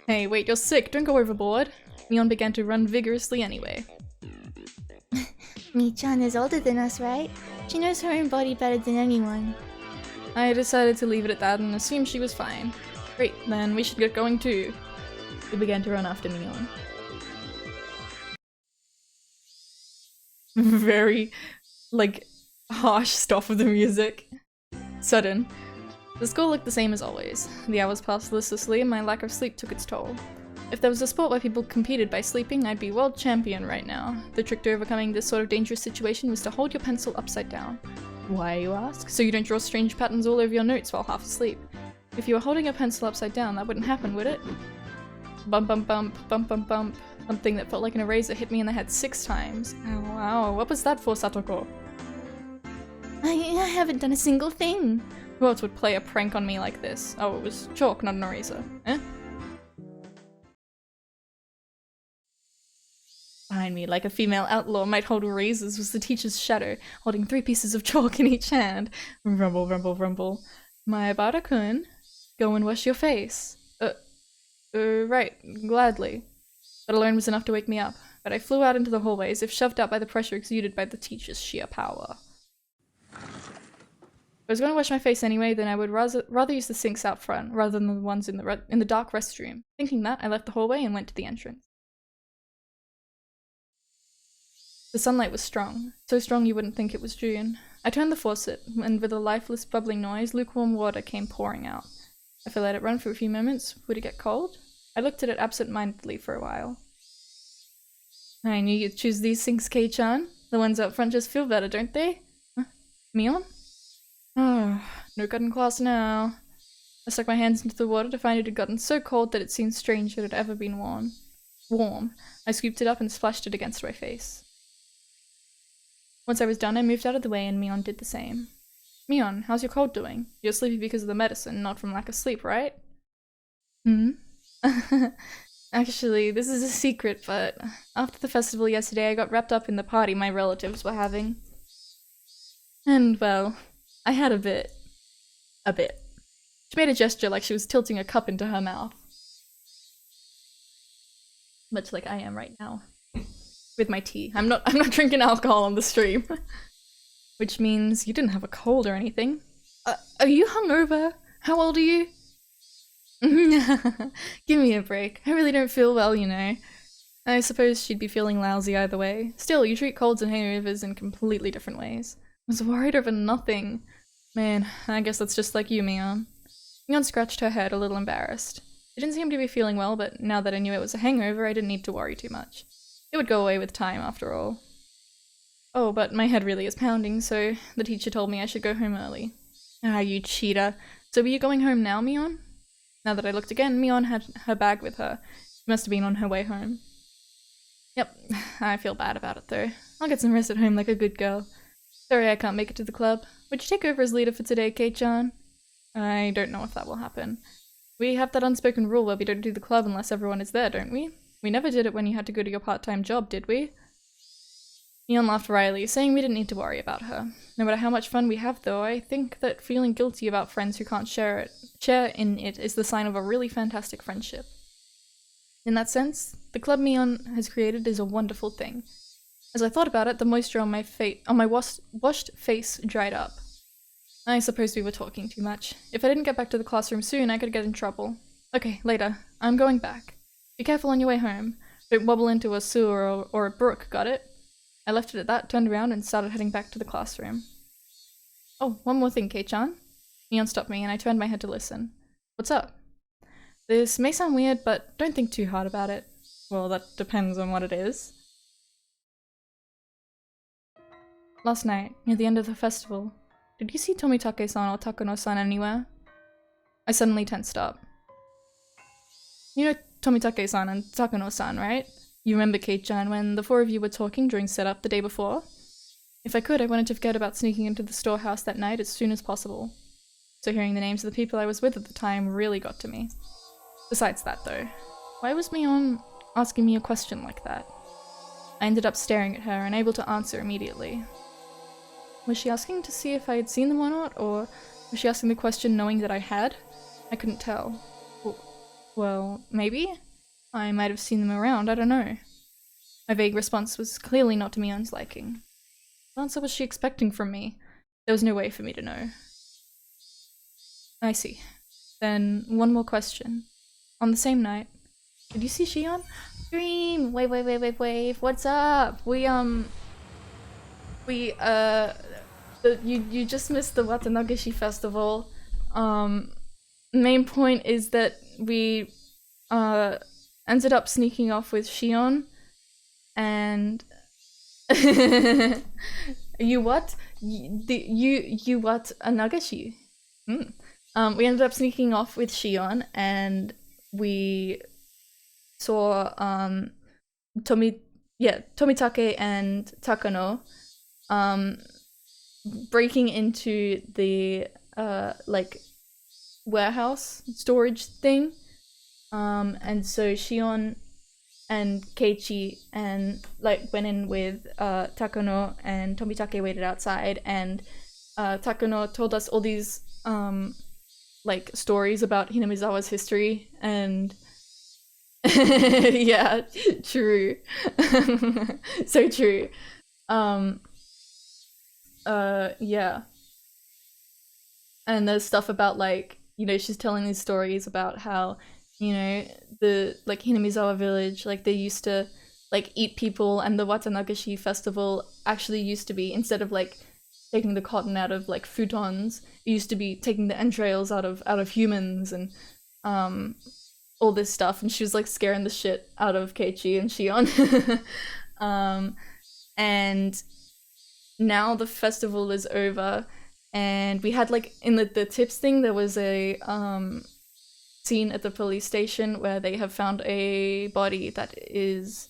S1: Hey, wait, you're sick. Don't go overboard. Mion began to run vigorously anyway.
S2: Mi-chan is older than us, right? She knows her own body better than anyone.
S1: I decided to leave it at that and assume she was fine. Great, then we should get going too. We began to run after Mion. Very, like, harsh stuff with the music. Sudden. The school looked the same as always. The hours passed listlessly and my lack of sleep took its toll. If there was a sport where people competed by sleeping, I'd be world champion right now. The trick to overcoming this sort of dangerous situation was to hold your pencil upside down. Why, you ask? So you don't draw strange patterns all over your notes while half asleep. If you were holding a pencil upside down, that wouldn't happen, would it? Bump bump bump, bump bump bump. Something that felt like an eraser hit me in the head 6 times. Ow, ow, what was that for, Satoko?
S2: I haven't done a single thing.
S1: Who else would play a prank on me like this? Oh, it was chalk, not an eraser. Eh? Behind me, like a female outlaw might hold razors, was the teacher's shadow, holding 3 pieces of chalk in each hand. Rumble, rumble, rumble. Mayabara-kun, go and wash your face. Right, gladly. That alone was enough to wake me up, but I flew out into the hallway as if shoved out by the pressure exuded by the teacher's sheer power. If I was going to wash my face anyway, then I would rather use the sinks out front, rather than the ones in the dark restroom. Thinking that, I left the hallway and went to the entrance. The sunlight was strong, so strong you wouldn't think it was June. I turned the faucet, and with a lifeless bubbling noise, lukewarm water came pouring out. If I let it run for a few moments, would it get cold? I looked at it absent-mindedly for a while. I knew you'd choose these sinks, Kei-chan. The ones out front just feel better, don't they? Huh? Mion? Oh, no cutting class now. I stuck my hands into the water to find it had gotten so cold that it seemed strange that it had ever been warm. I scooped it up and splashed it against my face. Once I was done, I moved out of the way and Mion did the same. Mion, how's your cold doing? You're sleepy because of the medicine, not from lack of sleep, right? Hmm? Actually, this is a secret, but after the festival yesterday I got wrapped up in the party my relatives were having. And, well, I had a bit. She made a gesture like she was tilting a cup into her mouth. Much like I am right now. With my tea. I'm not drinking alcohol on the stream. Which means you didn't have a cold or anything. Are you hungover? How old are you? Give me a break. I really don't feel well, you know. I suppose she'd be feeling lousy either way. Still, you treat colds and hangovers in completely different ways. I was worried over nothing. Man, I guess that's just like you, Mion. Mion scratched her head, a little embarrassed. She didn't seem to be feeling well, but now that I knew it was a hangover, I didn't need to worry too much. It would go away with time, after all. Oh, but my head really is pounding, so the teacher told me I should go home early. Ah, you cheater. So were you going home now, Mion? Now that I looked again, Mion had her bag with her. She must have been on her way home. Yep, I feel bad about it though. I'll get some rest at home like a good girl. Sorry I can't make it to the club. Would you take over as leader for today, Kei-chan? I don't know if that will happen. We have that unspoken rule where we don't do the club unless everyone is there, don't we? We never did it when you had to go to your part-time job, did we? Mion laughed wryly, saying we didn't need to worry about her. No matter how much fun we have, though, I think that feeling guilty about friends who can't share in it is the sign of a really fantastic friendship. In that sense, the club Mion has created is a wonderful thing. As I thought about it, the moisture on my washed face dried up. I suppose we were talking too much. If I didn't get back to the classroom soon, I could get in trouble. Okay, later. I'm going back. Be careful on your way home. Don't wobble into a sewer or a brook, got it? I left it at that, turned around, and started heading back to the classroom. Oh, one more thing, Kei-chan. Mion stopped me, and I turned my head to listen. What's up? This may sound weird, but don't think too hard about it. Well, that depends on what it is. Last night, near the end of the festival, did you see Tomitake-san or Takano-san anywhere? I suddenly tensed up. You know Tomitake-san and Takano-san, right? You remember, Kei-chan, when the 4 of you were talking during setup the day before? If I could, I wanted to forget about sneaking into the storehouse that night as soon as possible. So hearing the names of the people I was with at the time really got to me. Besides that though, why was Mion asking me a question like that? I ended up staring at her, unable to answer immediately. Was she asking to see if I had seen them or not, or was she asking the question knowing that I had? I couldn't tell. Well, maybe? I might have seen them around, I don't know. My vague response was clearly not to Mion's liking. What answer was she expecting from me? There was no way for me to know. I see. Then, one more question. On the same night, did you see Shion? Dream! Wave, what's up? You just missed the Watanagashi festival. Main point is that we, ended up sneaking off with Shion, and you what? You what? A Nagashi? We ended up sneaking off with Shion, and we saw Tomitake and Takano breaking into the like warehouse storage thing, and so Shion and Keiichi and like went in with Takano, and Tomitake waited outside, and Takano told us all these like stories about Hinamizawa's history, and yeah, true. So true. Yeah. And there's stuff about like, you know, she's telling these stories about how, you know, the like Hinamizawa village, like they used to like eat people, and the Watanagashi festival actually used to be, instead of like taking the cotton out of like futons, it used to be taking the entrails out of humans, and all this stuff. And she was like scaring the shit out of Keiichi and Shion. And now the festival is over, and we had like in the tips thing, there was a scene at the police station where they have found a body that is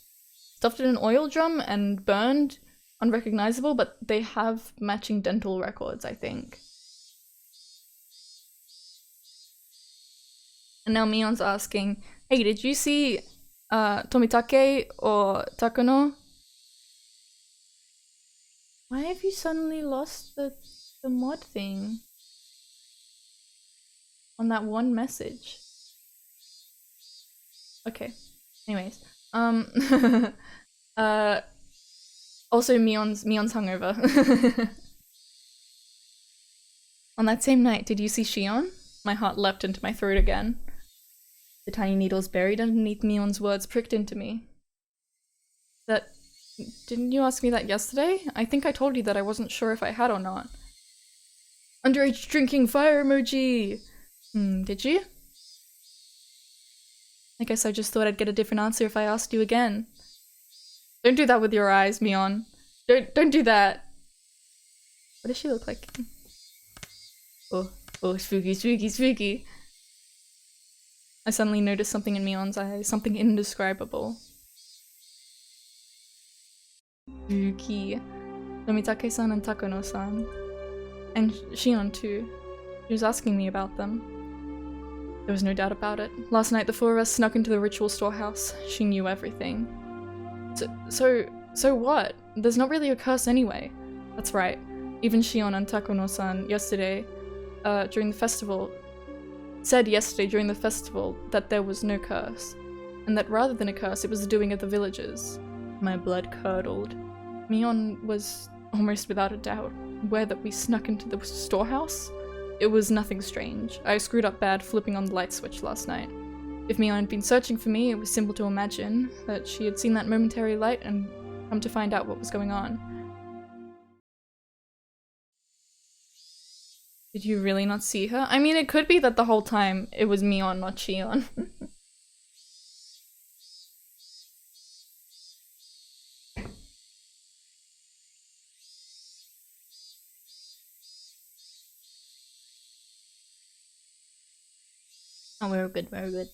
S1: stuffed in an oil drum and burned unrecognizable, but they have matching dental records, I think. And now Mion's asking, hey, did you see Tomitake or Takano? Why have you suddenly lost the mod thing on that one message? Okay. Anyways, also Mion's hungover. On that same night, did you see Shion? My heart leapt into my throat again. The tiny needles buried underneath Mion's words pricked into me. Didn't you ask me that yesterday? I think I told you that I wasn't sure if I had or not. Underage drinking fire emoji! Did you? I guess I just thought I'd get a different answer if I asked you again. Don't do that with your eyes, Mion. Don't do that. What does she look like? Oh, spooky. I suddenly noticed something in Mion's eyes, something indescribable. Spooky. Nomitake-san and Takano-san. And Shion too. She was asking me about them. There was no doubt about it. Last night the four of us snuck into the ritual storehouse. She knew everything. So what? There's not really a curse anyway. That's right. Even Shion and Takano-san yesterday, during the festival, said during the festival that there was no curse, and that rather than a curse, it was the doing of the villagers. My blood curdled. Mion was almost without a doubt aware that we snuck into the storehouse. It was nothing strange. I screwed up bad flipping on the light switch last night. If Mion had been searching for me, it was simple to imagine that she had seen that momentary light and come to find out what was going on. Did you really not see her? I mean, it could be that the whole time it was Mion, not Shion. Oh, very good.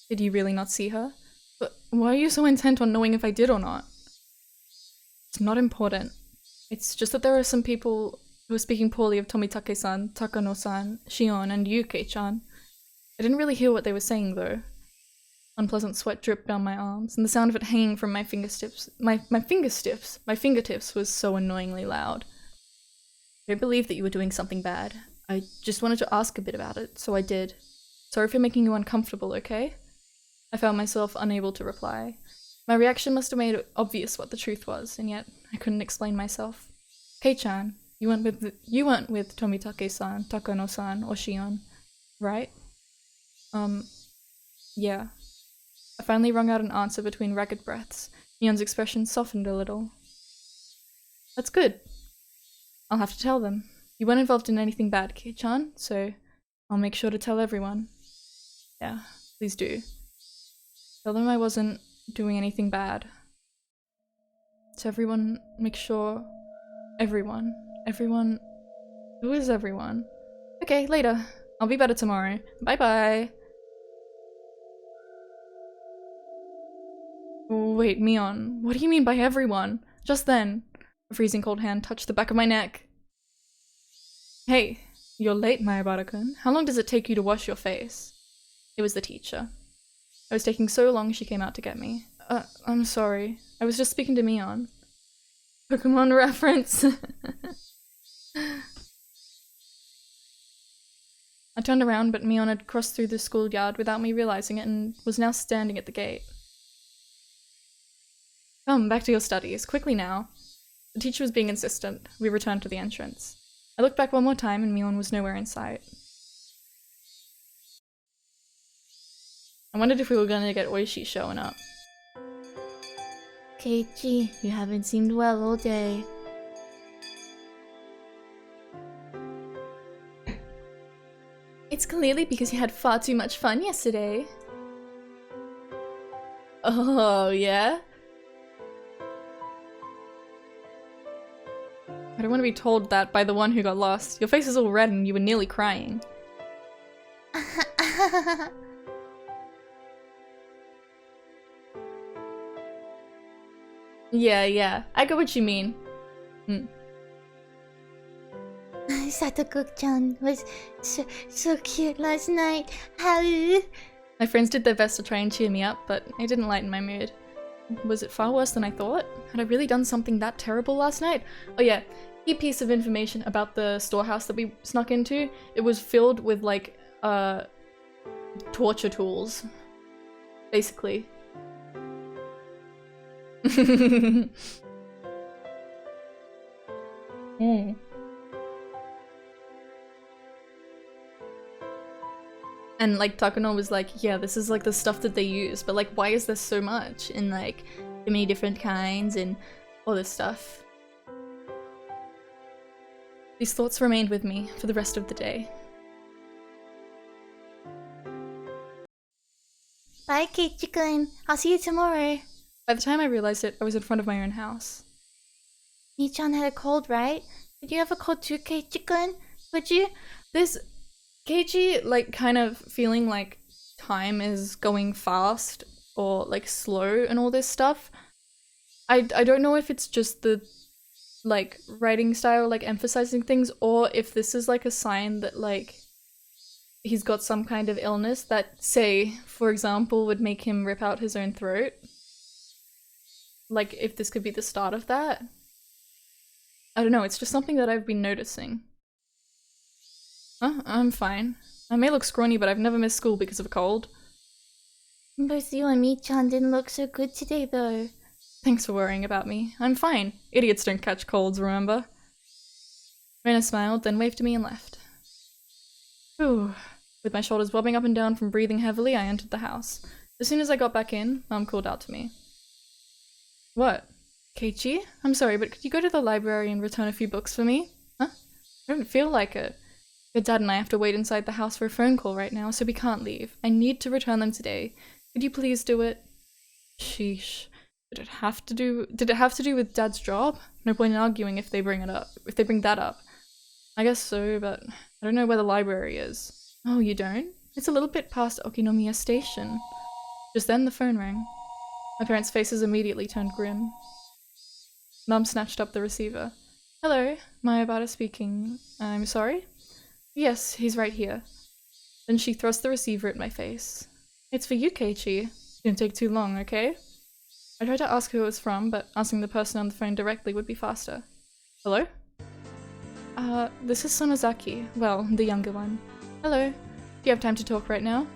S1: Did you really not see her? But why are you so intent on knowing if I did or not? It's not important. It's just that there are some people who was speaking poorly of Tomitake-san, Takano-san, Shion, and you, Kei-chan. I didn't really hear what they were saying, though. Unpleasant sweat dripped down my arms, and the sound of it hanging from my fingertips was so annoyingly loud. I don't believe that you were doing something bad. I just wanted to ask a bit about it, so I did. Sorry for making you uncomfortable, okay? I found myself unable to reply. My reaction must have made it obvious what the truth was, and yet I couldn't explain myself. Kei-chan, you weren't with Tomitake-san, Takano-san, or Shion, right? Yeah. I finally wrung out an answer between ragged breaths. Mion's expression softened a little. That's good. I'll have to tell them. You weren't involved in anything bad, Kei-chan, so I'll make sure to tell everyone. Yeah, please do. Tell them I wasn't doing anything bad. So everyone, make sure... Everyone. Who is everyone? Okay, later. I'll be better tomorrow. Bye-bye. Wait, Mion, what do you mean by everyone? Just then, a freezing cold hand touched the back of my neck. Hey, you're late, Mayabara-kun. How long does it take you to wash your face? It was the teacher. I was taking so long she came out to get me. I'm sorry. I was just speaking to Mion. Pokemon reference. I turned around, but Mion had crossed through the schoolyard without me realizing it and was now standing at the gate. Come, back to your studies. Quickly now. The teacher was being insistent. We returned to the entrance. I looked back one more time and Mion was nowhere in sight. I wondered if we were going to get Oishi showing up.
S2: Keiichi, you haven't seemed well all day.
S1: It's clearly because you had far too much fun yesterday. Oh, yeah? I don't want to be told that by the one who got lost. Your face is all red and you were nearly crying. Yeah, I get what you mean.
S2: Satoko-chan was so cute last night. How?
S1: My friends did their best to try and cheer me up, but it didn't lighten my mood. Was it far worse than I thought? Had I really done something that terrible last night? Oh yeah, key piece of information about the storehouse that we snuck into. It was filled with like, torture tools. Basically. And like Takano was like, yeah, this is like the stuff that they use, but like why is there so much in like so many different kinds and all this stuff? These thoughts remained with me for the rest of the day.
S2: Bye, Keiichi-kun. I'll see you tomorrow.
S1: By the time I realized it, I was in front of my own house.
S2: Mi-chan had a cold, right? Did you have a cold too, Keiichi-kun? Would you?
S1: This Keiichi, like, kind of feeling like time is going fast or like slow and all this stuff. I don't know if it's just the like writing style, like emphasizing things, or if this is like a sign that like he's got some kind of illness that, say, for example, would make him rip out his own throat. Like, if this could be the start of that. I don't know, it's just something that I've been noticing. Huh? I'm fine. I may look scrawny, but I've never missed school because of a cold.
S2: Both you and Mi-chan didn't look so good today, though.
S1: Thanks for worrying about me. I'm fine. Idiots don't catch colds, remember? Rena smiled, then waved to me and left. Whew. With my shoulders bobbing up and down from breathing heavily, I entered the house. As soon as I got back in, Mom called out to me. What? Keiichi? I'm sorry, but could you go to the library and return a few books for me? Huh? I don't feel like it. Your dad and I have to wait inside the house for a phone call right now, so we can't leave. I need to return them today. Could you please do it? Sheesh. Did it have to do with Dad's job? No point in arguing if they bring that up. I guess so, but I don't know where the library is. Oh, you don't? It's a little bit past Okinomiya Station. Just then the phone rang. My parents' faces immediately turned grim. Mum snatched up the receiver. Hello, Mayabata speaking. I'm sorry? Yes, he's right here. Then she thrust the receiver at my face. It's for you, Keiichi. Didn't take too long, okay? I tried to ask who it was from, but asking the person on the phone directly would be faster. Hello? This is Sonozaki. Well, the younger one. Hello. Do you have time to talk right now?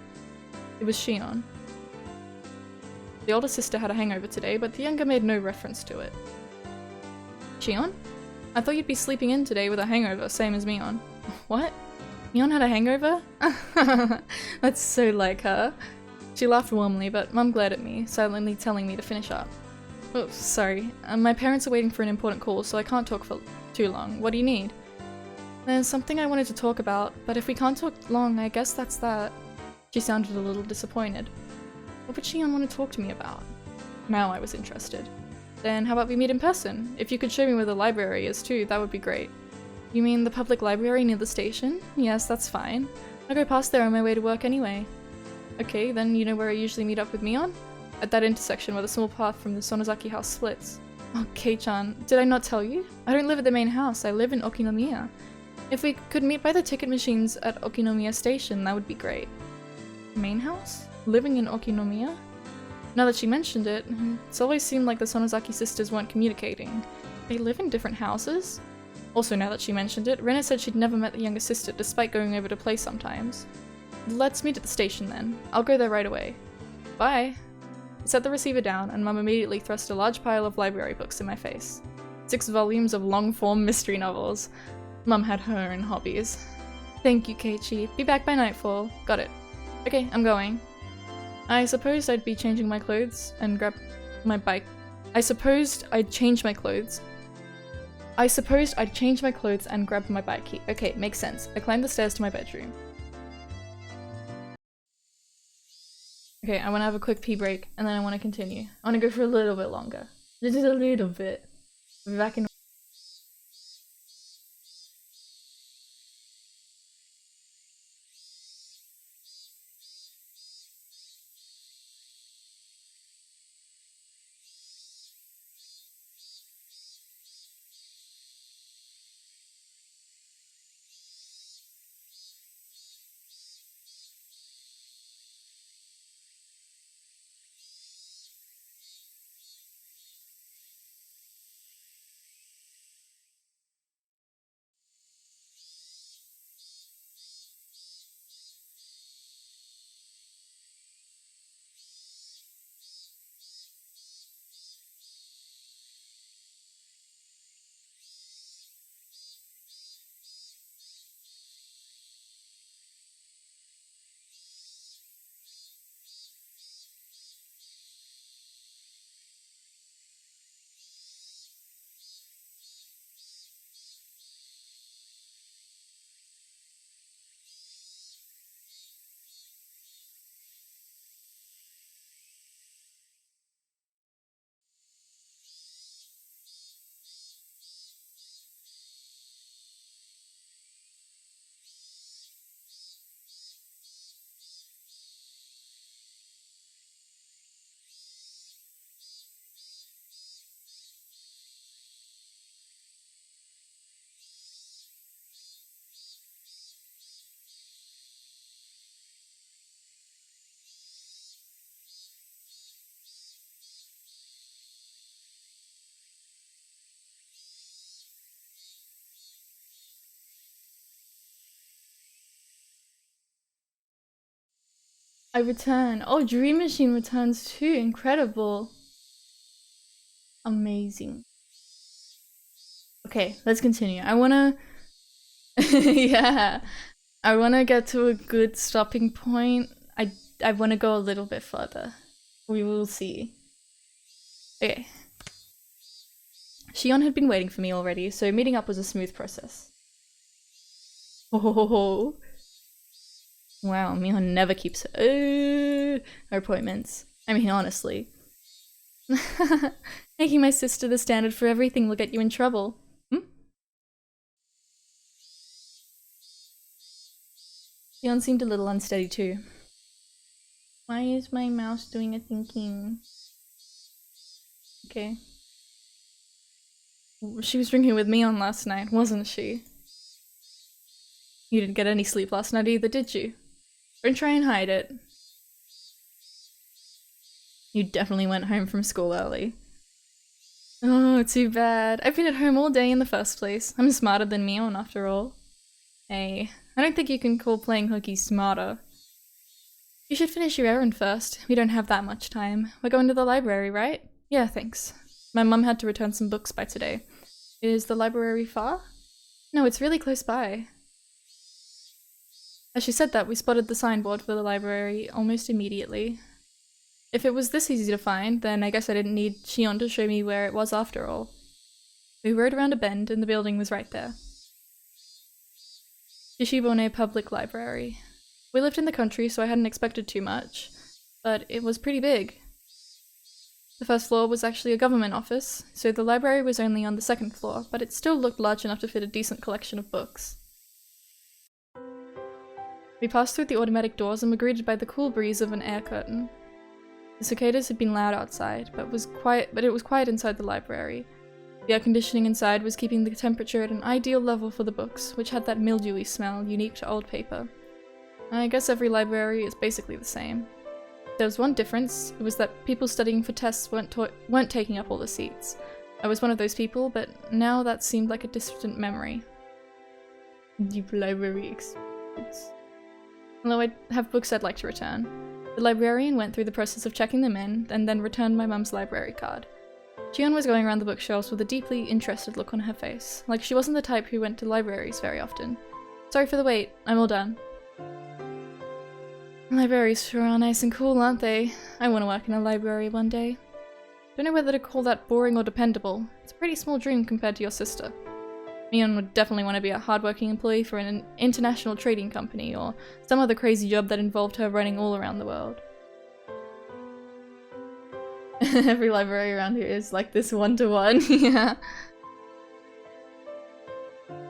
S1: It was Shion. The older sister had a hangover today, but the younger made no reference to it. Shion? I thought you'd be sleeping in today with a hangover, same as Mion. What? Mion had a hangover? That's so like her. She laughed warmly, but Mum glared at me, silently telling me to finish up. Oh, sorry. My parents are waiting for an important call, so I can't talk for too long. What do you need? There's something I wanted to talk about, but if we can't talk long, I guess that's that. She sounded a little disappointed. What would Shion want to talk to me about? Now I was interested. Then how about we meet in person? If you could show me where the library is too, that would be great. You mean the public library near the station? Yes, that's fine. I go past there on my way to work anyway. Okay, then you know where I usually meet up with Mion? At that intersection where the small path from the Sonozaki house splits. Oh, Kei-chan, did I not tell you? I don't live at the main house, I live in Okinomiya. If we could meet by the ticket machines at Okinomiya station, that would be great. Main house? Living in Okinomiya? Now that she mentioned it, it's always seemed like the Sonozaki sisters weren't communicating. They live in different houses? Also, now that she mentioned it, Rena said she'd never met the younger sister despite going over to play sometimes. Let's meet at the station then. I'll go there right away. Bye! I set the receiver down, and Mum immediately thrust a large pile of library books in my face. 6 volumes of long-form mystery novels. Mum had her own hobbies. Thank you, Keiichi. Be back by nightfall. Got it. Okay, I'm going. I supposed I'd be changing my clothes and grab my bike. I supposed I'd change my clothes and grab my bike key. Okay, makes sense. I climbed the stairs to my bedroom. Okay, I want to have a quick pee break, and then I want to continue. I want to go for a little bit longer. Just a little bit. I'll be back in. I return. Oh, Dream Machine returns too. Incredible. Amazing. Okay, let's continue. I wanna... yeah. I wanna get to a good stopping point. I wanna go a little bit further. We will see. Okay. Shion had been waiting for me already, so meeting up was a smooth process. Oh, wow, Mion never keeps her appointments. I mean, honestly. Making my sister the standard for everything will get you in trouble. Shion seemed a little unsteady too. Why is my mouse doing a thinking? Okay. She was drinking with me on last night, wasn't she? You didn't get any sleep last night either, did you? Don't try and hide it. You definitely went home from school early. Oh, too bad. I've been at home all day in the first place. I'm smarter than Mion, after all. Hey, I don't think you can call playing hooky smarter. You should finish your errand first. We don't have that much time. We're going to the library, right? Yeah, thanks. My mum had to return some books by today. Is the library far? No, it's really close by. As she said that, we spotted the signboard for the library almost immediately. If it was this easy to find, then I guess I didn't need Shion to show me where it was after all. We rode around a bend and the building was right there. Shishibone Public Library. We lived in the country, so I hadn't expected too much, but it was pretty big. The first floor was actually a government office, so the library was only on the second floor, but it still looked large enough to fit a decent collection of books. We passed through the automatic doors and were greeted by the cool breeze of an air curtain. The cicadas had been loud outside, but it was quiet inside the library. The air conditioning inside was keeping the temperature at an ideal level for the books, which had that mildewy smell unique to old paper. I guess every library is basically the same. There was one difference. It was that people studying for tests weren't taking up all the seats. I was one of those people, but now that seemed like a distant memory. Deep library experience. Although I have books I'd like to return. The librarian went through the process of checking them in, and then returned my mum's library card. Jion was going around the bookshelves with a deeply interested look on her face, like she wasn't the type who went to libraries very often. Sorry for the wait, I'm all done. Libraries sure are nice and cool, aren't they? I want to work in a library one day. Don't know whether to call that boring or dependable. It's a pretty small dream compared to your sister. Mion would definitely want to be a hardworking employee for an international trading company, or some other crazy job that involved her running all around the world. Every library around here is like this one-to-one, yeah.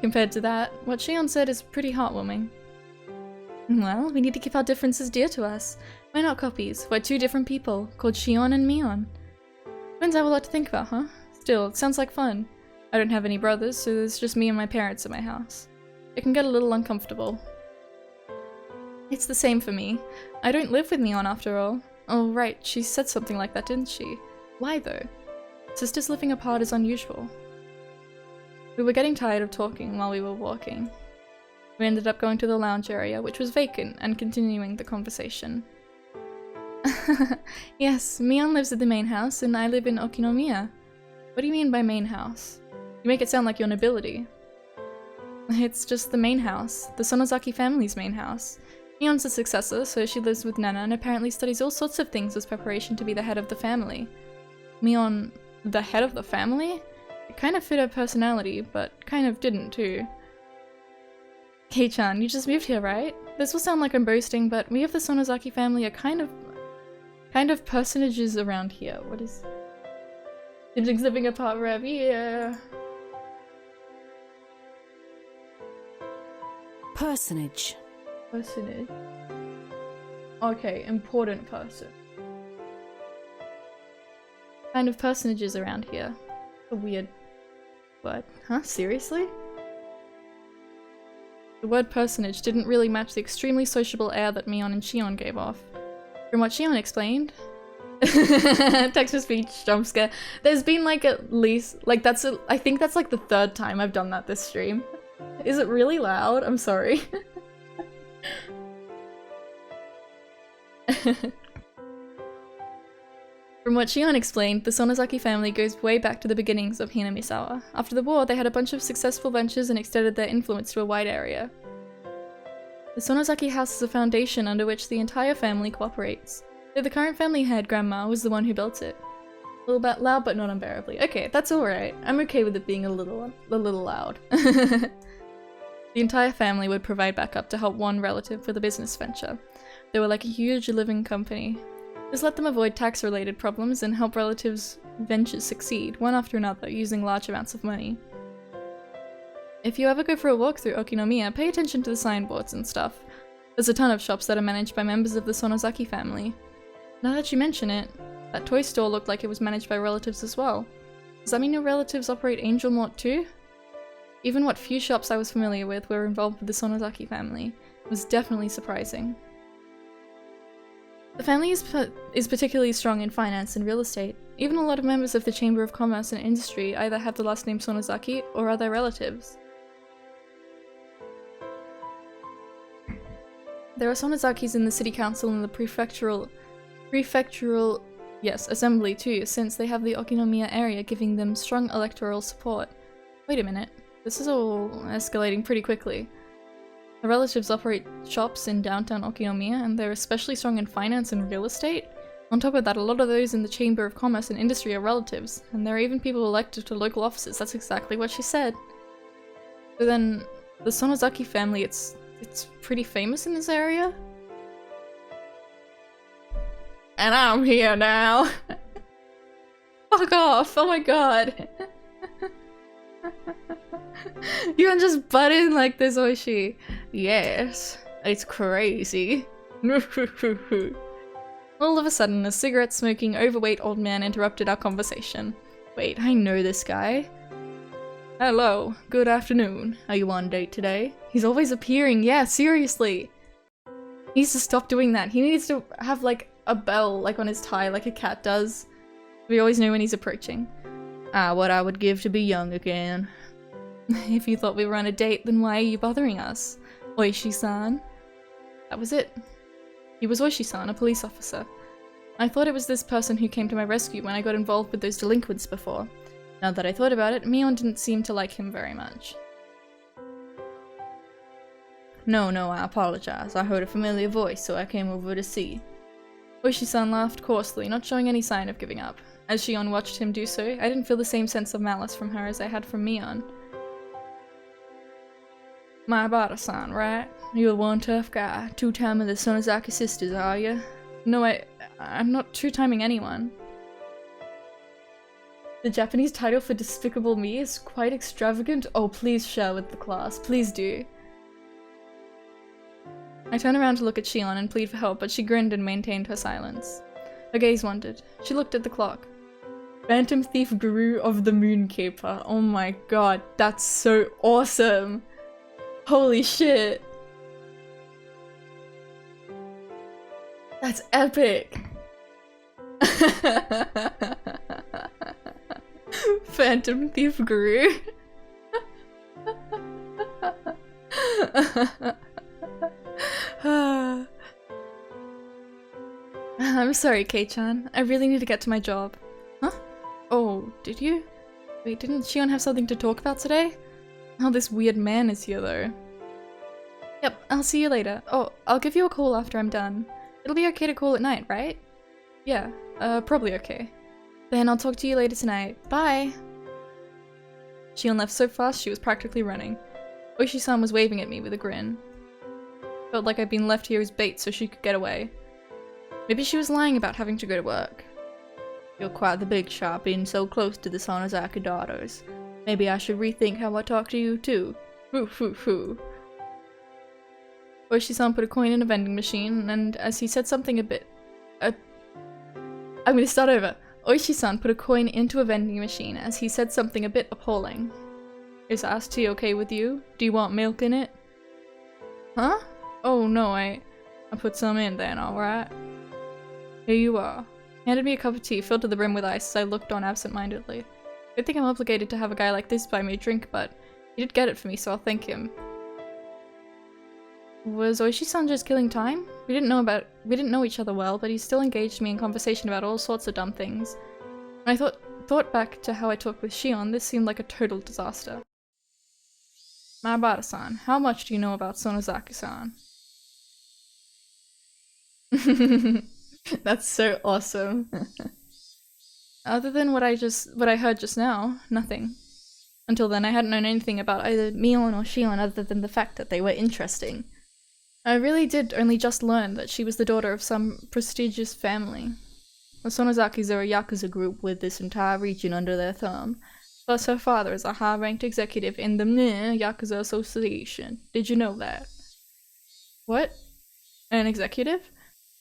S1: Compared to that, what Shion said is pretty heartwarming. Well, we need to keep our differences dear to us. We're not copies, we're two different people, called Shion and Mion. Twins have a lot to think about, huh? Still, it sounds like fun. I don't have any brothers, so there's just me and my parents at my house. It can get a little uncomfortable. It's the same for me. I don't live with Mion after all. Oh right, she said something like that, didn't she? Why though? Sisters living apart is unusual. We were getting tired of talking while we were walking. We ended up going to the lounge area, which was vacant, and continuing the conversation. Yes, Mion lives at the main house, and I live in Okinomiya. What do you mean by main house? You make it sound like your nobility. It's just the main house, the Sonozaki family's main house. Mion's the successor, so she lives with Nana and apparently studies all sorts of things as preparation to be the head of the family. Mion, the head of the family? It kind of fit her personality, but kind of didn't too. Kei-chan, you just moved here, right? This will sound like I'm boasting, but we of the Sonozaki family are kind of personages around here. What is... Siblings living apart forever, yeah.
S3: Personage.
S1: Personage. Okay, important person. Kind of personages around here. A weird... What? Huh? Seriously? The word personage didn't really match the extremely sociable air that Mion and Shion gave off. From what Shion explained... Text-to-speech jump scare. There's been like at least... Like I think that's like the third time I've done that this stream. Is it really loud? I'm sorry. From what Shion explained, the Sonozaki family goes way back to the beginnings of Hinamisawa. After the war, they had a bunch of successful ventures and extended their influence to a wide area. The Sonozaki house is a foundation under which the entire family cooperates. Though the current family head, Grandma, was the one who built it. A little bit loud, but not unbearably. Okay, that's alright. I'm okay with it being a little loud. The entire family would provide backup to help one relative with a business venture. They were like a huge living company. This let them avoid tax-related problems and help relatives' ventures succeed, one after another, using large amounts of money. If you ever go for a walk through Okinomiya, pay attention to the signboards and stuff. There's a ton of shops that are managed by members of the Sonozaki family. Now that you mention it, that toy store looked like it was managed by relatives as well. Does that mean your relatives operate Angel Mart too? Even what few shops I was familiar with were involved with the Sonozaki family. It was definitely surprising. The family is particularly strong in finance and real estate. Even a lot of members of the Chamber of Commerce and Industry either have the last name Sonozaki or are their relatives. There are Sonozakis in the city council and the prefectural assembly too, since they have the Okinomiya area giving them strong electoral support. Wait a minute, this is all escalating pretty quickly. The relatives operate shops in downtown Okinomiya, and they're especially strong in finance and real estate. On top of that, a lot of those in the Chamber of Commerce and Industry are relatives, and there are even people elected to local offices. That's exactly what she said. So then, the Sonozaki family, it's pretty famous in this area? And I'm here now! Fuck off! Oh my god! You can just butt in like this, Oishi. Yes, it's crazy. All of a sudden, a cigarette-smoking, overweight old man interrupted our conversation. Wait, I know this guy. Hello, good afternoon. Are you on date today? He's always appearing, yeah, seriously. He needs to stop doing that. He needs to have, like, a bell, like, on his tie, like a cat does. We always know when he's approaching. Ah, what I would give to be young again. If you thought we were on a date, then why are you bothering us? Oishi-san. That was it. He was Oishi-san, a police officer. I thought it was this person who came to my rescue when I got involved with those delinquents before. Now that I thought about it, Mion didn't seem to like him very much. No, I apologize. I heard a familiar voice, so I came over to see. Oishi-san laughed coarsely, not showing any sign of giving up. As Shion watched him do so, I didn't feel the same sense of malice from her as I had from Mion. My Bada-san, right? You're one tough guy, two-timing the Sonozaki sisters, are you? No, I'm not two-timing anyone. The Japanese title for Despicable Me is quite extravagant. Oh, please share with the class. Please do. I turned around to look at Shion and plead for help, but she grinned and maintained her silence. Her gaze wandered. She looked at the clock. Phantom Thief Guru of the Moonkeeper. Oh my god, that's so awesome! Holy shit! That's epic! Phantom Thief Guru. I'm sorry, Kei-chan. I really need to get to my job. Huh? Oh, did you? Wait, didn't Shion have something to talk about today? Oh, this weird man is here though. Yep, I'll see you later. Oh, I'll give you a call after I'm done. It'll be okay to call at night, right? Yeah, probably okay. Then I'll talk to you later tonight. Bye! Shion left so fast she was practically running. Oishi-san was waving at me with a grin. Felt like I'd been left here as bait so she could get away. Maybe she was lying about having to go to work. You're quite the big shot being so close to the Sonozaki daughters. Maybe I should rethink how I talk to you too. Hoo hoo hoo. Oishi-san put a coin in a vending machine, and as he said something a bit... I'm gonna start over. Oishi-san put a coin into a vending machine as he said something a bit appalling. Is iced tea okay with you? Do you want milk in it? Huh? Oh no, I put some in then, alright. Here you are. He handed me a cup of tea filled to the brim with ice as I looked on absent-mindedly. I think I'm obligated to have a guy like this buy me a drink, but he did get it for me, so I'll thank him. Was Oishi-san just killing time? We didn't know each other well, but he still engaged me in conversation about all sorts of dumb things. When I thought back to how I talked with Shion, this seemed like a total disaster. Mabata-san, how much do you know about Sonozaki-san? That's so awesome. Other than what I heard just now, nothing. Until then, I hadn't known anything about either Mion or Shion other than the fact that they were interesting. I really did only just learn that she was the daughter of some prestigious family. The Sonozakis are a Yakuza group with this entire region under their thumb. Plus, her father is a high-ranked executive in the Yakuza Association. Did you know that? What? An executive?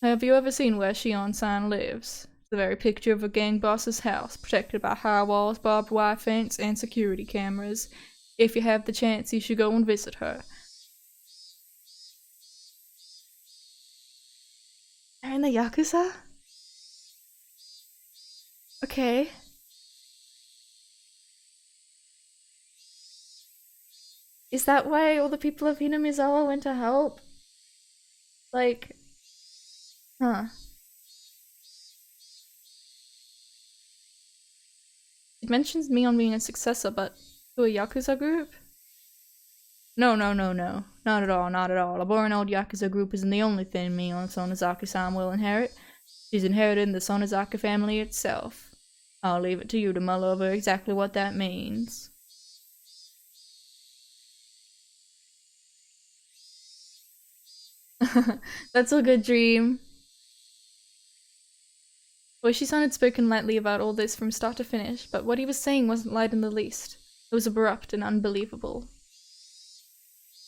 S1: Have you ever seen where Shion-san lives? The very picture of a gang boss's house, protected by high walls, barbed wire fence, and security cameras. If you have the chance, you should go and visit her. They're in the Yakuza? Okay. Is that why all the people of Hinamizawa went to help? Like, huh. It mentions Mion being a successor, but to a Yakuza group? No. Not at all, not at all. A boring old Yakuza group isn't the only thing Mion Sonozaki-san will inherit. She's inherited the Sonozaki family itself. I'll leave it to you to mull over exactly what that means. That's a good dream. Oishi-san had spoken lightly about all this from start to finish, but what he was saying wasn't light in the least. It was abrupt and unbelievable.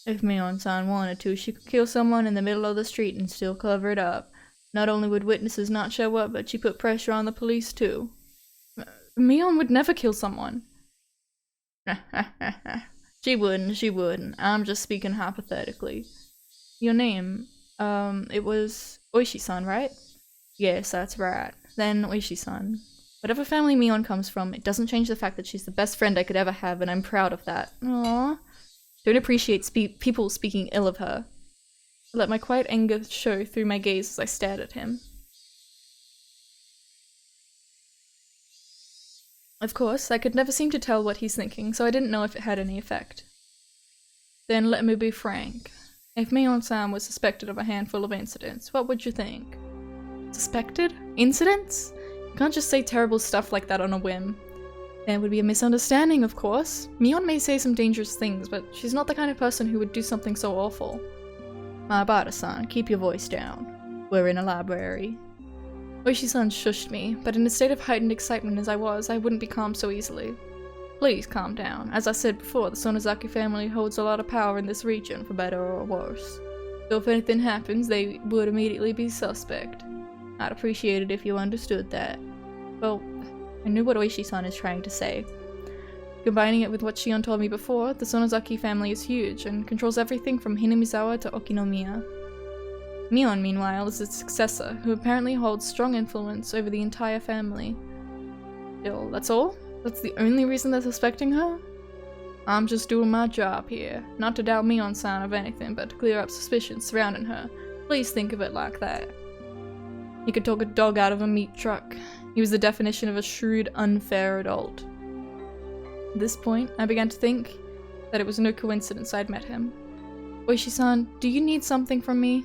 S1: If Mion-san wanted to, she could kill someone in the middle of the street and still cover it up. Not only would witnesses not show up, but she put pressure on the police too. Mion would never kill someone. She wouldn't. I'm just speaking hypothetically. Your name, it was Oishi-san, right? Yes, that's right. Then Oishi-san. Whatever family Mion comes from, it doesn't change the fact that she's the best friend I could ever have, and I'm proud of that. Aww. Don't appreciate people speaking ill of her. I let my quiet anger show through my gaze as I stared at him. Of course, I could never seem to tell what he's thinking, so I didn't know if it had any effect. Then let me be frank. If Mion-san was suspected of a handful of incidents, what would you think? Suspected? Incidents? You can't just say terrible stuff like that on a whim. There would be a misunderstanding, of course. Mion may say some dangerous things, but she's not the kind of person who would do something so awful. Mahabara-san, keep your voice down. We're in a library. Oishi-san shushed me, but in a state of heightened excitement as I was, I wouldn't be calmed so easily. Please calm down. As I said before, the Sonozaki family holds a lot of power in this region, for better or worse. So if anything happens, they would immediately be suspect. I'd appreciate it if you understood that. Well, I knew what Oishi-san is trying to say. Combining it with what Shion told me before, the Sonozaki family is huge and controls everything from Hinamizawa to Okinomiya. Mion, meanwhile, is its successor, who apparently holds strong influence over the entire family. Still, that's all? That's the only reason they're suspecting her? I'm just doing my job here, not to doubt Mion-san of anything, but to clear up suspicions surrounding her. Please think of it like that. He could talk a dog out of a meat truck. He was the definition of a shrewd, unfair adult. At this point, I began to think that it was no coincidence I'd met him. Oishi-san, do you need something from me?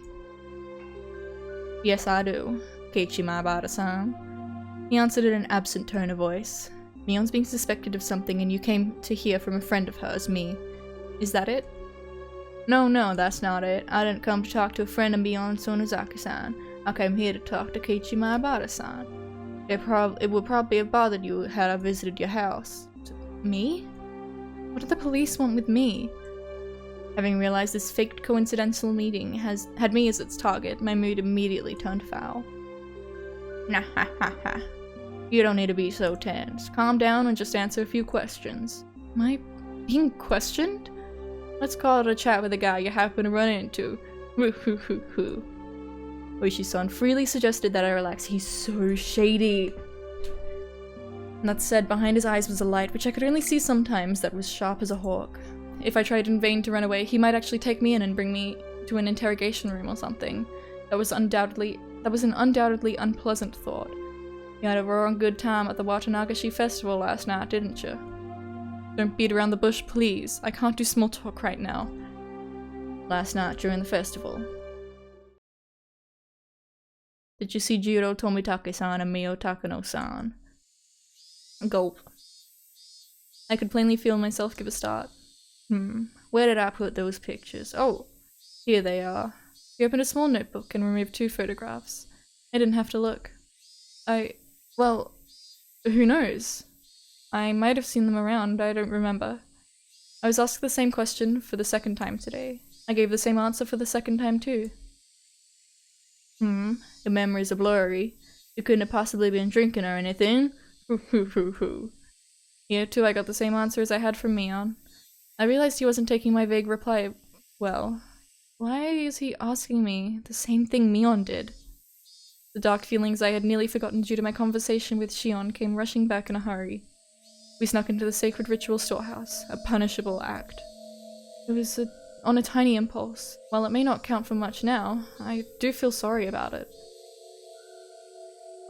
S1: Yes, I do. Keiichi Mahabara-san. He answered in an absent tone of voice. Mion's being suspected of something and you came to hear from a friend of hers, me. Is that it? No, that's not it. I didn't come to talk to a friend of Mion Sonozaki-san. I came here to talk to Keiichi Mahabara-san. It would probably have bothered you had I visited your house. Me? What do the police want with me? Having realized this faked coincidental meeting had me as its target, my mood immediately turned foul. Nah, ha. You don't need to be so tense. Calm down and just answer a few questions. Am I being questioned? Let's call it a chat with a guy you happen to run into. Woo-hoo-hoo-hoo. Oishi-san freely suggested that I relax. He's so shady. And that said, behind his eyes was a light, which I could only see sometimes, that was sharp as a hawk. If I tried in vain to run away, he might actually take me in and bring me to an interrogation room or something. That was an undoubtedly unpleasant thought. You had a roaring good time at the Watanagashi festival last night, didn't you? Don't beat around the bush, please. I can't do small talk right now. Last night during the festival. Did you see Jiro Tomitake-san and Mio Takano-san? Gulp. I could plainly feel myself give a start. Where did I put those pictures? Oh, here they are. He opened a small notebook and removed 2 photographs. I didn't have to look. Well, who knows? I might have seen them around, I don't remember. I was asked the same question for the second time today. I gave the same answer for the second time too. Your memories are blurry. You couldn't have possibly been drinking or anything. Here too I got the same answer as I had from Mion. I realized he wasn't taking my vague reply well. Why is he asking me the same thing Mion did? The dark feelings I had nearly forgotten due to my conversation with Shion came rushing back in a hurry. We snuck into the sacred ritual storehouse, a punishable act. It was on a tiny impulse. While it may not count for much now, I do feel sorry about it.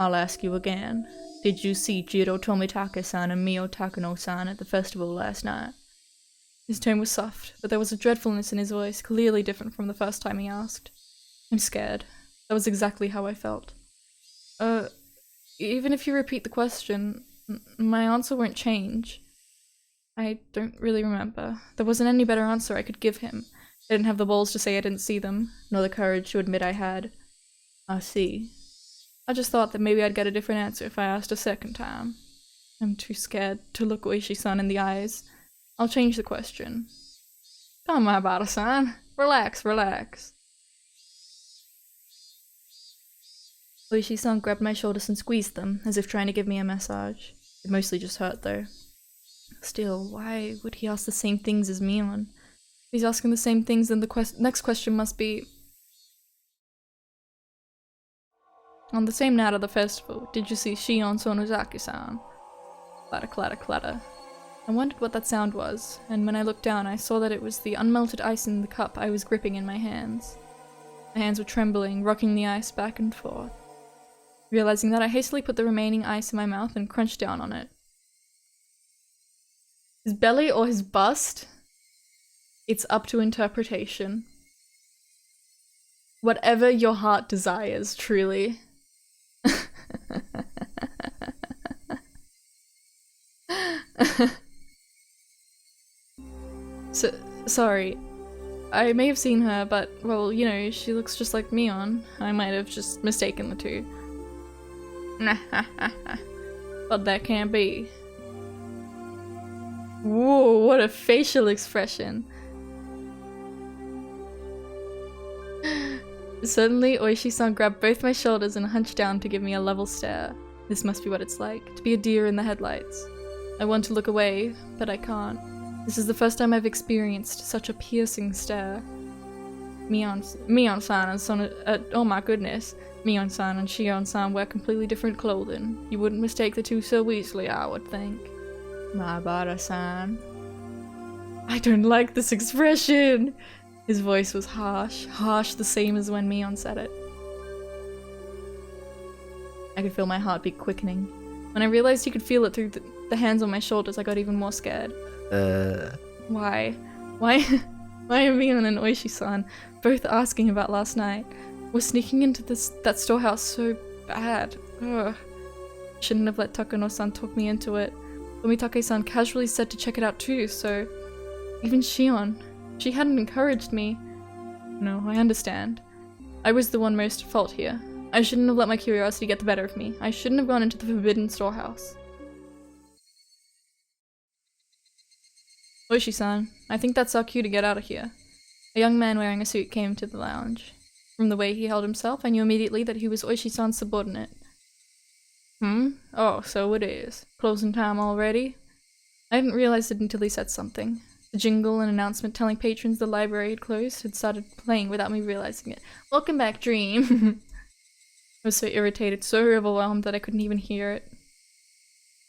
S1: I'll ask you again. Did you see Jiro Tomitake-san and Mio Takano-san at the festival last night? His tone was soft, but there was a dreadfulness in his voice, clearly different from the first time he asked. I'm scared. That was exactly how I felt. Even if you repeat the question, my answer won't change. I don't really remember. There wasn't any better answer I could give him. I didn't have the balls to say I didn't see them, nor the courage to admit I had. I see. I just thought that maybe I'd get a different answer if I asked a second time. I'm too scared to look Oishi-san in the eyes. I'll change the question. Come on, Mahabara-san. Relax, relax. Oishi-san grabbed my shoulders and squeezed them, as if trying to give me a massage. It mostly just hurt, though. Still, why would he ask the same things as Mion? If he's asking the same things, then the next question must be... On the same night of the festival, did you see Shion Sonozaki-san? Clatter, clatter, clatter. I wondered what that sound was, and when I looked down I saw that it was the unmelted ice in the cup I was gripping in my hands. My hands were trembling, rocking the ice back and forth. Realizing that, I hastily put the remaining ice in my mouth and crunched down on it. His belly or his bust? It's up to interpretation. Whatever your heart desires, truly. Sorry. I may have seen her, but, well, you know, she looks just like Mion. I might have just mistaken the two. But that can't be. Whoa, what a facial expression. Suddenly, Oishi-san grabbed both my shoulders and hunched down to give me a level stare. This must be what it's like, to be a deer in the headlights. I want to look away, but I can't. This is the first time I've experienced such a piercing stare. Mion-san and oh my goodness. Mion-san and Shion-san wear completely different clothing. You wouldn't mistake the two so easily, I would think. Mahabara-san. I don't like this expression! His voice was harsh the same as when Mion said it. I could feel my heartbeat quickening. When I realized he could feel it through the hands on my shoulders, I got even more scared. Why? Why are Mion and Oishi-san both asking about last night? We're sneaking into that storehouse so bad. Ugh. Shouldn't have let Takano-san talk me into it. Tomitake-san casually said to check it out too, so... Even Shion. She hadn't encouraged me. No, I understand. I was the one most at fault here. I shouldn't have let my curiosity get the better of me. I shouldn't have gone into the forbidden storehouse. Oishi-san, I think that's our cue to get out of here. A young man wearing a suit came to the lounge. From the way he held himself, I knew immediately that he was Oishi-san's subordinate. Oh, so it is. Closing time already? I hadn't realized it until he said something. The jingle and announcement telling patrons the library had closed had started playing without me realizing it. Welcome back, Dream! I was so irritated, so overwhelmed that I couldn't even hear it.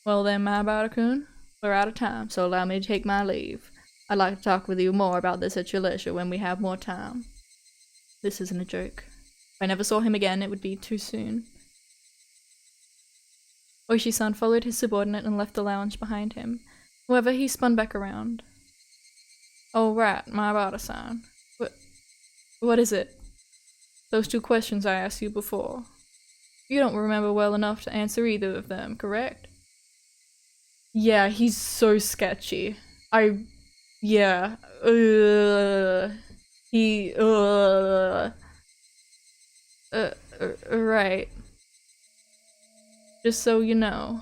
S1: Well then, Mahabara-kun, we're out of time, so allow me to take my leave. I'd like to talk with you more about this at your leisure when we have more time. This isn't a joke. If I never saw him again, it would be too soon. Oishi-san followed his subordinate and left the lounge behind him. However, he spun back around. Oh right, Mahabara-san. What is it? Those two questions I asked you before. You don't remember well enough to answer either of them, correct? Yeah, he's so sketchy. Yeah. Right. Just so you know,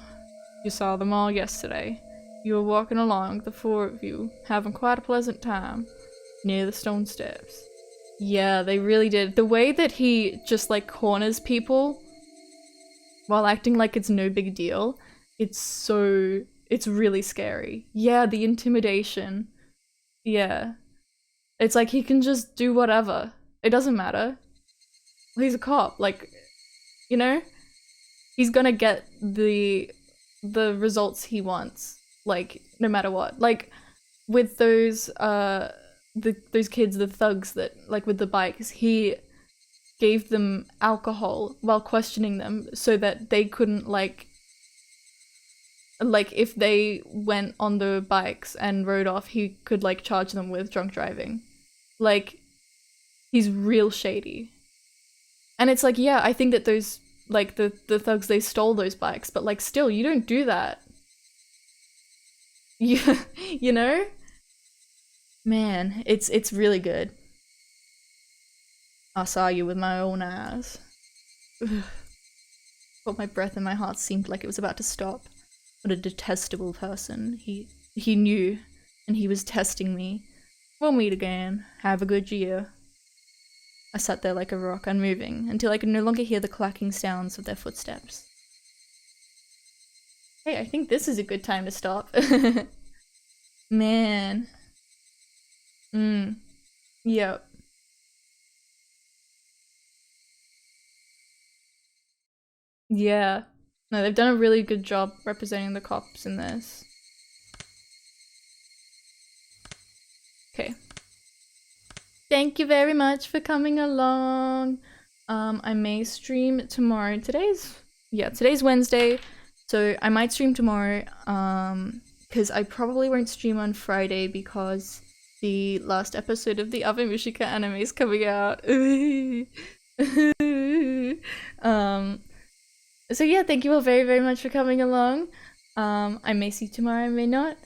S1: you saw them all yesterday. You were walking along, the four of you, having quite a pleasant time, near the stone steps. Yeah, they really did. The way that he just, like, corners people while acting like it's no big deal. It's really scary. Yeah, the intimidation. Yeah. It's like he can just do whatever. It doesn't matter. He's a cop. Like, you know? He's gonna get the results he wants. Like, no matter what. Like, with those those kids, the thugs that, like, with the bikes, he gave them alcohol while questioning them so that they couldn't, like, if they went on the bikes and rode off, he could, like, charge them with drunk driving. Like, he's real shady. And it's like, yeah, I think that those, like, the thugs, they stole those bikes, but, like, still, you don't do that. You know? Man, it's really good. I saw you with my own eyes. But my breath and my heart seemed like it was about to stop. What a detestable person. He knew, and he was testing me. We'll meet again. Have a good year. I sat there like a rock, unmoving, until I could no longer hear the clacking sounds of their footsteps. Hey, I think this is a good time to stop. Man. Yep. Yeah. No, they've done a really good job representing the cops in this. Okay. Thank you very much for coming along. I may stream tomorrow. Today's Wednesday, so I might stream tomorrow. Because I probably won't stream on Friday because the last episode of the Ave Mushika anime is coming out. So yeah, thank you all very, very much for coming along. I may see you tomorrow, I may not.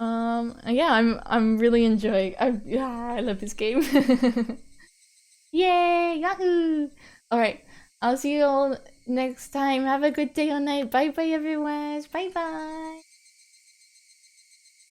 S1: Yeah, I'm really enjoying. I love this game. Yay! Yahoo! All right, I'll see you all next time. Have a good day or night. Bye bye, everyone. Bye bye.